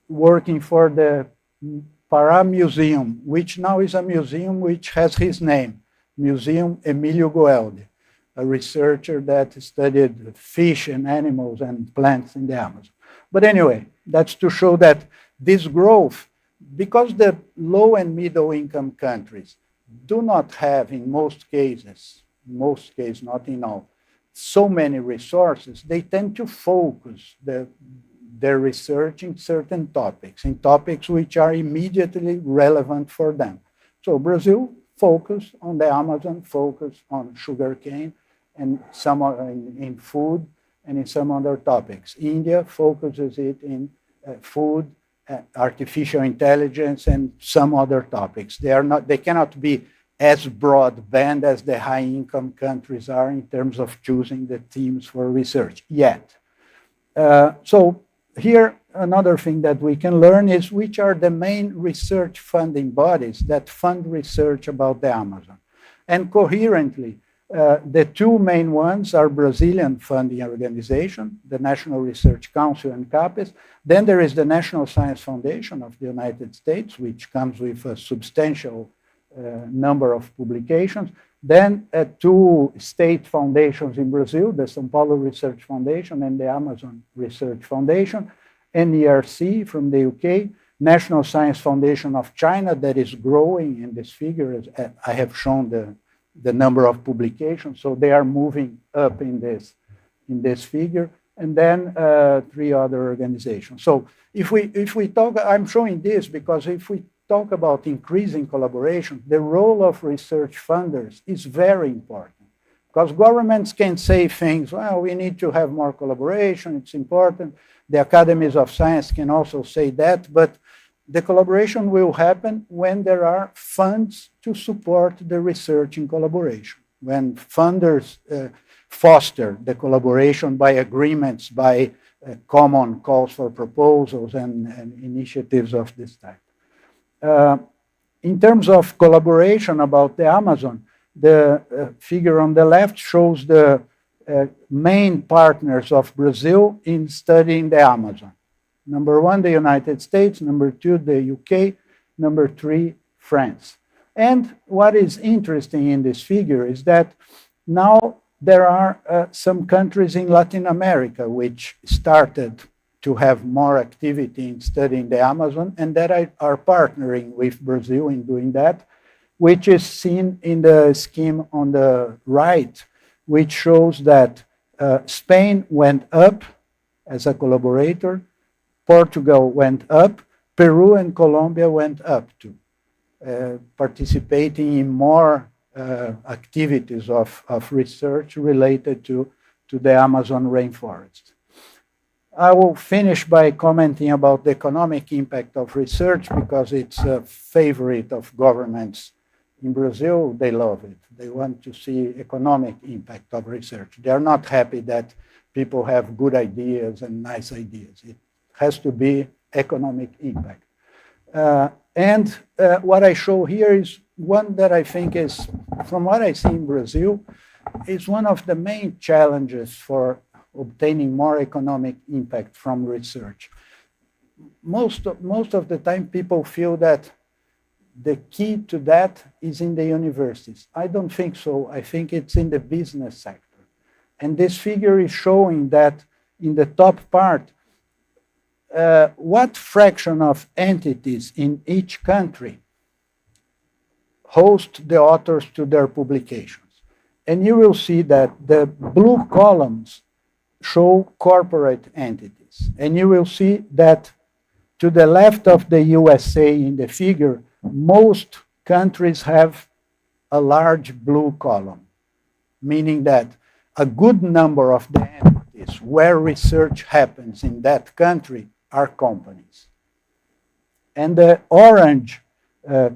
working for the Pará Museum, which now is a museum which has his name, Museum Emílio Goeldi, a researcher that studied fish and animals and plants in the Amazon. But anyway, that's to show that this growth, because the low and middle income countries do not have, in most cases, not in all, so many resources, they tend to focus their research in certain topics, in topics which are immediately relevant for them. So Brazil focus on the Amazon, focus on sugarcane, and some in food and in some other topics. India focuses it in food, artificial intelligence, and some other topics. They cannot be as broadband as the high-income countries are in terms of choosing the themes for research yet. So here, another thing that we can learn is which are the main research funding bodies that fund research about the Amazon. And coherently, the two main ones are Brazilian funding organization, the National Research Council and CAPES. Then there is the National Science Foundation of the United States, which comes with a substantial number of publications. Then two state foundations in Brazil, the São Paulo Research Foundation and the Amazon Research Foundation, NERC from the UK, National Science Foundation of China that is growing in this figure. I have shown the number of publications, so they are moving up in this figure, and then three other organizations. So if we talk, I'm showing this because if we talk about increasing collaboration, the role of research funders is very important. Because governments can say things, well, we need to have more collaboration, it's important. The academies of science can also say that, but the collaboration will happen when there are funds to support the research in collaboration. When funders foster the collaboration by agreements, by common calls for proposals and initiatives of this type. In terms of collaboration about the Amazon, the figure on the left shows the main partners of Brazil in studying the Amazon. Number one, the United States. Number two, the UK. Number three, France. And what is interesting in this figure is that now there are some countries in Latin America which started to have more activity in studying the Amazon and that are partnering with Brazil in doing that, which is seen in the scheme on the right, which shows that Spain went up as a collaborator, Portugal went up, Peru and Colombia went up too, participating in more activities of research related to the Amazon rainforest. I will finish by commenting about the economic impact of research because it's a favorite of governments. In Brazil, they love it. They want to see economic impact of research. They're not happy that people have good ideas and nice ideas. It has to be economic impact. And what I show here is one that I think is, from what I see in Brazil, is one of the main challenges for obtaining more economic impact from research. Most of the time, people feel that the key to that is in the universities. I don't think so. I think it's in the business sector. And this figure is showing that in the top part, what fraction of entities in each country host the authors to their publications. And you will see that the blue columns show corporate entities. And you will see that to the left of the USA in the figure, most countries have a large blue column, meaning that a good number of the entities where research happens in that country are companies. And the orange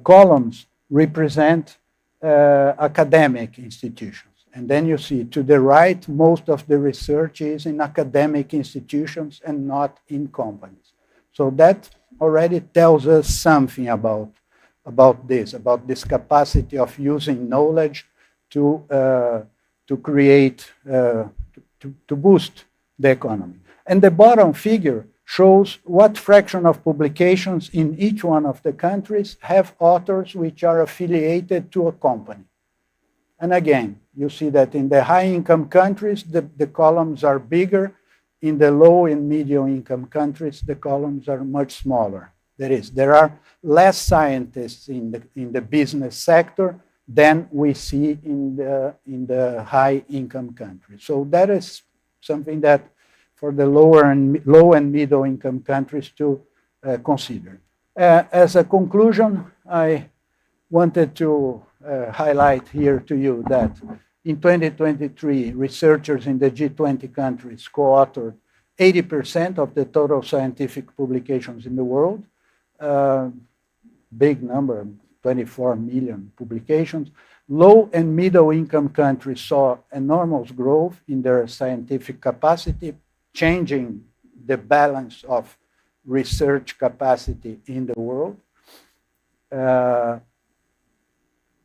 columns represent academic institutions. And then you see to the right, most of the research is in academic institutions and not in companies. So that already tells us something about this capacity of using knowledge to create, to boost the economy. And the bottom figure shows what fraction of publications in each one of the countries have authors which are affiliated to a company. And again, you see that in the high-income countries, the columns are bigger. In the low and medium-income countries, the columns are much smaller. There are less scientists in the business sector than we see in the high-income countries. So that is something that for the low and middle-income countries to consider. As a conclusion, I wanted to highlight here to you that in 2023, researchers in the G20 countries co-authored 80% of the total scientific publications in the world. Big number, 24 million publications. Low and middle income countries saw enormous growth in their scientific capacity, changing the balance of research capacity in the world.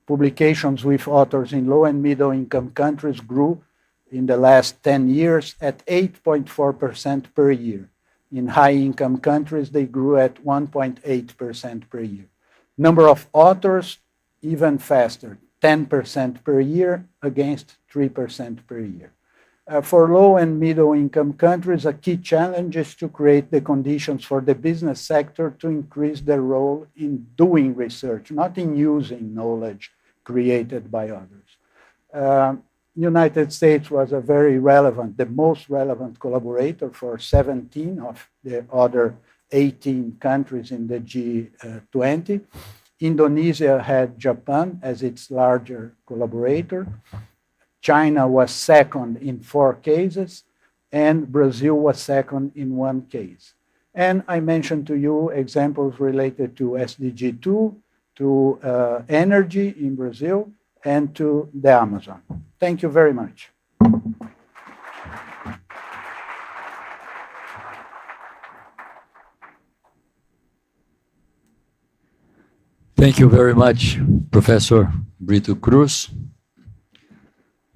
Publications with authors in low and middle income countries grew in the last 10 years at 8.4% per year. In high income countries, they grew at 1.8% per year. Number of authors, even faster, 10% per year against 3% per year. For low and middle income countries, a key challenge is to create the conditions for the business sector to increase their role in doing research, not in using knowledge created by others. United States was a very relevant, the most relevant collaborator for 17 of the other 18 countries in the G20. Indonesia had Japan as its larger collaborator. China was second in 4 cases, and Brazil was second in 1 case. And I mentioned to you examples related to SDG 2, to energy in Brazil, and to the Amazon. Thank you very much. Thank you very much, Professor Brito Cruz.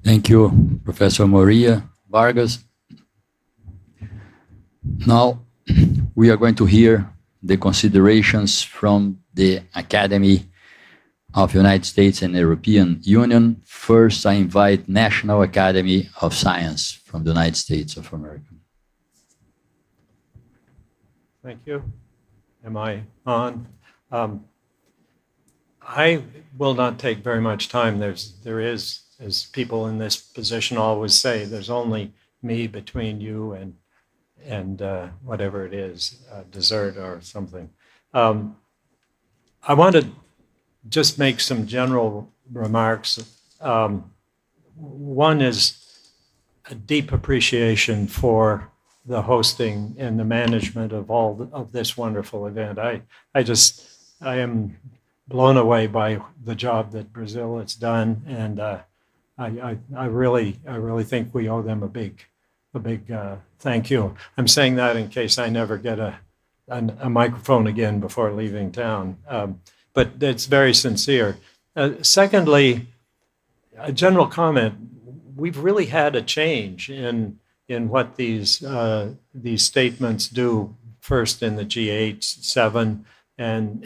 Thank you, Professor Maria Vargas. Now, we are going to hear the considerations from the Academy of United States and European Union. First, I invite National Academy of Science from the United States of America. Thank you. Am I on? I will not take very much time. There is, as people in this position always say, there's only me between you and whatever it is, dessert or something. I want to just make some general remarks. One is a deep appreciation for the hosting and the management of all of this wonderful event. I am blown away by the job that Brazil has done, and I really think we owe them a big thank you. I'm saying that in case I never get a microphone again before leaving town, but it's very sincere. Secondly, a general comment: we've really had a change in what these statements do. First in the G8, 7, and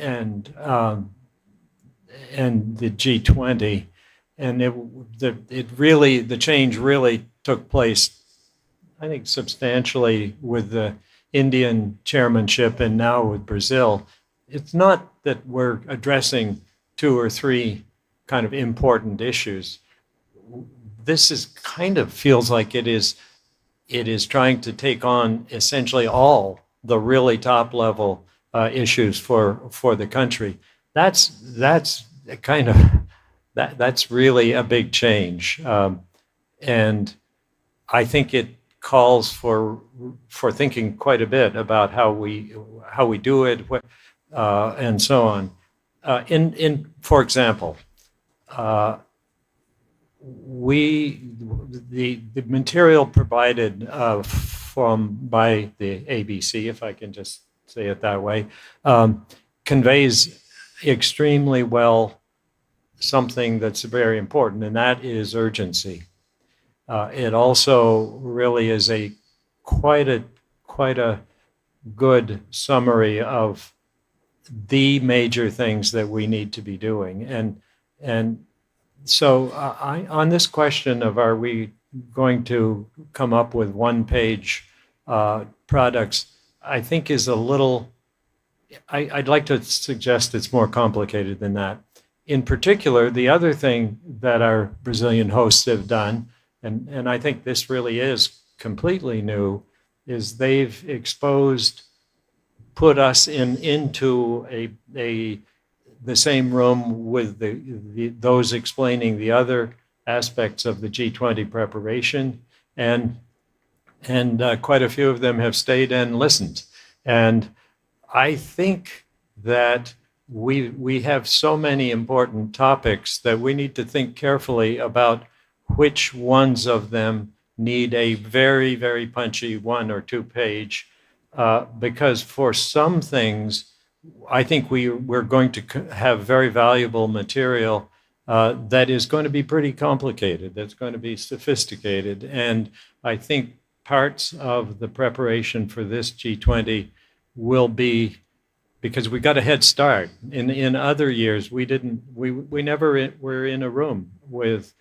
the G20, and the change really took place, I think, substantially with the Indian chairmanship and now with Brazil. It's not that we're addressing 2 or 3 kind of important issues. This is kind of feels like it is trying to take on essentially all the really top level issues for the country. That's really a big change, and I think it calls for thinking quite a bit about how we do it, and so on. For example, the material provided by the ABC, if I can just say it that way, conveys extremely well something that's very important, and that is urgency. It also really is quite a good summary of the major things that we need to be doing. And so on this question of are we going to come up with one-page products, I think is a little, I'd like to suggest it's more complicated than that. in particular, the other thing that our Brazilian hosts have done, and I think this really is completely new, is they've put us into the same room with those explaining the other aspects of the G20 preparation, and quite a few of them have stayed and listened. And I think that we have so many important topics that we need to think carefully about which ones of them need a very, very punchy 1 or 2 page, because for some things, I think we're going to have very valuable material that is going to be pretty complicated, that's going to be sophisticated. And I think parts of the preparation for this G20 will be, because we got a head start. In other years, we never were in a room with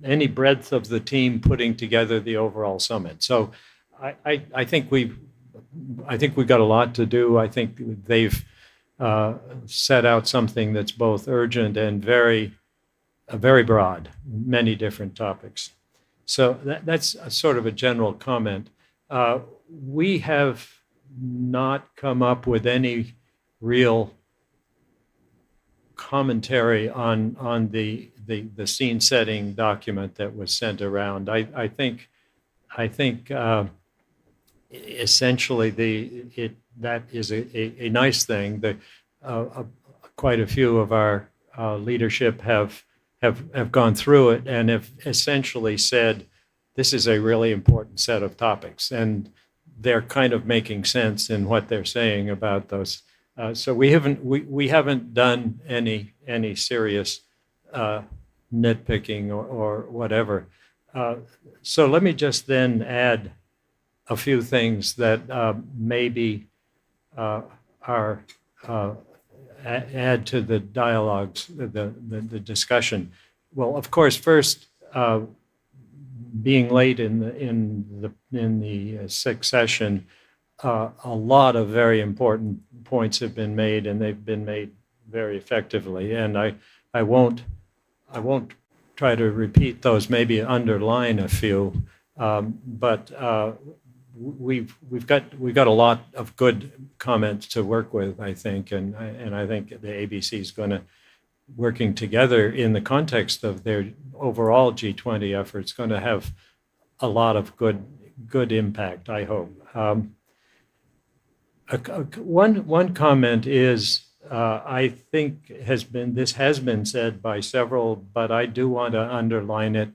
any breadth of the team putting together the overall summit. So I think we've got a lot to do. I think they've set out something that's both urgent and very broad, many different topics. So that's a sort of a general comment. We have not come up with any real commentary on the scene setting document that was sent around. I think essentially that is a nice thing. That quite a few of our leadership have gone through it and have essentially said this is a really important set of topics, and they're kind of making sense in what they're saying about those. So we haven't done any serious nitpicking or whatever. So let me just then add a few things that maybe are add to the dialogues, the discussion. Well, of course, first, being late in the sixth session, a lot of very important points have been made, and they've been made very effectively. And I won't try to repeat those. Maybe underline a few, but we've got a lot of good comments to work with, I think, and I think the ABC is going to, working together in the context of their overall G20 efforts, going to have a lot of good impact, I hope. One comment is, I think this has been said by several, but I do want to underline it.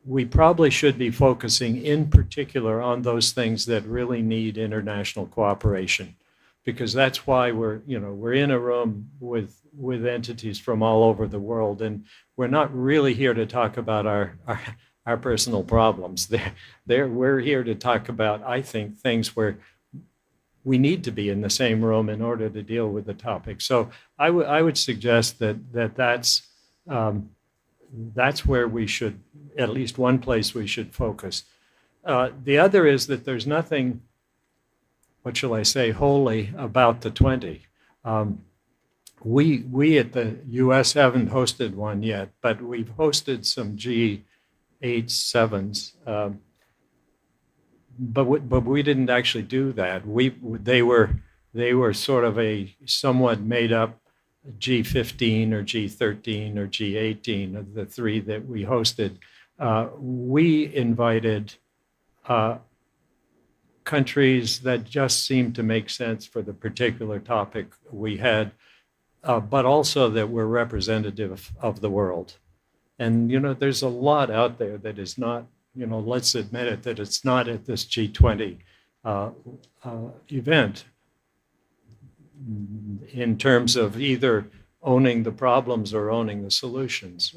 We probably should be focusing in particular on those things that really need international cooperation, because that's why we're in a room with entities from all over the world, and we're not really here to talk about our personal problems. We're here to talk about, I think, things where we need to be in the same room in order to deal with the topic. So I would suggest that's where we should, at least one place we should focus. The other is that there's nothing, what shall I say, holy about the 20. We at the US haven't hosted one yet, but we've hosted some G8s, 7s. But we didn't actually do that. They were sort of a somewhat made up G15 or G13 or G18 of the three that we hosted. We invited countries that just seemed to make sense for the particular topic we had, but also that were representative of the world. And, there's a lot out there that is not, let's admit it, that it's not at this G20 event in terms of either owning the problems or owning the solutions.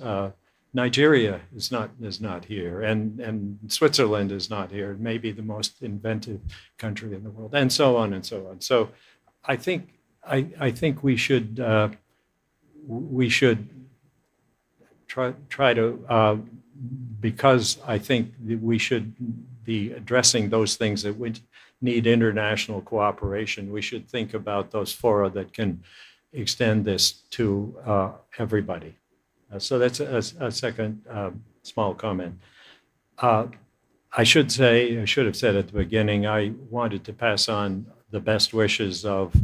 Nigeria is not here, and Switzerland is not here. It may be the most inventive country in the world, and so on and so on. So, I think we should try to, because I think that we should be addressing those things that need international cooperation, we should think about those fora that can extend this to everybody. So that's a second small comment. I should have said at the beginning, I wanted to pass on the best wishes of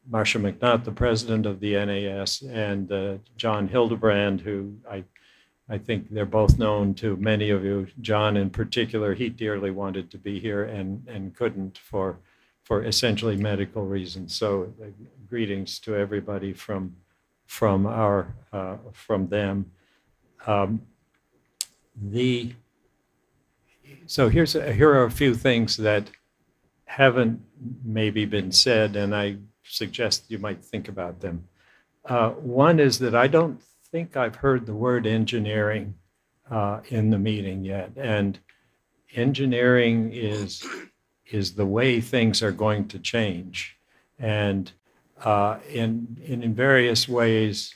Marcia McNutt, the president of the NAS, and John Hildebrand, who I think they're both known to many of you. John in particular, he dearly wanted to be here and couldn't for essentially medical reasons. So greetings to everybody from them. So here are a few things that haven't maybe been said, and I suggest you might think about them. One is that I don't think I've heard the word engineering in the meeting yet, and engineering is the way things are going to change, and in various ways,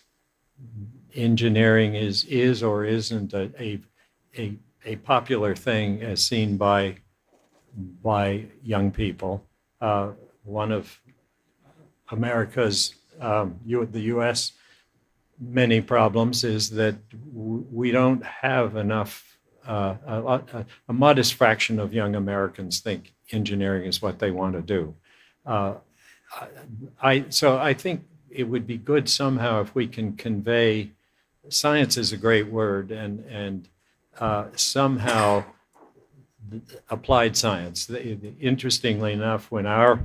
engineering is or isn't a popular thing as seen by young people. One of America's, the U.S. many problems is that we don't have enough. A modest fraction of young Americans think engineering is what they want to do. So I think it would be good somehow if we can convey. Science is a great word, and somehow applied science. Interestingly enough, when our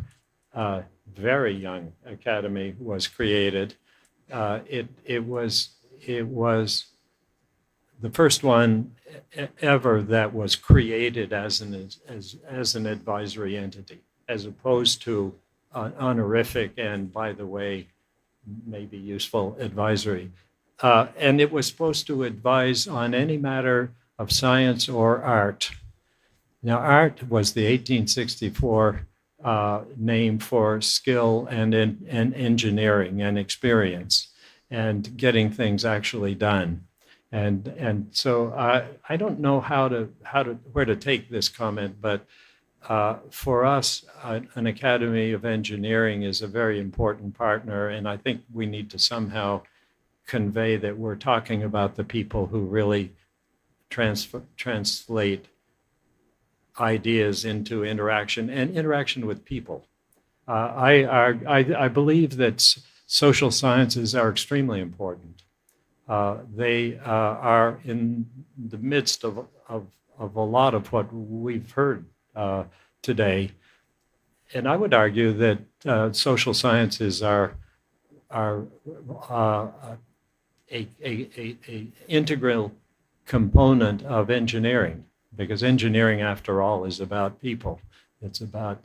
very young academy was created, it was the first one ever that was created as an advisory entity, as opposed to an honorific and, by the way, maybe useful advisory. And it was supposed to advise on any matter of science or art. Now, art was the 1864 name for skill and engineering and experience and getting things actually done. And so I don't know where to take this comment, but for us, an Academy of Engineering is a very important partner, and I think we need to somehow convey that we're talking about the people who really translate ideas into interaction and interaction with people. I believe that social sciences are extremely important. They are in the midst of a lot of what we've heard today. And I would argue that social sciences are a integral component of engineering, because engineering, after all, is about people. It's about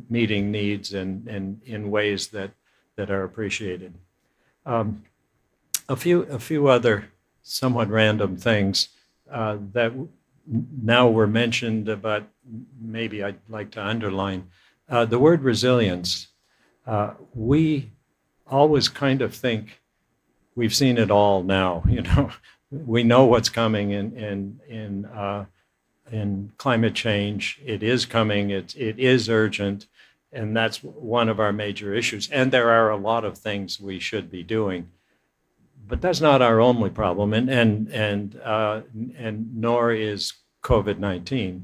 meeting needs and in ways that are appreciated. A few other somewhat random things that now were mentioned, but maybe I'd like to underline. The word resilience. We always kind of think we've seen it all now. We know what's coming in climate change. It is coming. It is urgent, and that's one of our major issues. And there are a lot of things we should be doing, but that's not our only problem. And nor is COVID-19.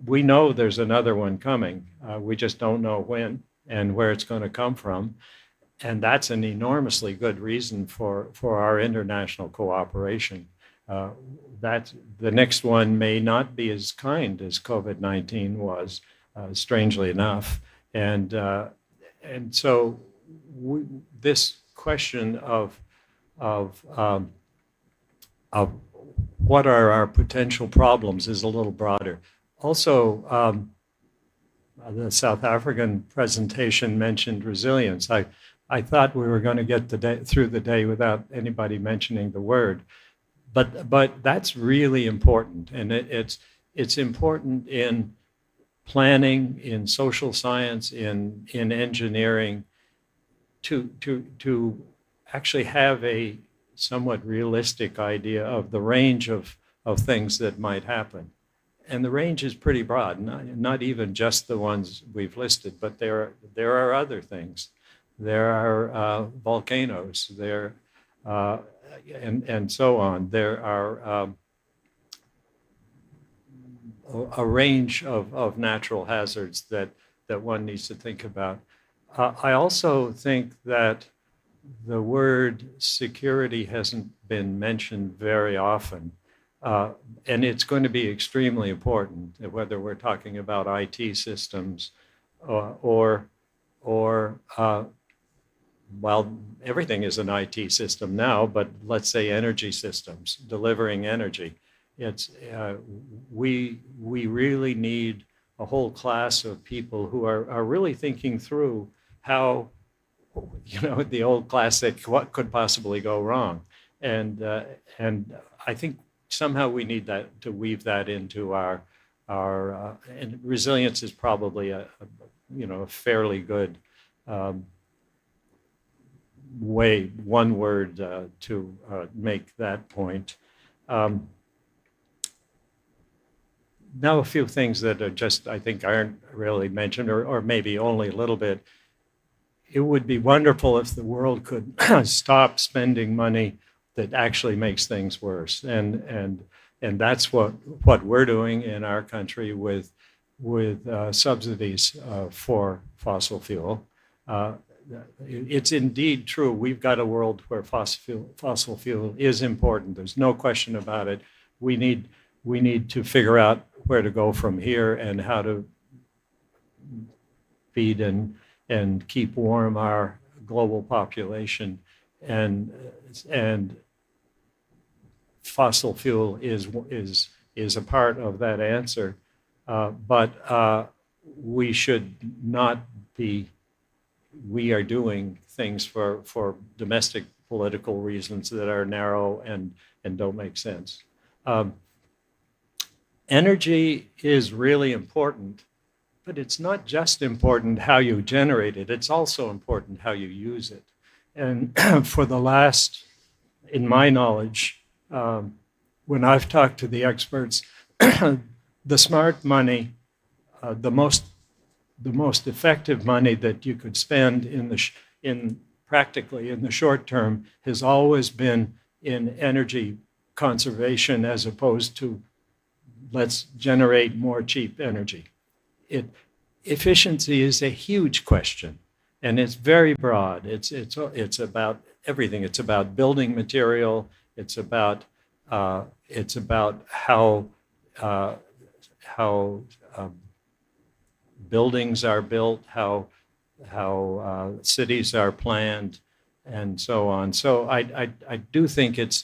We know there's another one coming. We just don't know when and where it's going to come from. And that's an enormously good reason for our international cooperation. That the next one may not be as kind as COVID-19 was, strangely enough. And so this question of what are our potential problems is a little broader. Also, the South African presentation mentioned resilience. I thought we were going to get through the day without anybody mentioning the word, but that's really important, and it's important in planning, in social science, in engineering, to actually have a somewhat realistic idea of the range of things that might happen. and the range is pretty broad, not even just the ones we've listed, but there are other things. There are volcanoes, and so on. There are a range of natural hazards that one needs to think about. I also think that the word security hasn't been mentioned very often. And it's going to be extremely important, whether we're talking about IT systems or well, everything is an IT system now, but let's say energy systems, delivering energy. It's we really need a whole class of people who are really thinking through how, the old classic, what could possibly go wrong, and I think somehow we need to weave that into our and resilience is probably a fairly good one word to make that point. Now a few things that are just, I think, aren't really mentioned, or maybe only a little bit. It would be wonderful if the world could stop spending money that actually makes things worse, and that's what we're doing in our country with subsidies for fossil fuel. It's indeed true. We've got a world where fossil fuel is important. There's no question about it. We need to figure out where to go from here and how to feed and keep warm our global population, and fossil fuel is a part of that answer, but we should not be. We are doing things for domestic political reasons that are narrow and don't make sense. Energy is really important, but it's not just important how you generate it, it's also important how you use it. And for the last, in my knowledge, when I've talked to the experts, the smart money, the most effective money that you could spend practically in the short term has always been in energy conservation as opposed to let's generate more cheap energy. Efficiency is a huge question, and it's very broad. It's about everything. It's about building material. It's about how buildings are built, how cities are planned, and so on. So I do think it's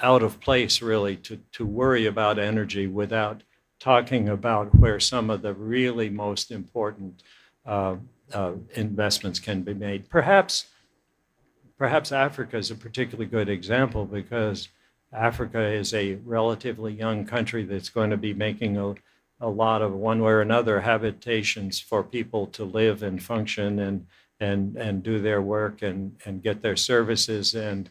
out of place really to worry about energy without talking about where some of the really most important investments can be made. Perhaps Africa is a particularly good example because Africa is a relatively young country that's going to be making a lot of, one way or another, habitations for people to live and function and do their work and get their services. And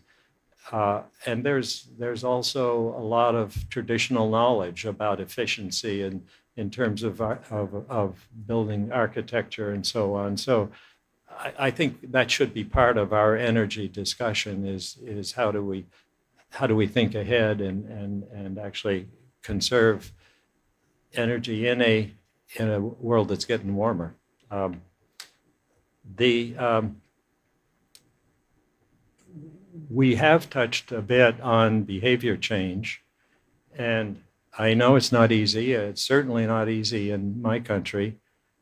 there's also a lot of traditional knowledge about efficiency and in terms of building architecture and so on. So I think that should be part of our energy discussion is how do we think ahead and actually conserve energy in a world that's getting warmer. We have touched a bit on behavior change, and I know it's not easy. It's certainly not easy in my country,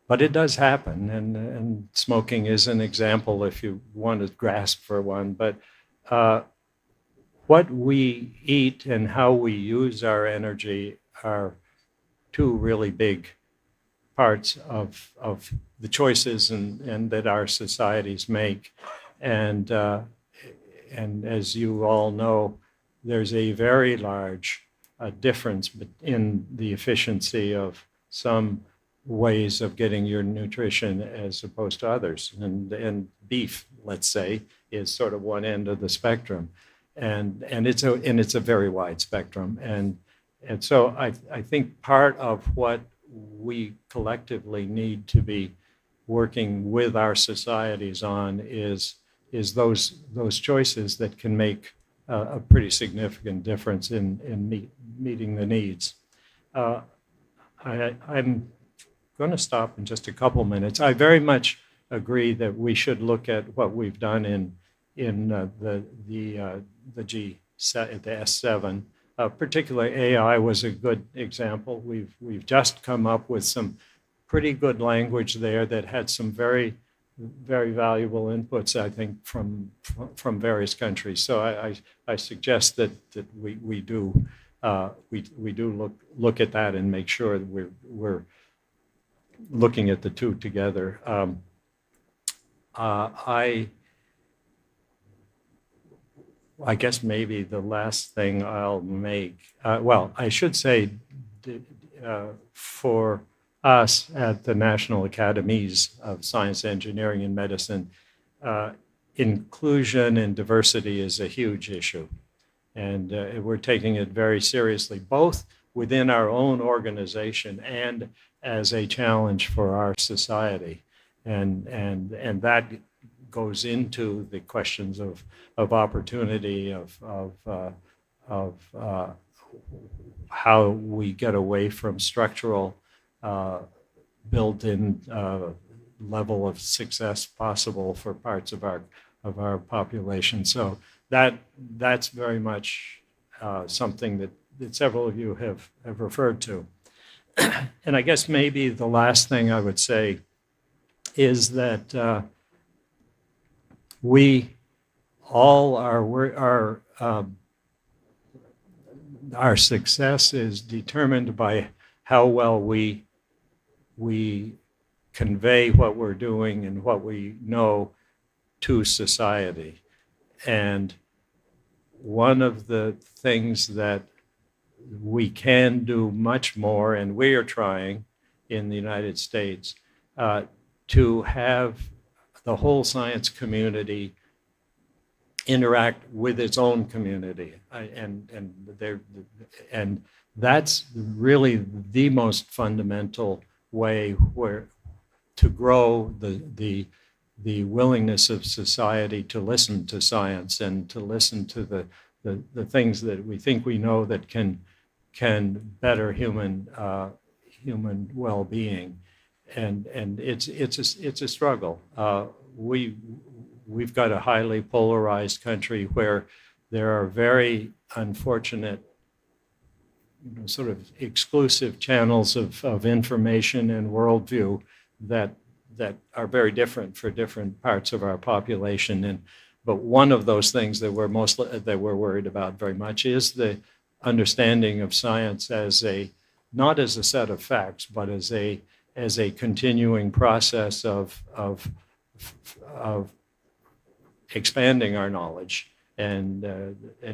but it does happen, and smoking is an example if you want to grasp for one. But what we eat and how we use our energy are two really big parts of the choices and that our societies make. And as you all know, there's a very large difference in the efficiency of some ways of getting your nutrition as opposed to others. And beef, let's say, is sort of one end of the spectrum. And it's a very wide spectrum. And so I think part of what we collectively need to be working with our societies on is those choices that can make a pretty significant difference in meeting the needs. I'm going to stop in just a couple minutes. I very much agree that we should look at what we've done in the S7. Particularly AI was a good example. We've just come up with some pretty good language there that had some very valuable inputs, I think, from various countries. So I suggest that we do look at that and make sure that we're looking at the two together. I guess maybe the last thing I'll make, well, I should say for us at the National Academies of Science, Engineering, and Medicine, inclusion and diversity is a huge issue. And we're taking it very seriously, both within our own organization and as a challenge for our society. And that goes into the questions of opportunity, of how we get away from structural built-in level of success possible for parts of our population. So that's very much something that several of you have referred to. And I guess maybe the last thing I would say is that we all our success is determined by how well we convey what we're doing and what we know to society. And one of the things that we can do much more, and we are trying in the United States, to have the whole science community interact with its own community. And that's really the most fundamental way to grow the willingness of society to listen to science and to listen to the things that we think we know that can better human well-being. And it's a struggle. We've got a highly polarized country where there are very unfortunate, sort of exclusive channels of information and worldview that are very different for different parts of our population. But one of those things that we're worried about very much is the understanding of science not as a set of facts, but as a continuing process of expanding our knowledge and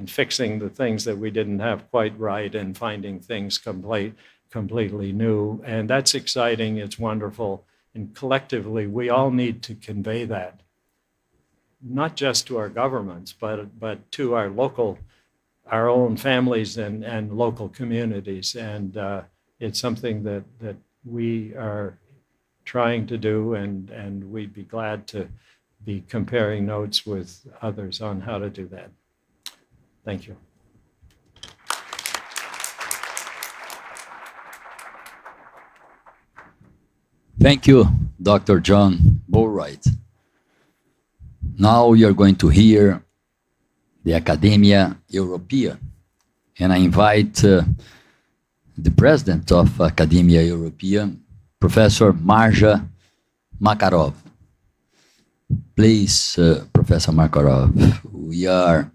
fixing the things that we didn't have quite right and finding things completely new. And that's exciting. It's wonderful. And collectively, we all need to convey that, not just to our governments, but to our own families and local communities. And it's something that we are trying to do, and we'd be glad to be comparing notes with others on how to do that. Thank you. Thank you, Dr. John Boatwright. Now you're going to hear the Academia Europaea, and I invite the president of Academia Europaea, Professor Marja Makarov. Please, Professor Makarov, we are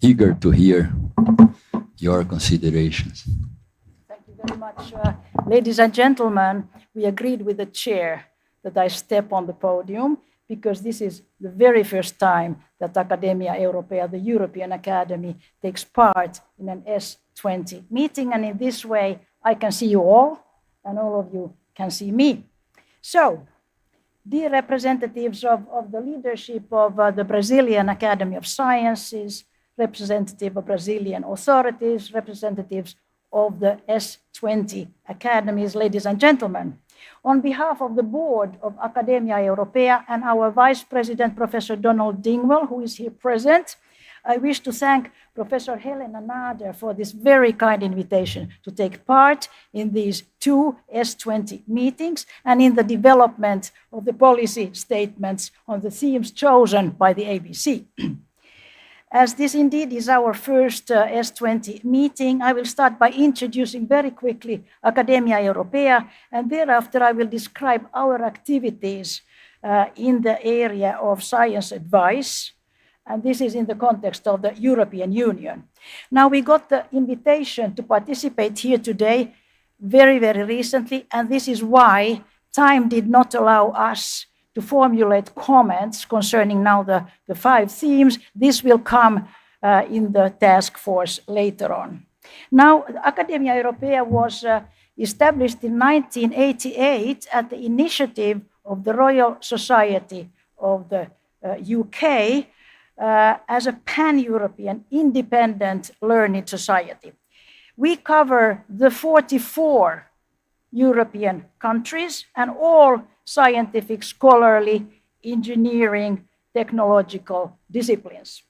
eager to hear your considerations. Thank you very much. Ladies and gentlemen, we agreed with the chair that I step on the podium because this is the very first time that Academia Europaea, the European Academy, takes part in an S20 meeting. And in this way, I can see you all, and all of you can see me. So, dear representatives of the leadership of the Brazilian Academy of Sciences, representative of Brazilian authorities, representatives of the S20 academies, ladies and gentlemen. On behalf of the board of Academia Europaea and our vice president, Professor Donald Dingwell, who is here present, I wish to thank Professor Helena Nader for this very kind invitation to take part in these two S20 meetings and in the development of the policy statements on the themes chosen by the ABC. As this indeed is our first S20 meeting, I will start by introducing very quickly Academia Europaea, and thereafter I will describe our activities in the area of science advice. And this is in the context of the European Union. Now, we got the invitation to participate here today very, very recently, and this is why time did not allow us to formulate comments concerning now the 5 themes. This will come in the task force later on. Now, Academia Europaea was established in 1988 at the initiative of the Royal Society of the UK, as a pan-European independent learning society. We cover the 44 European countries and all scientific, scholarly, engineering, technological disciplines.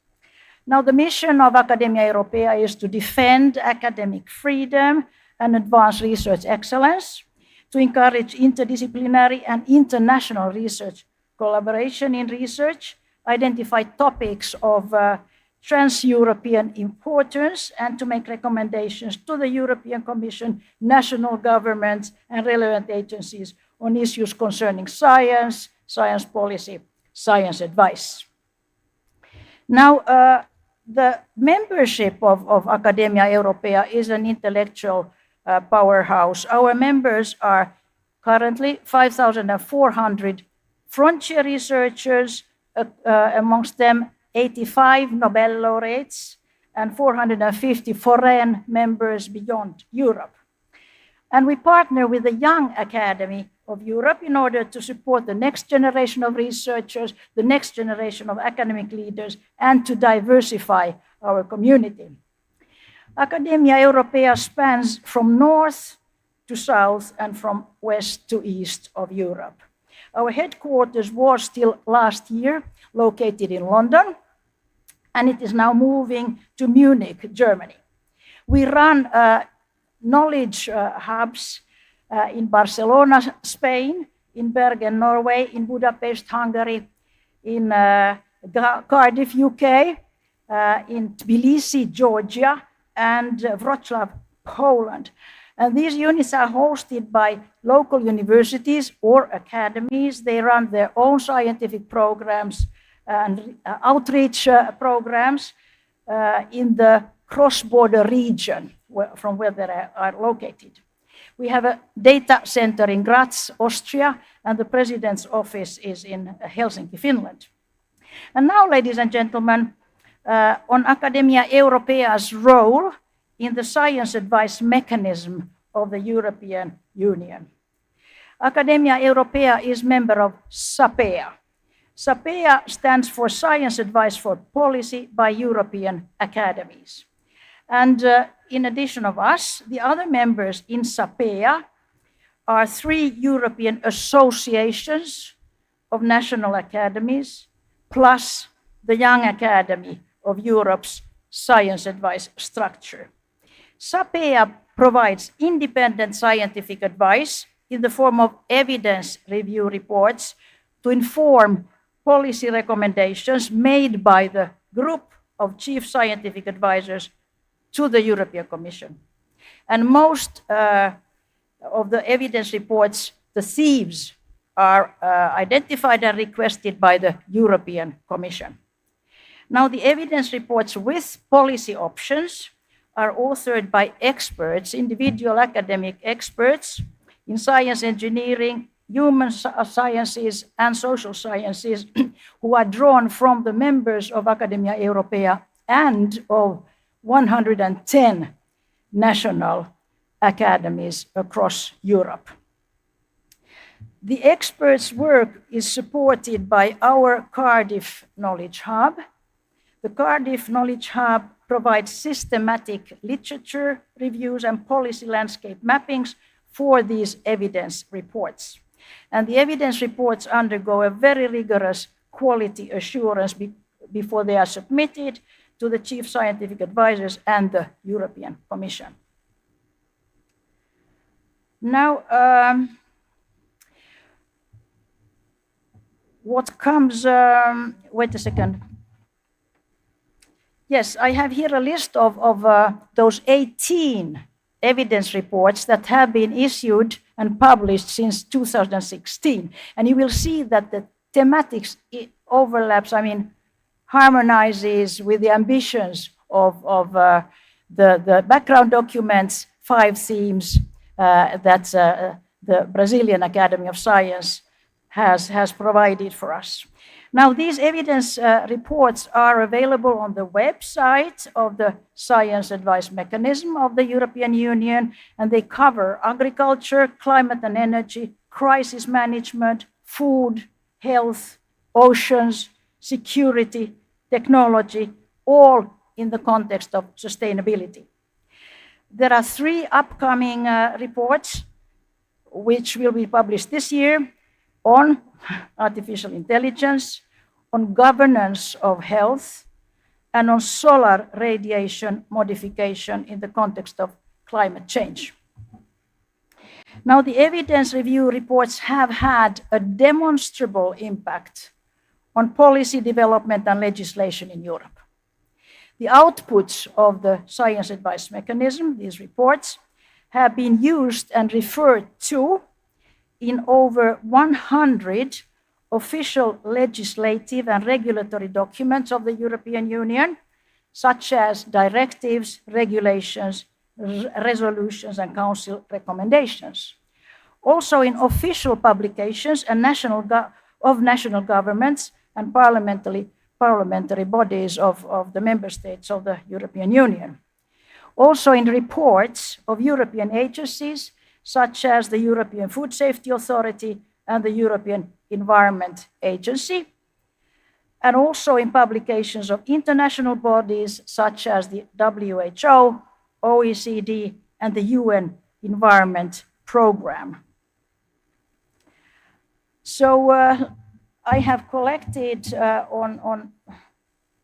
Now, the mission of Academia Europaea is to defend academic freedom and advance research excellence, to encourage interdisciplinary and international research collaboration in research, identify topics of trans-European importance, and to make recommendations to the European Commission, national governments, and relevant agencies on issues concerning science, science policy, science advice. Now, the membership of Academia Europaea is an intellectual powerhouse. Our members are currently 5,400 frontier researchers, amongst them 85 Nobel laureates and 450 foreign members beyond Europe. And we partner with the Young Academy of Europe in order to support the next generation of researchers, the next generation of academic leaders, and to diversify our community. Academia Europaea spans from north to south and from west to east of Europe. Our headquarters was till last year located in London, and it is now moving to Munich, Germany. We run knowledge hubs in Barcelona, Spain, in Bergen, Norway, in Budapest, Hungary, in Cardiff, UK, in Tbilisi, Georgia, and Wrocław, Poland. And these units are hosted by local universities or academies. They run their own scientific programs and outreach programs in the cross-border region from where they are located. We have a data center in Graz, Austria, and the president's office is in Helsinki, Finland. And now, ladies and gentlemen, on Academia Europaea's role in the science advice mechanism of the European Union. Academia Europaea is member of SAPEA. SAPEA stands for Science Advice for Policy by European Academies. And in addition of us, the other members in SAPEA are 3 European associations of national academies, plus the Young Academy of Europe's science advice structure. SAPEA provides independent scientific advice in the form of evidence review reports to inform policy recommendations made by the group of chief scientific advisors to the European Commission. And most of the evidence reports, the themes, are identified and requested by the European Commission. Now, the evidence reports with policy options are authored by experts, individual academic experts in science, engineering, human sciences, and social sciences, who are drawn from the members of Academia Europaea and of 110 national academies across Europe. The experts' work is supported by our Cardiff Knowledge Hub. The Cardiff Knowledge Hub provides systematic literature reviews and policy landscape mappings for these evidence reports. And the evidence reports undergo a very rigorous quality assurance before they are submitted to the chief scientific advisors and the European Commission. Now, what comes, wait a second. Yes, I have here a list of those 18 evidence reports that have been issued and published since 2016. And you will see that the thematics overlaps, harmonizes with the ambitions of the background documents, 5 themes that the Brazilian Academy of Science has provided for us. Now, these evidence reports are available on the website of the Science Advice Mechanism of the European Union, and they cover agriculture, climate and energy, crisis management, food, health, oceans, security, technology, all in the context of sustainability. There are 3 upcoming reports which will be published this year on artificial intelligence, on governance of health, and on solar radiation modification in the context of climate change. Now, the evidence review reports have had a demonstrable impact on policy development and legislation in Europe. The outputs of the Science Advice Mechanism, these reports, have been used and referred to in over 100 official legislative and regulatory documents of the European Union, such as directives, regulations, resolutions, and Council recommendations. Also in official publications and national governments and parliamentary bodies of the member states of the European Union. Also in reports of European agencies, such as the European Food Safety Authority and the European Environment Agency, and also in publications of international bodies such as the WHO, OECD, and the UN Environment Programme. So I have collected on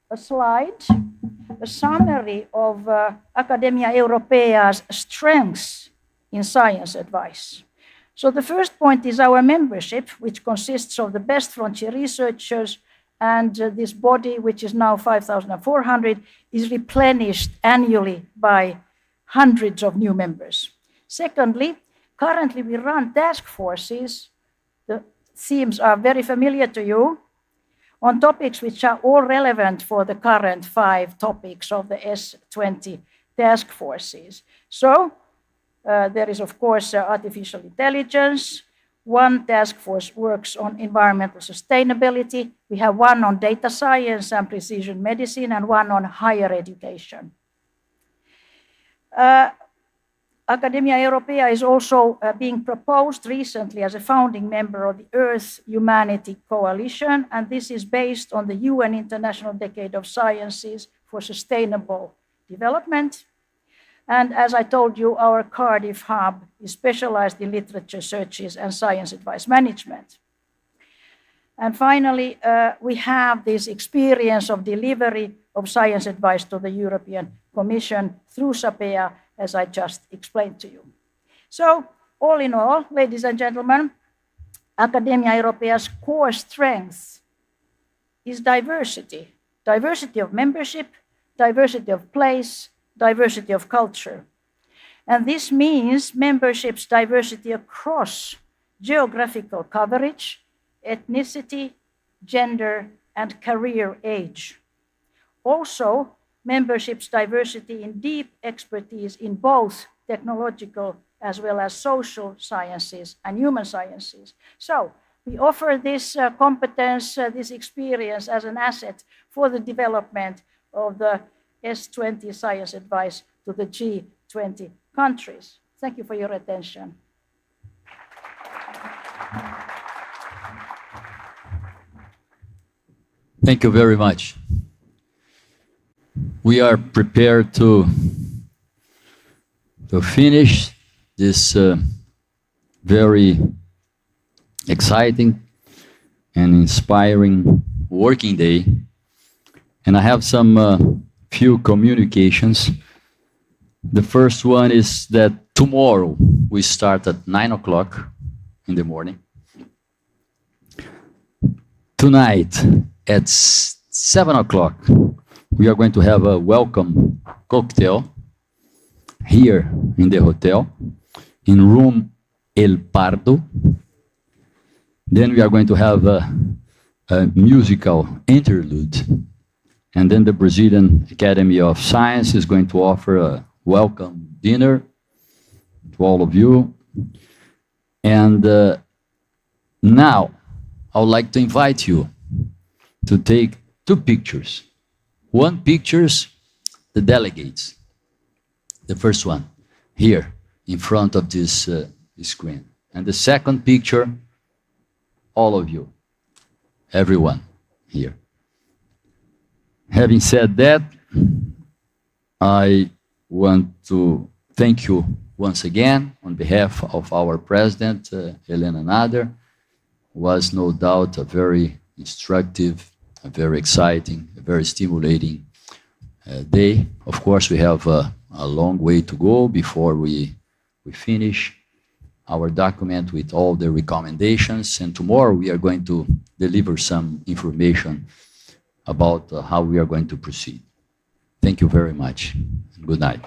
a slide a summary of Academia Europea's strengths in science advice. So the first point is our membership, which consists of the best frontier researchers, and this body, which is now 5,400, is replenished annually by hundreds of new members. Secondly, currently we run task forces. The themes are very familiar to you, on topics which are all relevant for the current 5 topics of the S20 task forces. So there is, of course, artificial intelligence. One task force works on environmental sustainability. We have one on data science and precision medicine, and one on higher education. Academia Europea is also being proposed recently as a founding member of the Earth Humanity Coalition, and this is based on the UN International Decade of Sciences for Sustainable Development. And as I told you, our Cardiff hub is specialized in literature searches and science advice management. And finally, we have this experience of delivery of science advice to the European Commission through SAPEA, as I just explained to you. So, all in all, ladies and gentlemen, Academia Europea's core strength is diversity. Diversity of membership, diversity of place, diversity of culture. And this means membership's diversity across geographical coverage, ethnicity, gender, and career age. Also, membership's diversity in deep expertise in both technological as well as social sciences and human sciences. So, we offer this competence, this experience as an asset for the development of the S20 science advice to the G20 countries. Thank you for your attention. Thank you very much. we are prepared to finish this very exciting and inspiring working day. And I have some few communications. The first one is that tomorrow we start at 9 o'clock in the morning. Tonight at 7 o'clock, we are going to have a welcome cocktail here in the hotel, in room El Pardo. Then we are going to have a musical interlude. And then the Brazilian Academy of Science is going to offer a welcome dinner to all of you. And now I would like to invite you to take 2 pictures. One pictures the delegates. The first one here in front of this screen. And the second picture, all of you, everyone here. Having said that, I want to thank you once again on behalf of our president, Helena Nader. Was no doubt a very instructive, a very exciting, a very stimulating day. Of course, we have a long way to go before we finish our document with all the recommendations. And tomorrow we are going to deliver some information about how we are going to proceed. Thank you very much. Good night.